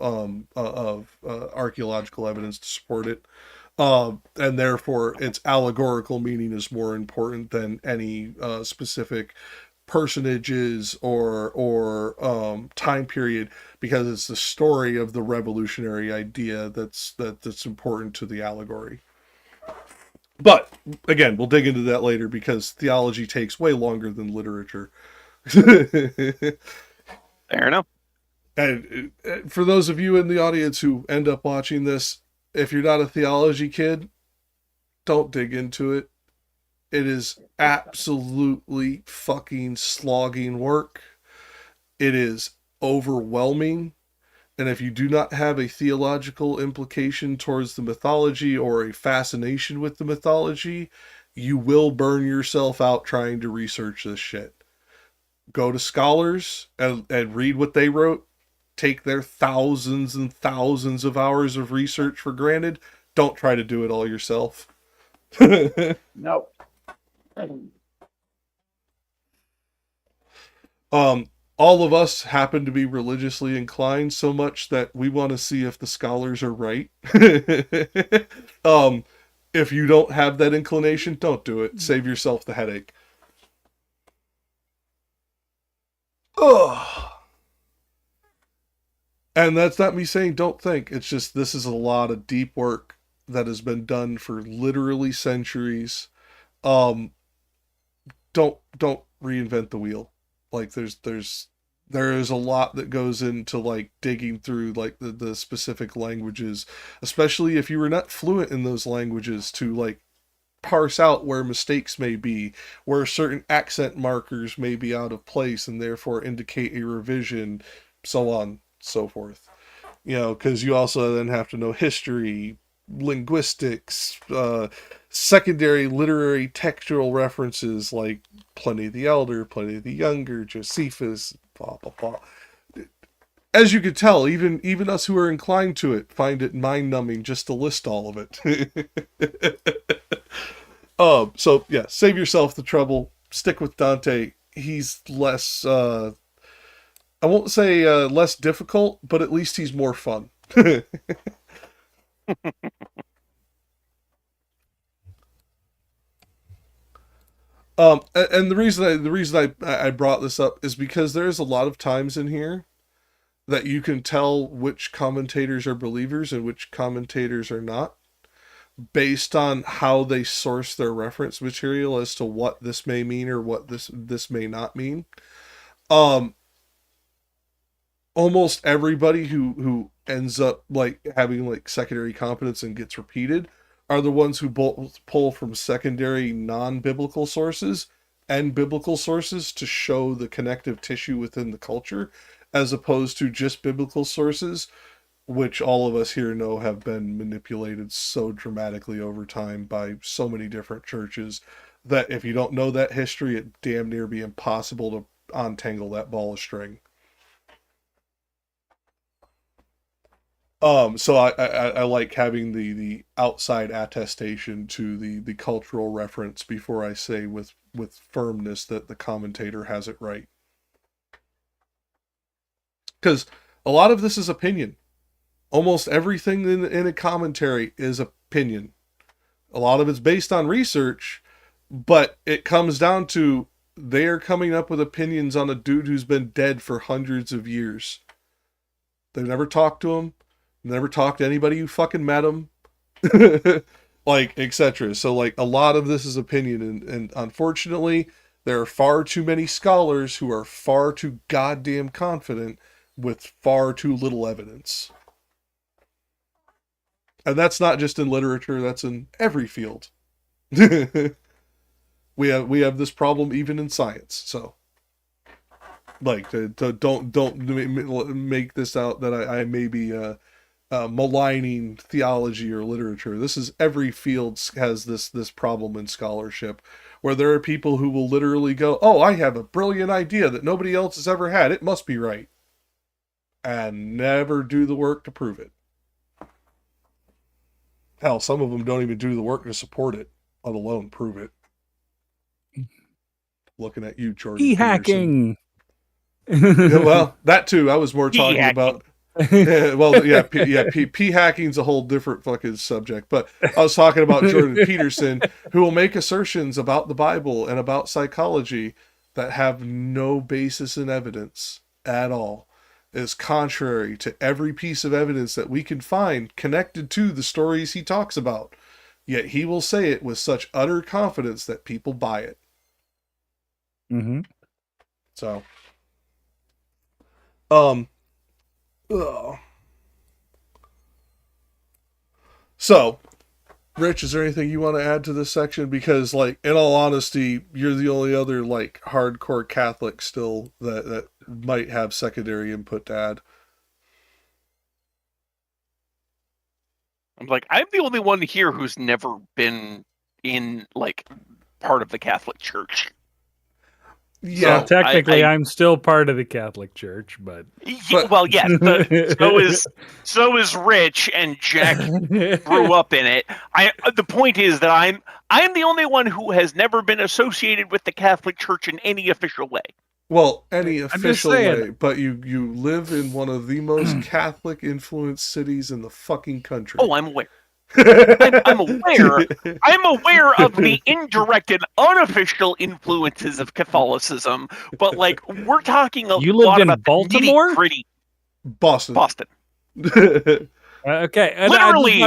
archaeological evidence to support it. And therefore its allegorical meaning is more important than any specific personages or time period, because it's the story of the revolutionary idea that's important to the allegory. But again, we'll dig into that later because theology takes way longer than literature. Fair enough. And for those of you in the audience who end up watching this, if you're not a theology kid, don't dig into it. It is absolutely fucking slogging work. It is overwhelming. And if you do not have a theological implication towards the mythology or a fascination with the mythology, you will burn yourself out trying to research this shit. Go to scholars and read what they wrote. Take their thousands and thousands of hours of research for granted. Don't try to do it all yourself. No. All of us happen to be religiously inclined so much that we want to see if the scholars are right. If you don't have that inclination, don't do it. Save yourself the headache. Oh. And that's not me saying don't think. It's just this is a lot of deep work that has been done for literally centuries. Don't reinvent the wheel. Like there is a lot that goes into like digging through like the specific languages, especially if you were not fluent in those languages, to like parse out where mistakes may be, where certain accent markers may be out of place and therefore indicate a revision, so on, so forth. Because you also then have to know history, linguistics, secondary literary textual references like Pliny the Elder, Pliny the Younger, Josephus, blah blah blah. As you could tell, even us who are inclined to it find it mind-numbing just to list all of it. So yeah, save yourself the trouble. Stick with Dante. He's less, I won't say less difficult, but at least he's more fun. And the reason I brought this up is because there's a lot of times in here that you can tell which commentators are believers and which commentators are not, based on how they source their reference material as to what this may mean or what this may not mean. Almost everybody who ends up like having like secondary competence and gets repeated are the ones who both pull from secondary non-biblical sources and biblical sources to show the connective tissue within the culture, as opposed to just biblical sources, which all of us here know have been manipulated so dramatically over time by so many different churches that if you don't know that history, it'd damn near be impossible to untangle that ball of string. So I like having the outside attestation to the cultural reference before I say with firmness that the commentator has it right. Because a lot of this is opinion. Almost everything in a commentary is opinion. A lot of it's based on research, but it comes down to they are coming up with opinions on a dude who's been dead for hundreds of years. They've never talked to him. Never talked to anybody who fucking met him. Like, etc. So, like, a lot of this is opinion, and unfortunately, there are far too many scholars who are far too goddamn confident with far too little evidence. And that's not just in literature, that's in every field. We have this problem even in science, so... Like, don't make this out that I may be... maligning theology or literature. This is every field has this problem in scholarship, where there are people who will literally go, "Oh, I have a brilliant idea that nobody else has ever had. It must be right," and never do the work to prove it. Hell, some of them don't even do the work to support it, let alone prove it. Looking at you, Jordan. E-hacking. Yeah, well, that too. I was more talking about Yeah, well, yeah, P hacking's a whole different fucking subject. But I was talking about Jordan Peterson, who will make assertions about the Bible and about psychology that have no basis in evidence at all. Is contrary to every piece of evidence that we can find connected to the stories he talks about. Yet he will say it with such utter confidence that people buy it. Mm-hmm. So, ugh. So, Rich, is there anything you want to add to this section? Because, like, in all honesty, you're the only other, like, hardcore Catholic still that might have secondary input to add. I'm like, I'm the only one here who's never been in, like, part of the Catholic Church. Yeah, So technically, I'm still part of the Catholic Church, but well, yes. So is Rich, and Jack grew up in it. The point is that I'm the only one who has never been associated with the Catholic Church in any official way. well, any just official saying. way, but you live in one of the most Catholic influenced cities in the fucking country. Oh, I'm aware. I'm aware. I'm aware of the indirect and unofficial influences of Catholicism, but like we're talking You lot lived in about Baltimore? Gritty Boston. Boston. Okay. And Literally.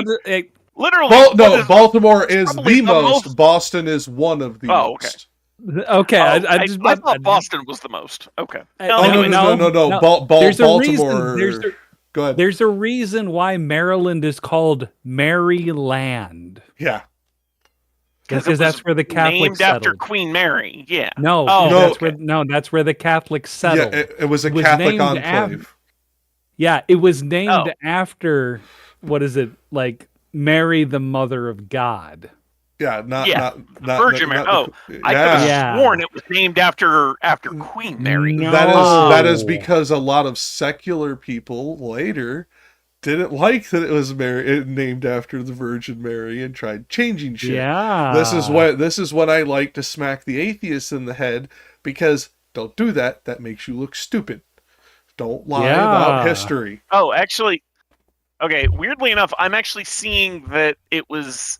Literally. No, Baltimore is probably the the most. most- Boston is one of the Oh, okay. most. Okay. I thought Boston was the most. Okay. Oh, Anyway, no. There's a Baltimore. reason. Go ahead. There's a reason why Maryland is called Maryland. Yeah. Because that's where the Catholics named after settled. Queen Mary. Yeah. No, Oh, that's where the Catholics settled. Yeah, it was a It was Catholic named enclave. Yeah, it was named Oh. after what is it, like Mary, the Mother of God. Yeah, not Virgin Mary. I could have Yeah. sworn it was named after Queen Mary. No. That is because a lot of secular people later didn't like that it was named after the Virgin Mary and tried changing shit. Yeah. This is when I like to smack the atheists in the head, because don't do that. That makes you look stupid. Don't lie about history. Oh, actually, okay. Weirdly enough, I'm actually seeing that it was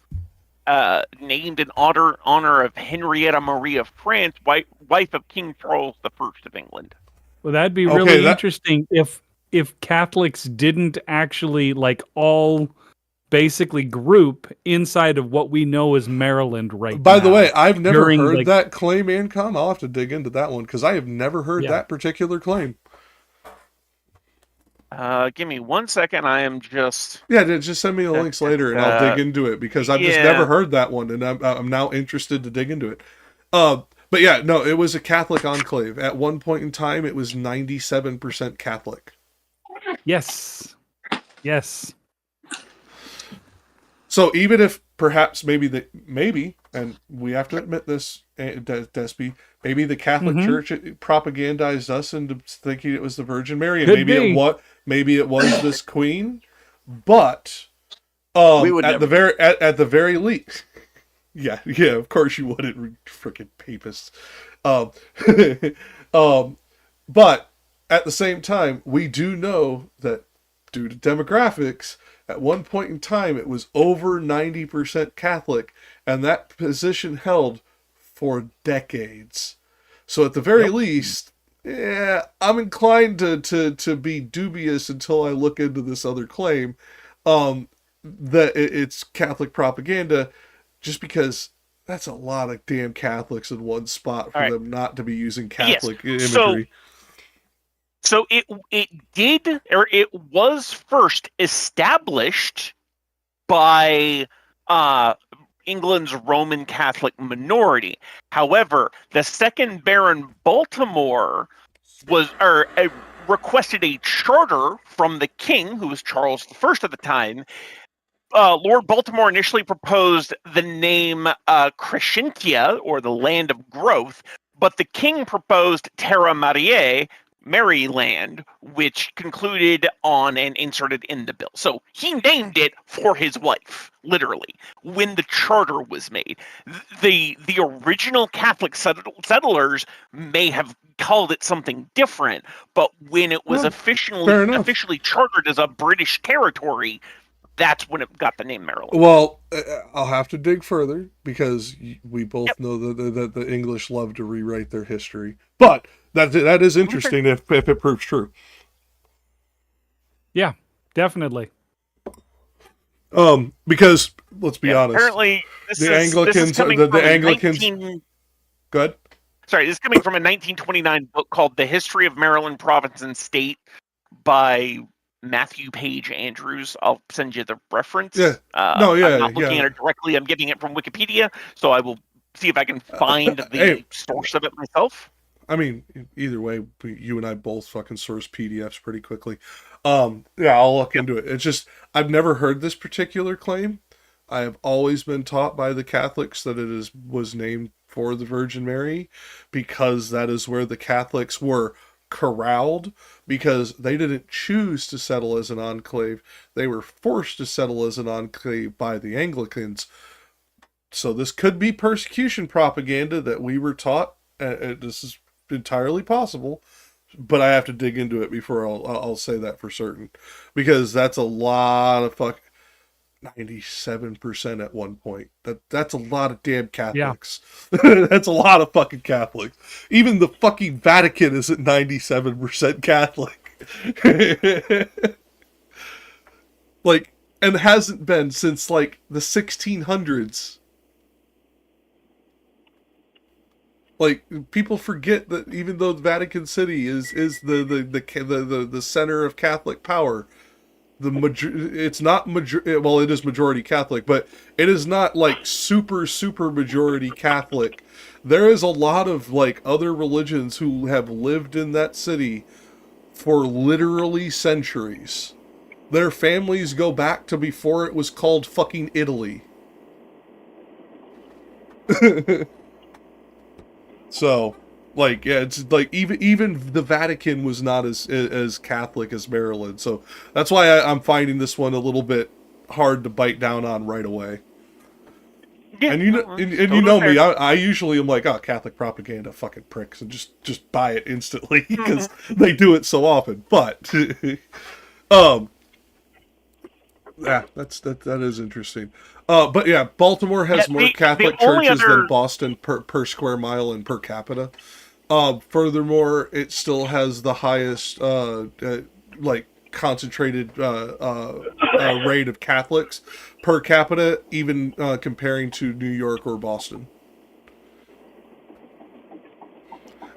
named in honor of Henrietta Marie of France, wife of King Charles I of England. Well, that'd be really interesting if Catholics didn't actually like all basically group inside of what we know as Maryland right now. By the way, I've never heard like, that claim, Ancom. I'll have to dig into that one because I have never heard that particular claim. Give me 1 second. I am just... Yeah, just send me the links later and I'll dig into it because I've just never heard that one and I'm now interested to dig into it. But yeah, no, it was a Catholic enclave. At one point in time, it was 97% Catholic. Yes. So even if perhaps maybe, and we have to admit this, Despy, maybe the Catholic Church propagandized us into thinking it was the Virgin Mary, and maybe it was this queen, but at the very least, yeah, of course you wouldn't, freaking papists. But at the same time, we do know that due to demographics, at one point in time, it was over 90% Catholic, and that position held for decades. So at the very least, I'm inclined to be dubious until I look into this other claim that it's Catholic propaganda, just because that's a lot of damn Catholics in one spot for them not to be using Catholic imagery. So it was first established by England's Roman Catholic minority. However, the second Baron Baltimore requested a charter from the king, who was Charles I at the time. Lord Baltimore initially proposed the name Crescentia, or the land of growth, but the king proposed Terra Mariae, Maryland, which concluded on and inserted in the bill. So he named it for his wife, literally, when the charter was made. The original Catholic settlers may have called it something different, but when it was officially chartered as a British territory, that's when it got the name Maryland. Well, I'll have to dig further because we both know that the English love to rewrite their history. But that is interesting if it proves true. Yeah, definitely. Because let's be honest. Apparently, the Anglicans. Go ahead. Sorry, this is coming from a 1929 book called "The History of Maryland Province and State" by Matthew Page Andrews. I'll send you the reference. Yeah. I'm not looking at it directly. I'm getting it from Wikipedia, so I will see if I can find the source of it myself. I mean, either way, you and I both fucking source PDFs pretty quickly. I'll look into it. It's just, I've never heard this particular claim. I have always been taught by the Catholics that it was named for the Virgin Mary because that is where the Catholics were corralled, because they didn't choose to settle as an enclave. They were forced to settle as an enclave by the Anglicans. So this could be persecution propaganda that we were taught. This is entirely possible, but I have to dig into it before I'll say that for certain, because that's a lot of 97% at one point. That's a lot of damn Catholics. Yeah. That's a lot of fucking Catholics. Even the fucking Vatican is at 97% Catholic. And hasn't been since the 1600s. People forget that even though the Vatican City is the center of Catholic power, it's not it is majority Catholic, but it is not super majority Catholic. There is a lot of other religions who have lived in that city for literally centuries. Their families go back to before it was called fucking Italy. So, it's even the Vatican was not as Catholic as Maryland. So that's why I'm finding this one a little bit hard to bite down on right away. Yeah, and you know me, I usually am like, oh, Catholic propaganda, fucking pricks, and just buy it instantly because they do it so often. But, that is interesting. But yeah, Baltimore has more Catholic churches than Boston per square mile and per capita. Furthermore, it still has the highest concentrated rate of Catholics per capita, even comparing to New York or Boston.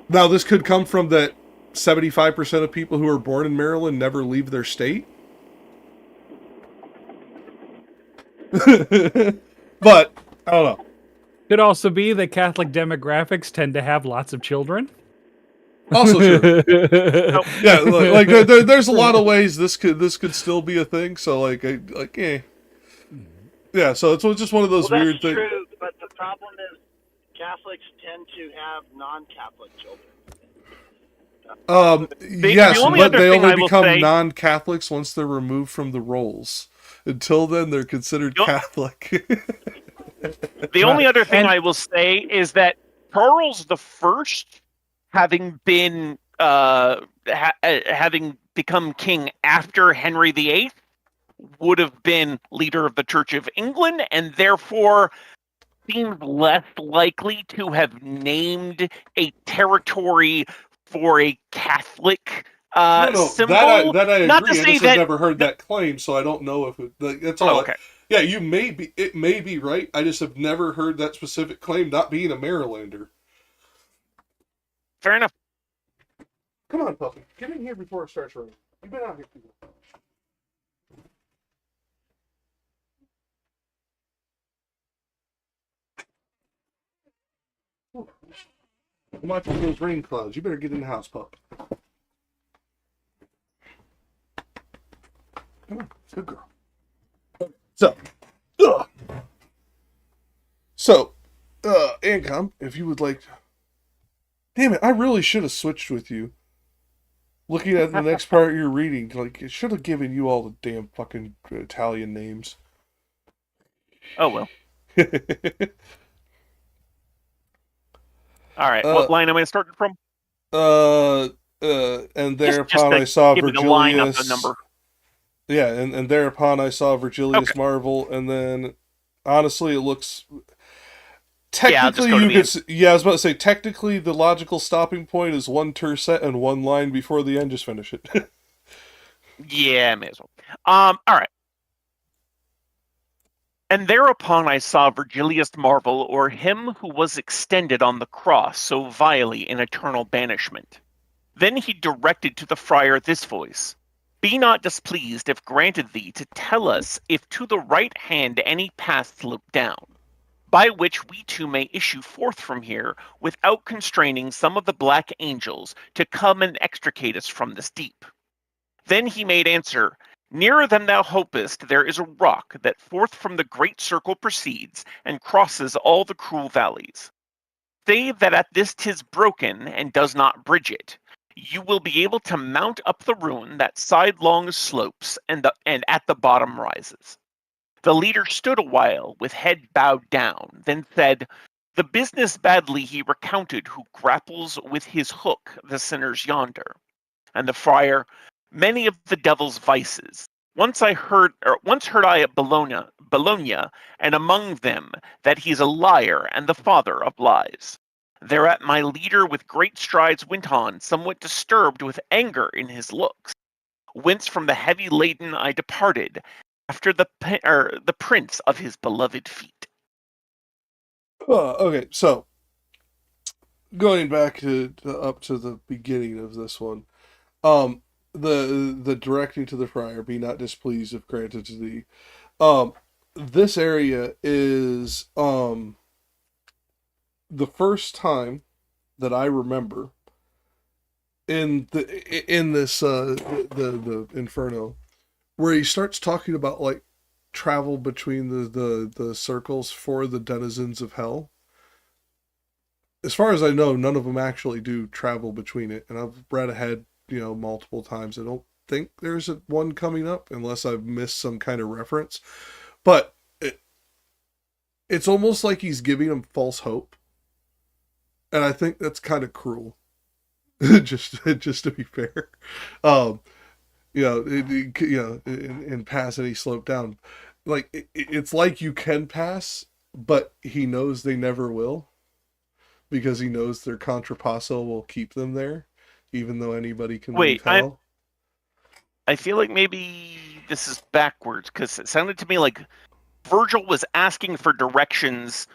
Now, this could come from that 75% of people who are born in Maryland never leave their state. But I don't know. Could also be that Catholic demographics tend to have lots of children. Also true. Yeah, there's a lot of ways this could still be a thing. So yeah. So it's just one of those weird things. That's true, but the problem is Catholics tend to have non-Catholic children. Yes, but they only become non-Catholics once they're removed from the rolls. Until then, they're considered Catholic. The only other thing I will say is that Charles the First, having been having become king after Henry VIII, would have been leader of the Church of England, and therefore seems less likely to have named a territory for a Catholic symbol. That I agree. I just have never heard that claim, so I don't know if that's all. Okay. Yeah, it may be right. I just have never heard that specific claim, not being a Marylander. Fair enough. Come on, puppy. Get in here before it starts raining. You've been out here too long. Come on, through those rain clouds. You better get in the house, pup. Come on, good girl. So, Ancom, if you would like to... Damn it, I really should have switched with you. Looking at the next part you're reading, like, it should have given you all the damn fucking Italian names. Oh well. uh, All right. What line am I starting from? and Just thereupon to I saw give me the line of the Virgilius. number. Yeah, and thereupon I saw Virgilius Okay. marvel, and then honestly, it looks. Yeah, I'll just Technically, go to you the could. end. Yeah, I was about to say. Technically, the logical stopping point is one tercet and one line before the end. Just finish it. Yeah, may as well. All right. And thereupon I saw Virgilius marvel o'er him who was extended on the cross so vilely in eternal banishment. Then he directed to the friar this voice: Be not displeased if granted thee to tell us if to the right hand any path slope down, by which we two may issue forth from here without constraining some of the black angels to come and extricate us from this deep. Then he made answer, Nearer than thou hopest there is a rock that forth from the great circle proceeds and crosses all the cruel valleys. Save that at this 'tis broken and does not bridge it, you will be able to mount up the ruin that sidelong slopes and at the bottom rises. The leader stood a while with head bowed down, then said, The business badly he recounted who grapples with his hook the sinners yonder. And the friar, Many of the devil's vices. Once heard I at Bologna, and among them that he's a liar and the father of lies. Thereat my leader with great strides went on, somewhat disturbed with anger in his looks. Whence from the heavy laden I departed, after the prince of his beloved feet. Okay, so going back to up to the beginning of this one, the directing to the friar, be not displeased if granted to thee. This area is the first time that I remember in this the Inferno, where he starts talking about like travel between the circles for the denizens of hell. As far as I know, none of them actually do travel between it, and I've read ahead, multiple times. I don't think there's one coming up unless I've missed some kind of reference. But it's almost like he's giving them false hope, and I think that's kind of cruel. just to be fair, in pass any slope down, like it's like you can pass, but he knows they never will, because he knows their contrapasso will keep them there, even though anybody can leave hell. I feel like maybe this is backwards, because it sounded to me like Virgil was asking for directions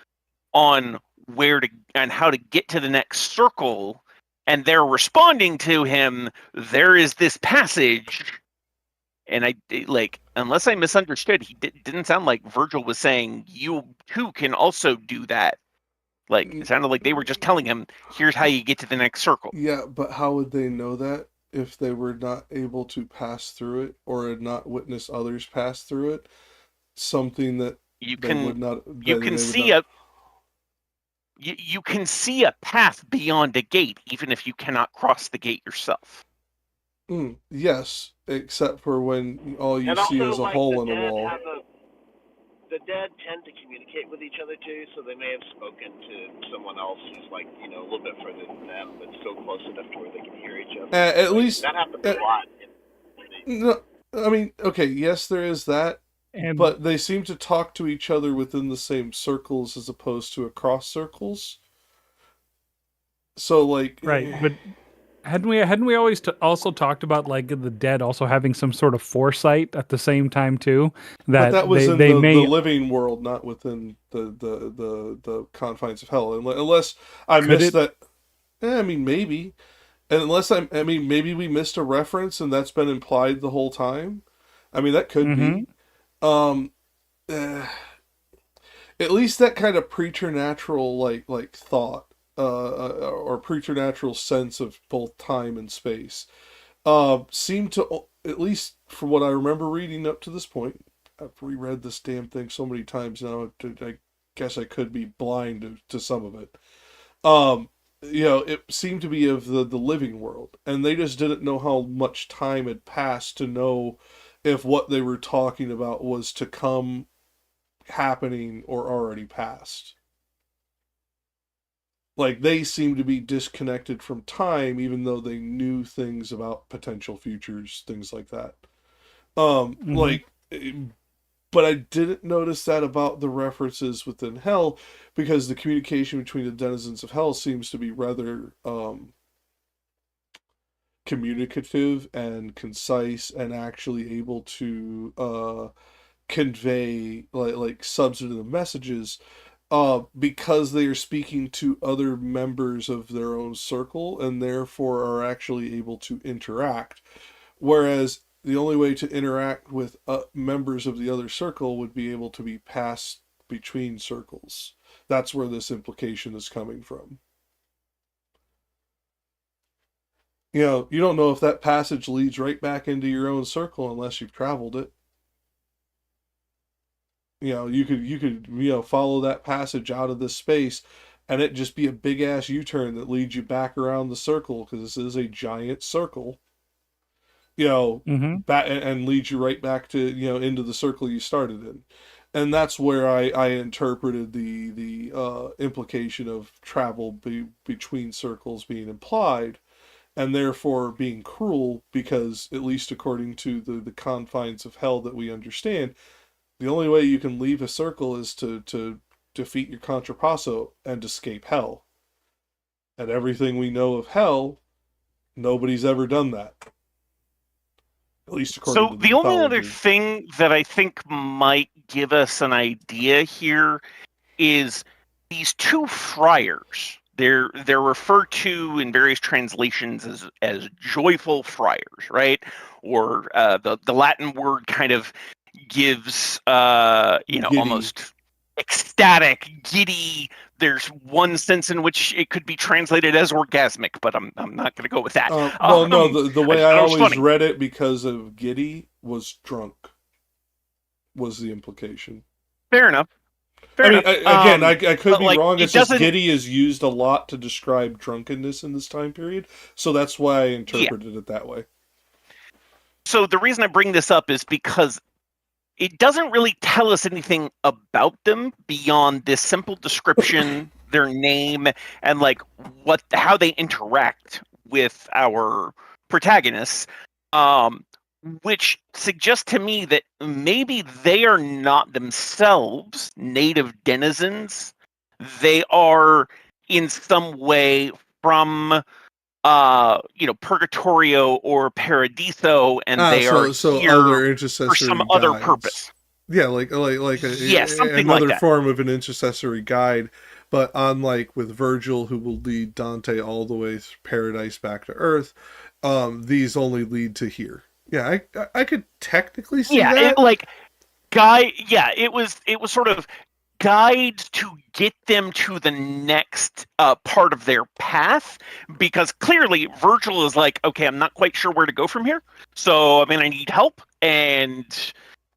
on where to and how to get to the next circle, and they're responding to him, there is this passage. And unless I misunderstood, he didn't sound like Virgil was saying, you too can also do that. Like, it sounded like they were just telling him, here's how you get to the next circle. Yeah, but how would they know that if they were not able to pass through it, or had not witnessed others pass through it? Something that You they can would not. you can see a you can see a path beyond a gate, even if you cannot cross the gate yourself. Yes, except for when all you And see also, is a like, hole the in a dead wall. the dead tend to communicate with each other too, so they may have spoken to someone else who's like, a little bit further than them, but still close enough to where they can hear each other. At least that happens a lot. no, I mean, okay, yes, there is that, And but they seem to talk to each other within the same circles as opposed to across circles. So, like, right, but hadn't we always also talked about like the dead also having some sort of foresight at the same time too? but that was in they the may living world, not within the confines of hell. Unless I Could missed it? that. I mean, maybe. And I mean, maybe we missed a reference and that's been implied the whole time. I mean, that could be. Um, eh, at least that kind of preternatural like thought, or preternatural sense of both time and space, seemed to, at least from what I remember reading up to this point. I've reread this damn thing so many times now. I guess I could be blind to some of it. it seemed to be of the living world, and they just didn't know how much time had passed to know if what they were talking about was to come, happening, or already past. Like, they seemed to be disconnected from time, even though they knew things about potential futures, things like that. Like, but I didn't notice that about the references within Hell, because the communication between the denizens of Hell seems to be rather communicative and concise, and actually able to convey like substantive messages, because they are speaking to other members of their own circle, and therefore are actually able to interact. Whereas the only way to interact with members of the other circle would be able to be passed between circles. That's where this implication is coming from. You don't know if that passage leads right back into your own circle unless you've traveled it. You could follow that passage out of this space, and it just be a big ass U-turn that leads you back around the circle, because this is a giant circle. And leads you right back to into the circle you started in. And that's where I interpreted the implication of travel between circles being implied, and therefore being cruel, because, at least according to the confines of Hell that we understand, the only way you can leave a circle is to defeat your contrapasso and escape Hell. And everything we know of Hell, nobody's ever done that. At least according to the only other mythology. thing that I think might give us an idea here is these two friars. They're referred to in various translations as joyful friars, right? Or the Latin word kind of gives Giddy. almost ecstatic, giddy. There's one sense in which it could be translated as orgasmic, but I'm not going to go with that. No, the way I always funny. read it, because of giddy, was drunk, was the implication. Fair enough. I could be wrong. It's just doesn't... giddy is used a lot to describe drunkenness in this time period, so that's why I interpreted it that way. So the reason I bring this up is because it doesn't really tell us anything about them beyond this simple description, their name, and how they interact with our protagonists, which suggests to me that maybe they are not themselves native denizens. They are in some way from Purgatorio or Paradiso, and they are here other intercessory for some guides. other purpose. Yeah, like something another like that. form of an intercessory guide. But unlike with Virgil, who will lead Dante all the way through paradise back to Earth, these only lead to here. Yeah, I could technically see that. It was sort of guides to get them to the next part of their path, because clearly Virgil is like, okay, I'm not quite sure where to go from here, so I need help, and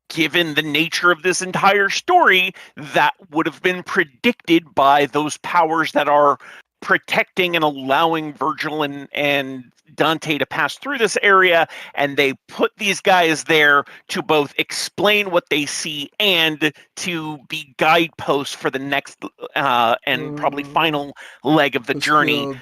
given the nature of this entire story, that would have been predicted by those powers that are protecting and allowing Virgil and Dante to pass through this area, and they put these guys there to both explain what they see and to be guideposts for the next and probably final leg of the journey.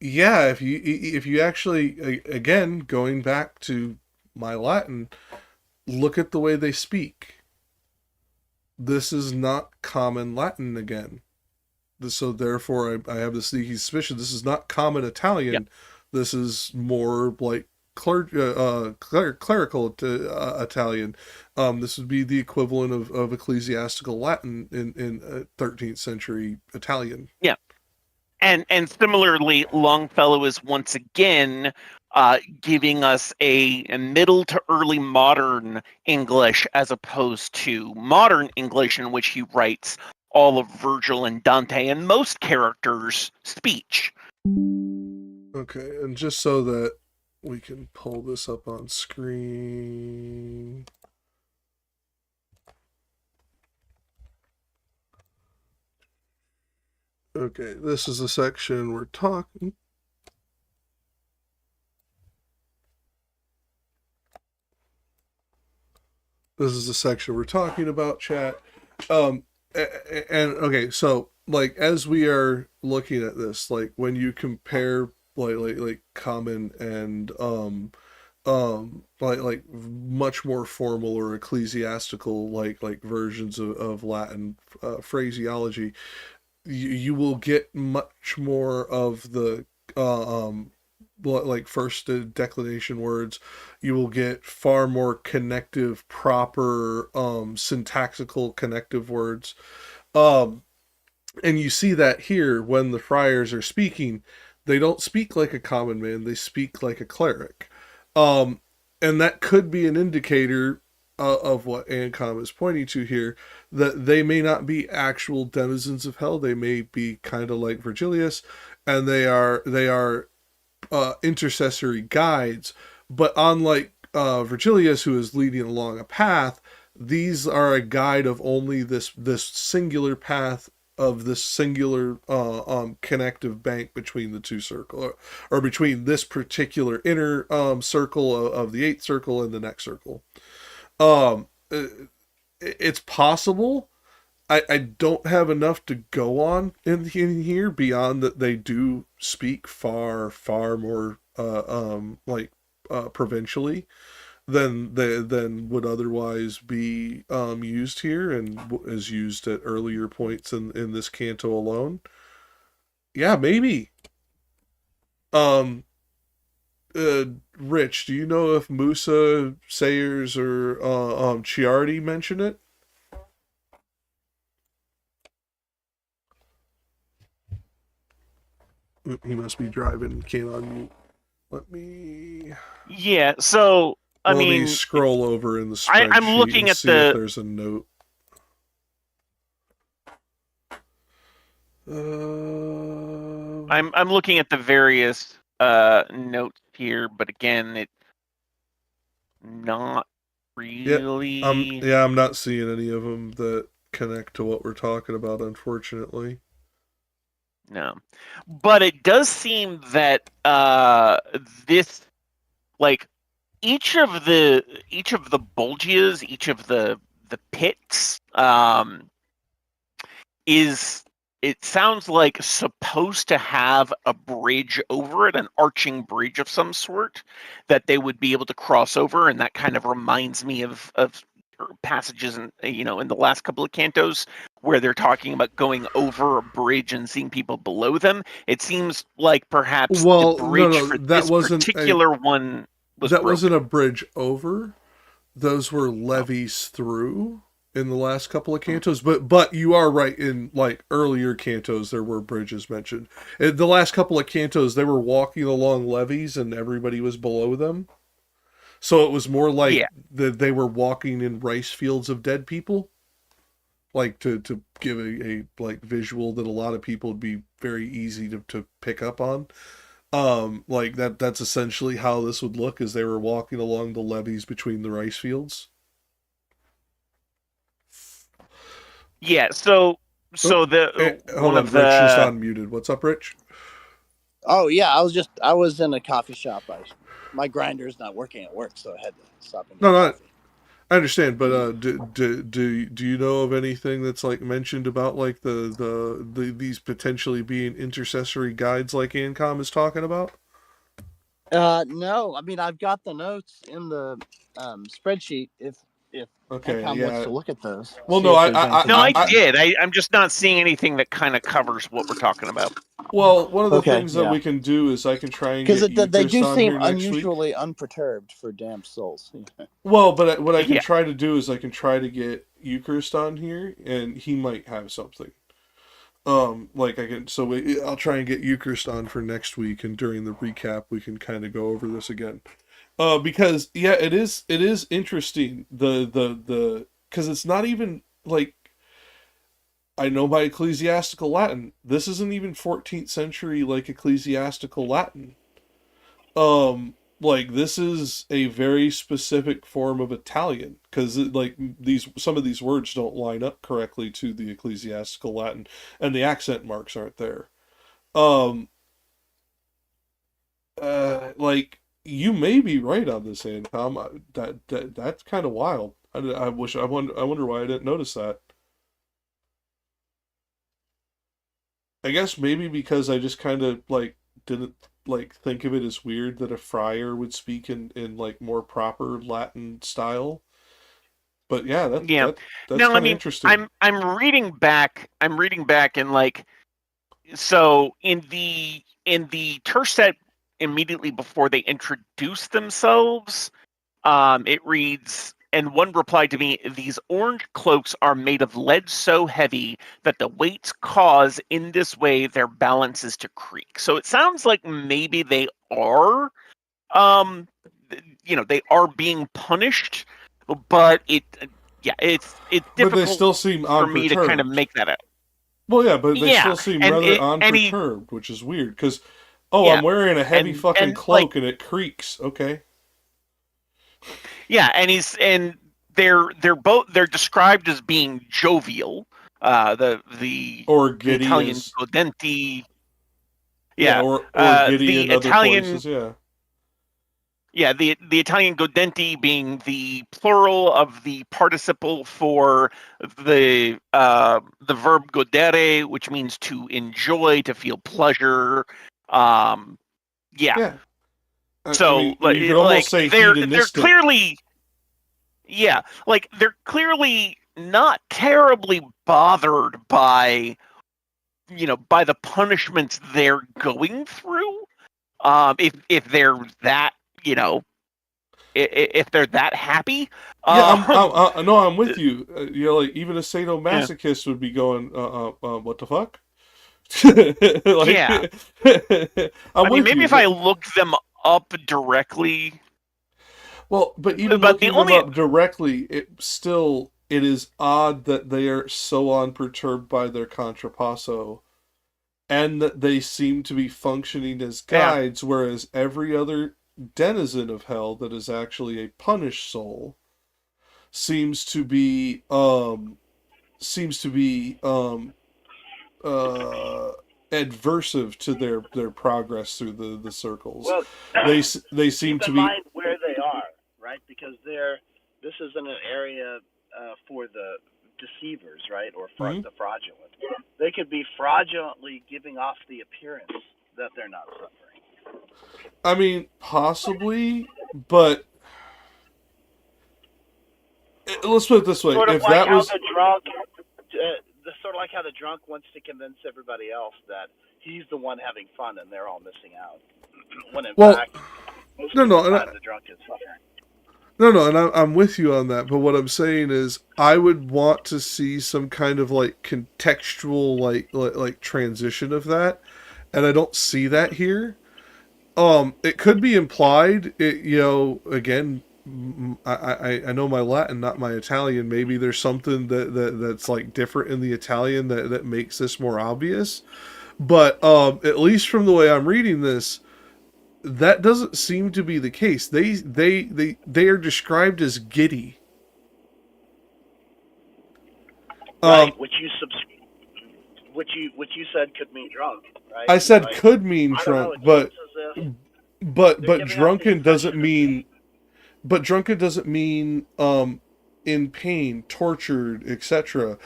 Yeah, if you actually, again, going back to my Latin, look at the way they speak. This is not common Latin again. So therefore, I have this sneaky suspicion this is not common Italian. Yep. This is more like clerical Italian. This would be the equivalent of ecclesiastical Latin in 13th century Italian. Yeah. And similarly, Longfellow is once again giving us a middle to early modern English, as opposed to modern English, in which he writes all of Virgil and Dante and most characters' speech. Okay, and just so that we can pull this up on screen. Okay, this is the section we're talking. This is the section we're talking about, chat. And okay, so like as we are looking at this, like when you compare like common and like much more formal or ecclesiastical like versions of Latin phraseology, you will get much more of the like first declination words. You will get far more connective, proper syntactical connective words. um and you see that here when the friars are speaking, they don't speak like a common man, they speak like a cleric. um and that could be an indicator of what Ancom is pointing to here, that they may not be actual denizens of hell. They may be kind of like Virgilius, and they are intercessory guides. But unlike Virgilius, who is leading along a path, these are a guide of only this singular path, of this singular connective bank between the two circle, or between this particular inner circle of the eighth circle and the next circle. um it's possible. I don't have enough to go on in here beyond that they do speak far more provincially than would otherwise be used here, and is used at earlier points in this canto alone. Yeah, maybe. um Rich, do you know if Musa, Sayers, or Chiardi mention it? He must be driving, can't unmute. Let me Yeah, so I let me mean, scroll over in the spreadsheet I'm looking and at see if the. there's a note. I'm looking at the various notes here, but again, it's not really. I'm not seeing any of them that connect to what we're talking about, unfortunately. No, but it does seem that this, like, each of the Bolgias, each of the pits, is, it sounds like, supposed to have a bridge over it, an arching bridge of some sort that they would be able to cross over, and that kind of reminds me of passages in the last couple of cantos where they're talking about going over a bridge and seeing people below them. It seems like perhaps the bridge for this particular one was that broken. wasn't a bridge over. Those were levees through in the last couple of cantos. But you are right, in like earlier cantos there were bridges mentioned. In the last couple of cantos they were walking along levees and everybody was below them. So it was more like they were walking in rice fields of dead people. Like to give a like visual that a lot of people would be very easy to pick up on. Like that's essentially how this would look, as they were walking along the levees between the rice fields. Yeah, so hold on, Rich just unmuted. What's up, Rich? Oh yeah, I was in a coffee shop. My grinder's not working at work, so I had to stop and get coffee. I understand, but do you know of anything that's like mentioned about like the these potentially being intercessory guides like Ancom is talking about? No, I mean I've got the notes in the spreadsheet. If Ancom wants to look at those. Well, no, I did. I'm just not seeing anything that kind of covers what we're talking about. Well, one of the things that we can do is I can try and get because they do seem unusually unperturbed for damned souls. Well, but what I can try to do is I can try to get Eucharist on here, and he might have something. Like I can, I'll try and get Eucharist on for next week, and during the recap we can kind of go over this again. Because it is interesting, the because it's not even like, I know my ecclesiastical Latin. This isn't even 14th century like ecclesiastical Latin. like this is a very specific form of Italian, because like some of these words don't line up correctly to the ecclesiastical Latin, and the accent marks aren't there. Like you may be right on this, Tom. That's kind of wild. I wonder why I didn't notice that. I guess maybe because I just kind of like didn't like think of it as weird that a friar would speak in like more proper Latin style. But yeah, that's No, kind I of mean, interesting. I'm reading back, and like, so in the terse set immediately before they introduce themselves, it reads, and one replied to me, "These orange cloaks are made of lead so heavy that the weights cause in this way their balances to creak." So it sounds like maybe they are, they are being punished, but it's But they difficult still seem for me to kind of unperturbed. make that out. Well, yeah, but they Yeah, still seem and rather and he, unperturbed, which is weird. Because, yeah, I'm wearing a heavy fucking and like, cloak and it creaks. Okay. yeah, and they're described as being jovial. The Or giddy Italian as godenti, yeah, yeah, or giddy the in other Italian, places. Yeah. yeah, the Italian godenti being the plural of the participle for the verb godere, which means to enjoy, to feel pleasure. Yeah. Yeah. So I mean, you could almost say they're hedonistic. clearly, yeah, like they're clearly not terribly bothered by the punishments they're going through. If they're that, if they're that happy. Yeah, I'm with you. Like even a sadomasochist would be going, what the fuck? Yeah. I'm I mean, with maybe you. if I looked them up directly. Well, but even But looking them up directly, it is odd that they are so unperturbed by their contrapasso, and that they seem to be functioning as guides, whereas every other denizen of hell that is actually a punished soul seems to be adversive to their progress through the circles. Well, they seem keep to in be mind where they are, right? Because this is in an area for the deceivers, right, or the fraudulent. They could be fraudulently giving off the appearance that they're not suffering. I mean, possibly, but let's put it this way: Sort of if like that how was the drunk, sort of like how the drunk wants to convince everybody else that he's the one having fun and they're all missing out, when in fact, most of the time the drunk is suffering. No, and I'm with you on that. But what I'm saying is, I would want to see some kind of like contextual, like transition of that, and I don't see that here. It could be implied. Again, I know my Latin, not my Italian. Maybe there's something that's like different in the Italian that makes this more obvious. But at least from the way I'm reading this, that doesn't seem to be the case. They are described as giddy. Right, which you said could mean drunk, right? I said could mean drunk, but drunken doesn't mean in pain, tortured, etc.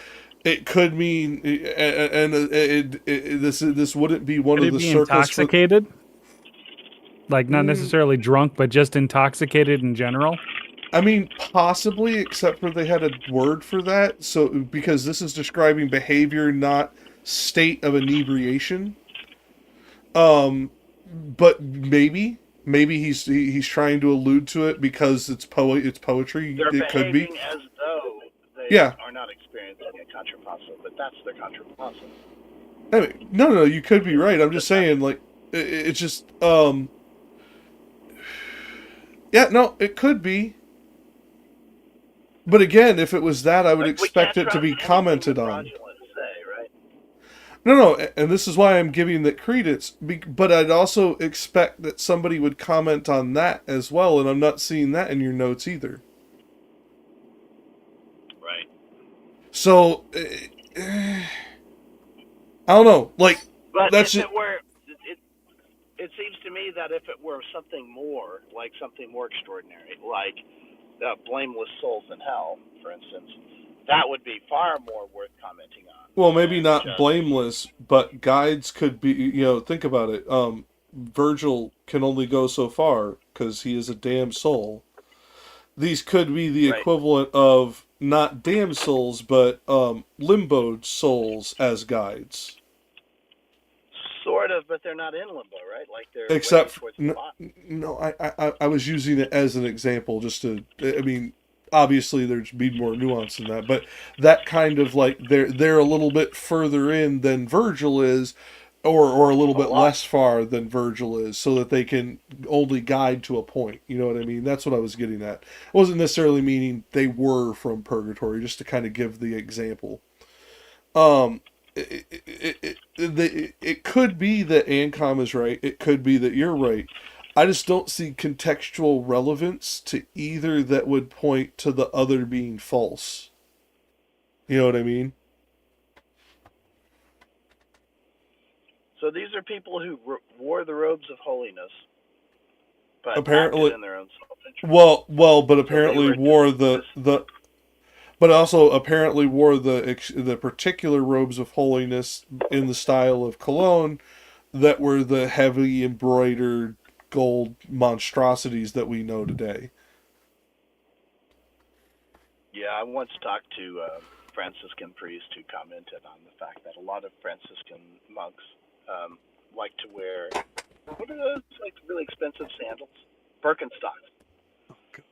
It could mean, and this wouldn't be one Could of it the be circles. Intoxicated? Like not necessarily drunk, but just intoxicated in general? I mean, possibly, except for they had a word for that. So because this is describing behavior, not state of inebriation. But maybe he's trying to allude to it because it's poetry. They're it could be as though they are not experiencing a contrapasso, but that's their contrapasso. I mean, no, you could be right. I'm just saying, like, it's just, yeah, no, it could be. But again, if it was that, I would expect it to be commented on. No, and this is why I'm giving that credence. But I'd also expect that somebody would comment on that as well, and I'm not seeing that in your notes either. Right. So, I don't know. Like, But that's if just... it were, it seems to me that if it were something more, like something more extraordinary, like blameless souls in hell, for instance, that would be far more worth commenting on. Well, maybe not just blameless, but guides could be, think about it. Virgil can only go so far because he is a damned soul. These could be the Right. equivalent of not damned souls, but limboed souls as guides. Sort of, but they're not in limbo, right? Like they're Except, towards the bottom. no, I was using it as an example just to, I mean, obviously there'd be more nuance in that, but that kind of like, they're a little bit further in than Virgil is, or a little bit less far than Virgil is, so that they can only guide to a point. You know what I mean? That's what I was getting at. It wasn't necessarily meaning they were from purgatory, just to kind of give the example. It could be that Ancom is right. It could be that you're right. I just don't see contextual relevance to either that would point to the other being false. You know what I mean? So these are people who wore the robes of holiness, but apparently acted in their own self-interest. Well, but apparently wore but also apparently wore the particular robes of holiness in the style of Cologne that were the heavy embroidered gold monstrosities that we know today. Yeah, I once talked to a Franciscan priest who commented on the fact that a lot of Franciscan monks like to wear, what are those, like really expensive sandals? Birkenstocks. Okay.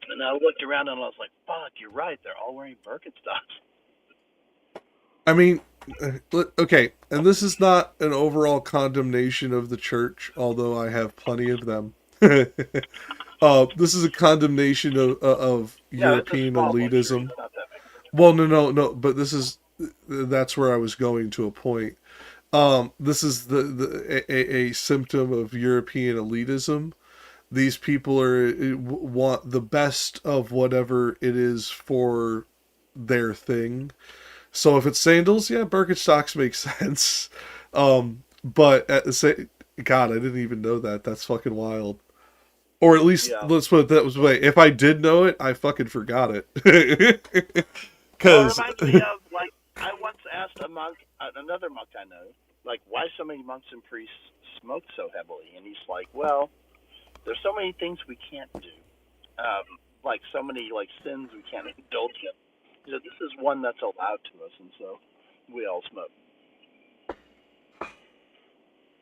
And I looked around and I was like, fuck, you're right, they're all wearing Birkenstocks. I mean, okay, and this is not an overall condemnation of the church, although I have plenty of them. This is a condemnation of European elitism. Well, no, but that's where I was going to a point. This is a symptom of European elitism. These people want the best of whatever it is for their thing. So if it's sandals, yeah, Birkenstocks make sense. But God, I didn't even know that. That's fucking wild. Or at least, let's put it that way. If I did know it, I fucking forgot it. Well, it reminds me of, like, I once asked a monk, another monk I know, like, why so many monks and priests smoke so heavily? And he's like, well, there's so many things we can't do. Like, so many, like, sins we can't indulge in. He said, this is one that's allowed to us, and so we all smoke.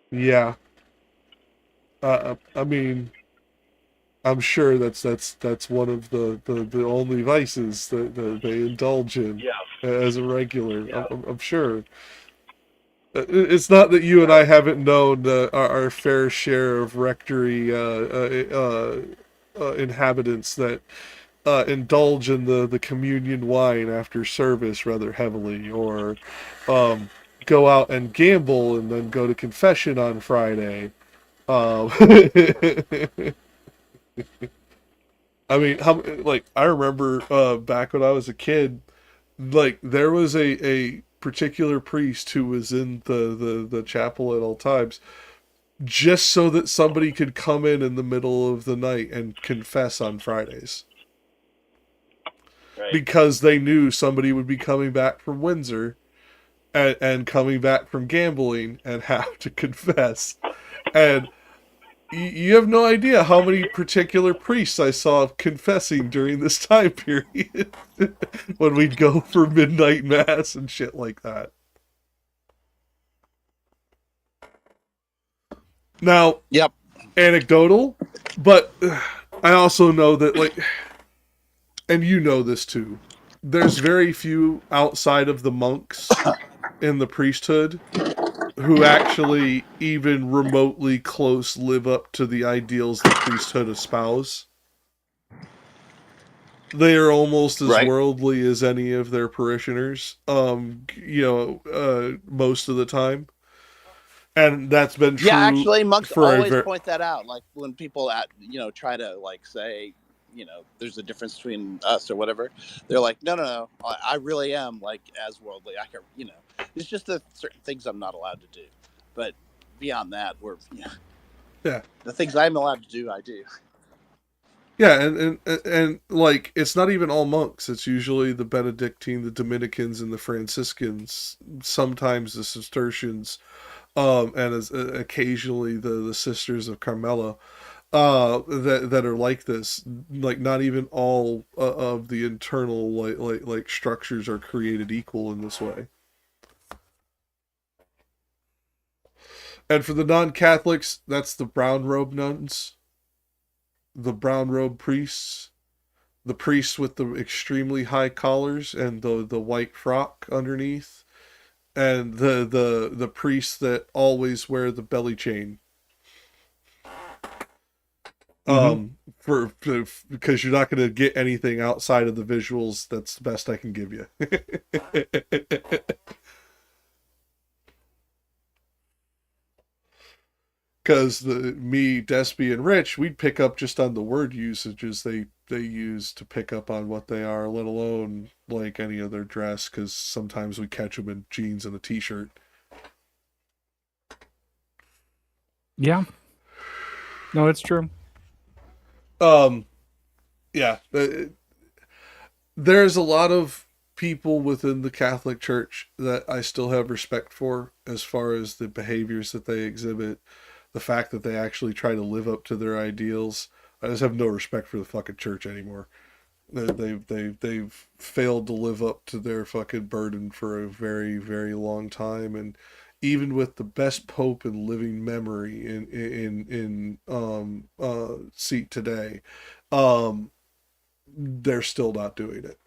Yeah. I mean, I'm sure that's one of the only vices that they indulge in as a regular. Yeah. I'm sure. It's not that you and I haven't known our fair share of rectory inhabitants that indulge in the communion wine after service rather heavily, or go out and gamble and then go to confession on Friday. I mean, I remember back when I was a kid, like, there was a particular priest who was in the chapel at all times, just so that somebody could come in the middle of the night and confess on Fridays. Right. Because they knew somebody would be coming back from Windsor and coming back from gambling and have to confess. And you have no idea how many particular priests I saw confessing during this time period when we'd go for midnight mass and shit like that. Now, Yep. Anecdotal, but I also know that, like, and you know this too, there's very few outside of the monks in the priesthood who actually even remotely close live up to the ideals the priesthood espouse. they are almost as Right. worldly as any of their parishioners, most of the time. And that's been true. Yeah, actually, monks for a always point that out. Like when people try to like say, there's a difference between us or whatever. They're like, no, I really am like as worldly. I can, it's just the certain things I'm not allowed to do. But beyond that, yeah, the things I'm allowed to do, I do. Yeah, and like it's not even all monks. It's usually the Benedictine, the Dominicans, and the Franciscans. Sometimes the Cistercians, and occasionally the Sisters of Carmela, that are like this. Like not even all of the internal like structures are created equal in this way. And for the non-Catholics, that's the brown robe nuns, the brown robe priests, the priests with the extremely high collars and the white frock underneath, and the priests that always wear the belly chain. Because you're not going to get anything outside of the visuals. That's the best I can give you. Because Despy, and Rich, we'd pick up just on the word usages they use to pick up on what they are, let alone like any of their dress, because sometimes we catch them in jeans and a t-shirt. Yeah. No, it's true. Yeah. There's a lot of people within the Catholic Church that I still have respect for as far as the behaviors that they exhibit. The fact that they actually try to live up to their ideals. I just have no respect for the fucking church anymore. They've failed to live up to their fucking burden for a very, very long time, and even with the best pope in living memory in seat today, they're still not doing it.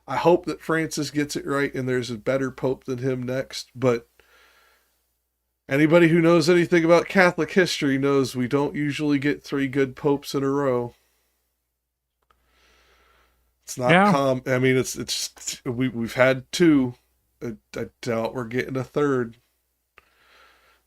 I hope that Francis gets it right and there's a better pope than him next, but anybody who knows anything about Catholic history knows we don't usually get 3 good popes in a row. It's not I mean, we've had 2. I doubt we're getting a 3rd.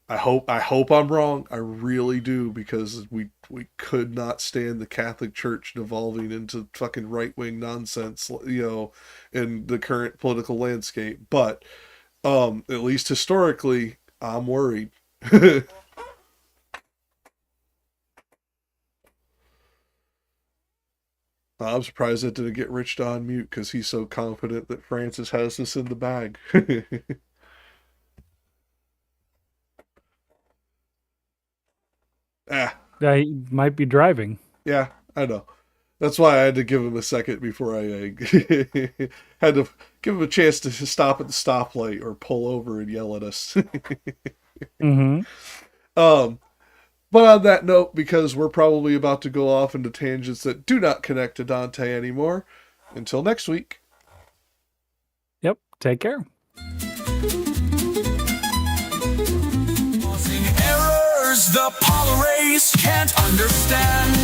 I hope I'm wrong. I really do, because we could not stand the Catholic Church devolving into fucking right-wing nonsense, in the current political landscape. But at least historically, I'm worried. I'm surprised that didn't get Rich to on mute, because he's so confident that Francis has this in the bag. He might be driving. Yeah, I know. That's why I had to give him a second before I had to give him a chance to stop at the stoplight or pull over and yell at us. But on that note, because we're probably about to go off into tangents that do not connect to Dante anymore, until next week. Yep, take care. The polar race can't understand,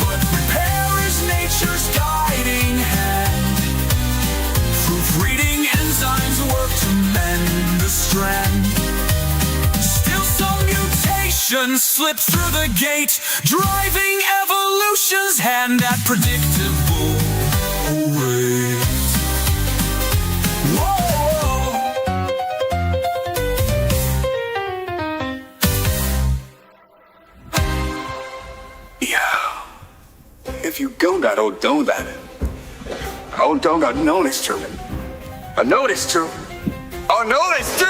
but repair is nature's guiding hand. Proofreading enzymes work to mend the strand. Still some mutations slip through the gate, driving evolution's hand at predictable rate. If you go that, oh, do that. Oh, don't got notice to. A notice to. Oh, notice to!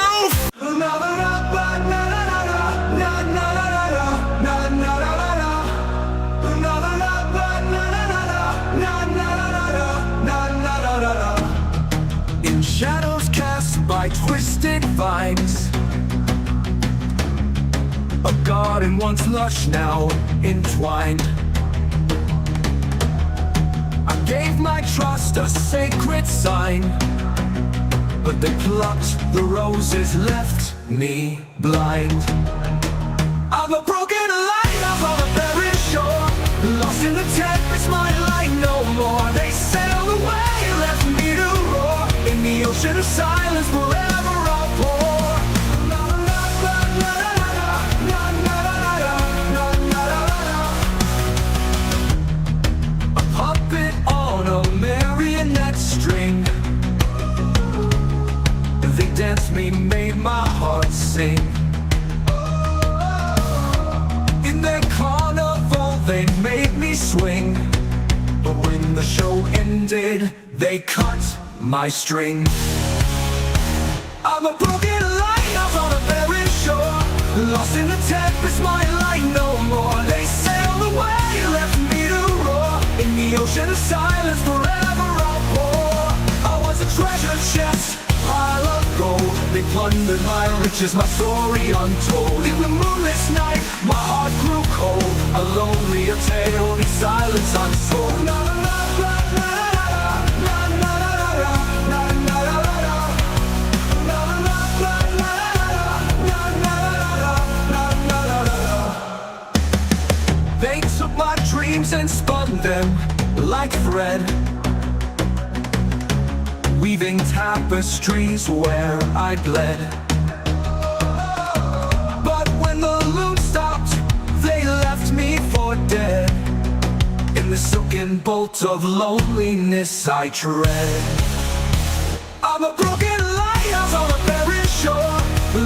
In shadows cast by twisted vines, a garden once lush, now entwined. I gave my trust a sacred sign, but they plucked the roses, left me blind. I'm a broken light. Lost in the tempest, my light no more. They sailed away, left me to roar in the ocean of silence, forever I'll pour. A puppet on a marionette string. They danced me, made my heart sing. In their carnival they made me swing, but when the show ended, they cut my string. I'm a broken lighthouse on a barren shore, lost in the tempest, my light no more. They sailed away, left me to roar in the ocean of silence, forever I'll pour. I was a treasure chest, pile of gold. They plundered my riches, my story untold. In the moonless night, my heart grew cold. A lonelier tale, in silence unsold. Na na na na na na na na na na. They took my dreams and spun them like thread, weaving tapestries where I bled. But when the loom stopped, they left me for dead. In the silken bolt of loneliness I tread. I'm a broken lighthouse on a barren shore,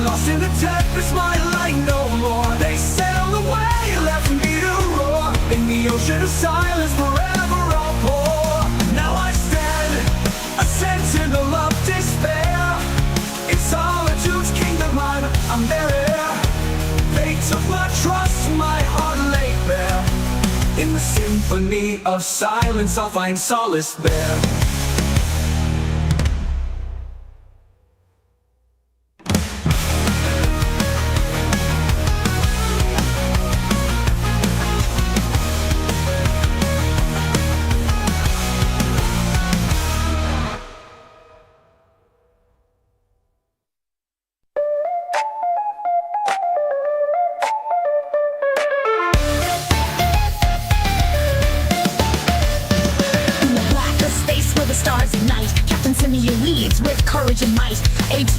lost in the tempest, my light no more. They sailed away, left me to roar in the ocean of silence, forever I'll pour. Now I stand, a sentinel of despair, in solitude's kingdom I'm there. They took my trust, my heart laid bare. In the symphony of silence I'll find solace there.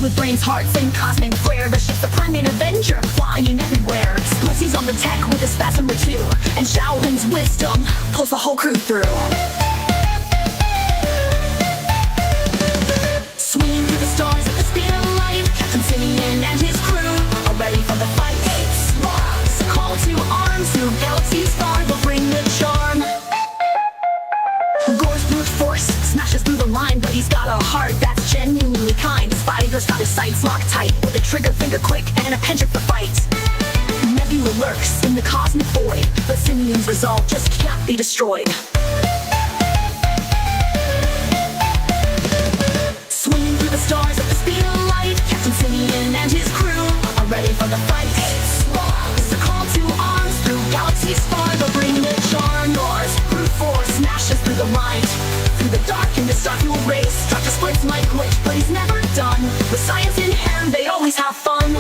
With brains, hearts, and cosmic prayer, the ship's the primate avenger, flying everywhere. Splicey's on the deck with a spasm or two, and Shaolin's wisdom pulls the whole crew through. Swinging through the stars at the speed of light, Captain Simeon and his crew are ready for the fight. Slugs, call to arms, through galaxies far, they'll bring the charm. Gore's brute force smashes through the line, but he's got a heart that's genuinely kind. Spider's got his sights locked tight, with a trigger finger quick and a penchant for fight. Nebula lurks in the cosmic void, but Simeon's resolve just can't be destroyed. Swinging through the stars at the speed of light, Captain Simeon and his crew are ready for the fight. Slugs, a call to arms, through galaxies far, they'll bring the charm. Gore's brute force smashes through the mind, through the dark and destructive race. Dr. Splits might glitch, but he's never done. With science in hand, they always have fun.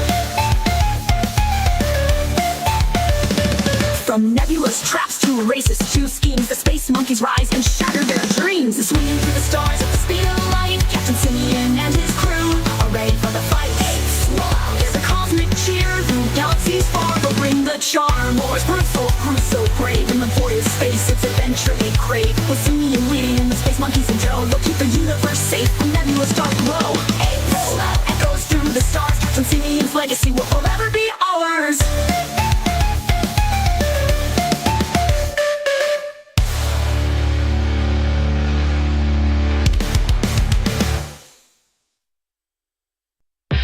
From nebulous traps to races to schemes, the space monkeys rise and shatter their dreams. Swinging through the stars at the speed of light, Captain Simeon and his crew are ready for the fight. There's a cosmic cheer through galaxies far, they'll bring the charm. War's brutal, crew so brave, in laborious space, it's adventure they crave. With Simeon leading and the space monkeys in tow, they'll keep the universe safe from nebulous dark glow. Echoes through the stars, Captain Simeon's legacy will forever be ours.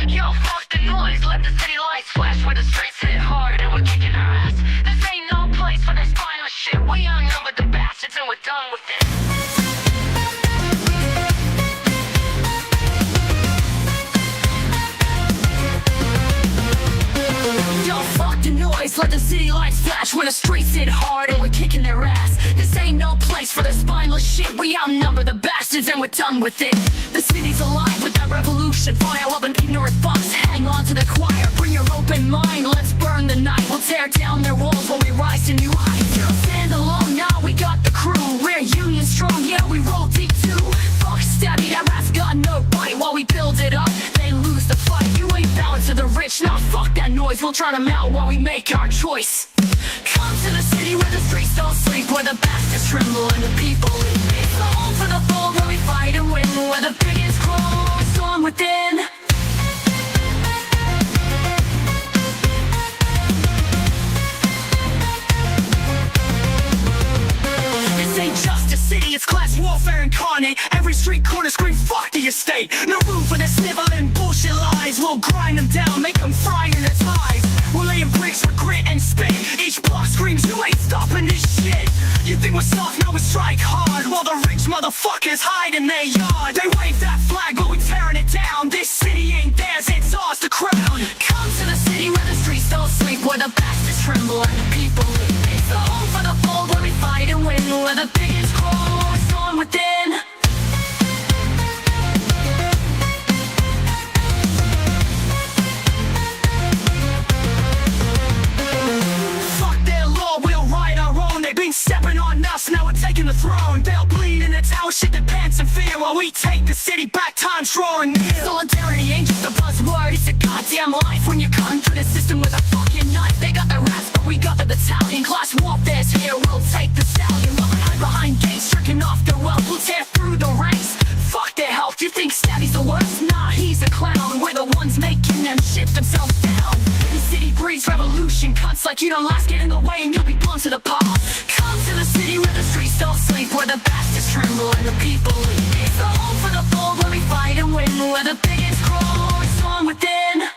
Yo, fuck the noise, let the city lights flash where the streets hit hard and we're kicking our ass. This ain't no place for this spineless shit. We outnumbered the bastards and we're done with it. Yo, fuck the noise, let the city lights flash when the streets hit hard and we're kicking their ass. This ain't no place for the spineless shit. We outnumber the bastards and we're done with it. The city's alive with that revolution. File of an ignorant fucks, hang on to the choir. Bring your open mind, let's burn the night. We'll tear down their walls while we rise to new heights. Stand alone now, we noise, we'll drown them out while we make our choice. Come to the city where the streets don't sleep, where the bastards tremble and the people leap. It's the home for the bold, where we fight and win, where the biggest grow, storm within. This ain't just a city, it's class warfare incarnate. Every street corner scream, fuck the estate. No room for the sniveling bullshit lies. We'll grind them down, make them fry in their ties. We're laying bricks with grit and spit. Each block screams, you ain't stopping this shit. You think we're soft, no we strike hard, while the rich motherfuckers hide in their yard. They wave that flag, but we're tearing it down. This city ain't theirs, it's ours to crown. Come to the city where the streets don't sleep, where the bastards tremble and the people leap. It's the home for the bold, where we fight and win, where the biggest grow, storm within. Stepping on us, now we're taking the throne. They'll bleed in the tower, shit that pants and fear, while we take the city back, time's drawing near. Solidarity ain't just a buzzword, it's a goddamn life. When you're cutting through the system with a fucking knife. They got the rats, but we got the battalion. Class warfare's here, we'll take the stallion. While we hide behind gates, tricking off their wealth, we'll tear through the ranks. Fuck their health, you think Stabby's the worst? Nah, he's a clown. We're the ones making them shit themselves down. The city breeds revolution, cuts like you don't last, get in the way and you'll be blown to the pop. Come to the city where the streets don't sleep, where the bastards tremble and the people leap. It's the home for the bold, where we fight and win, where the biggest grow, storm within.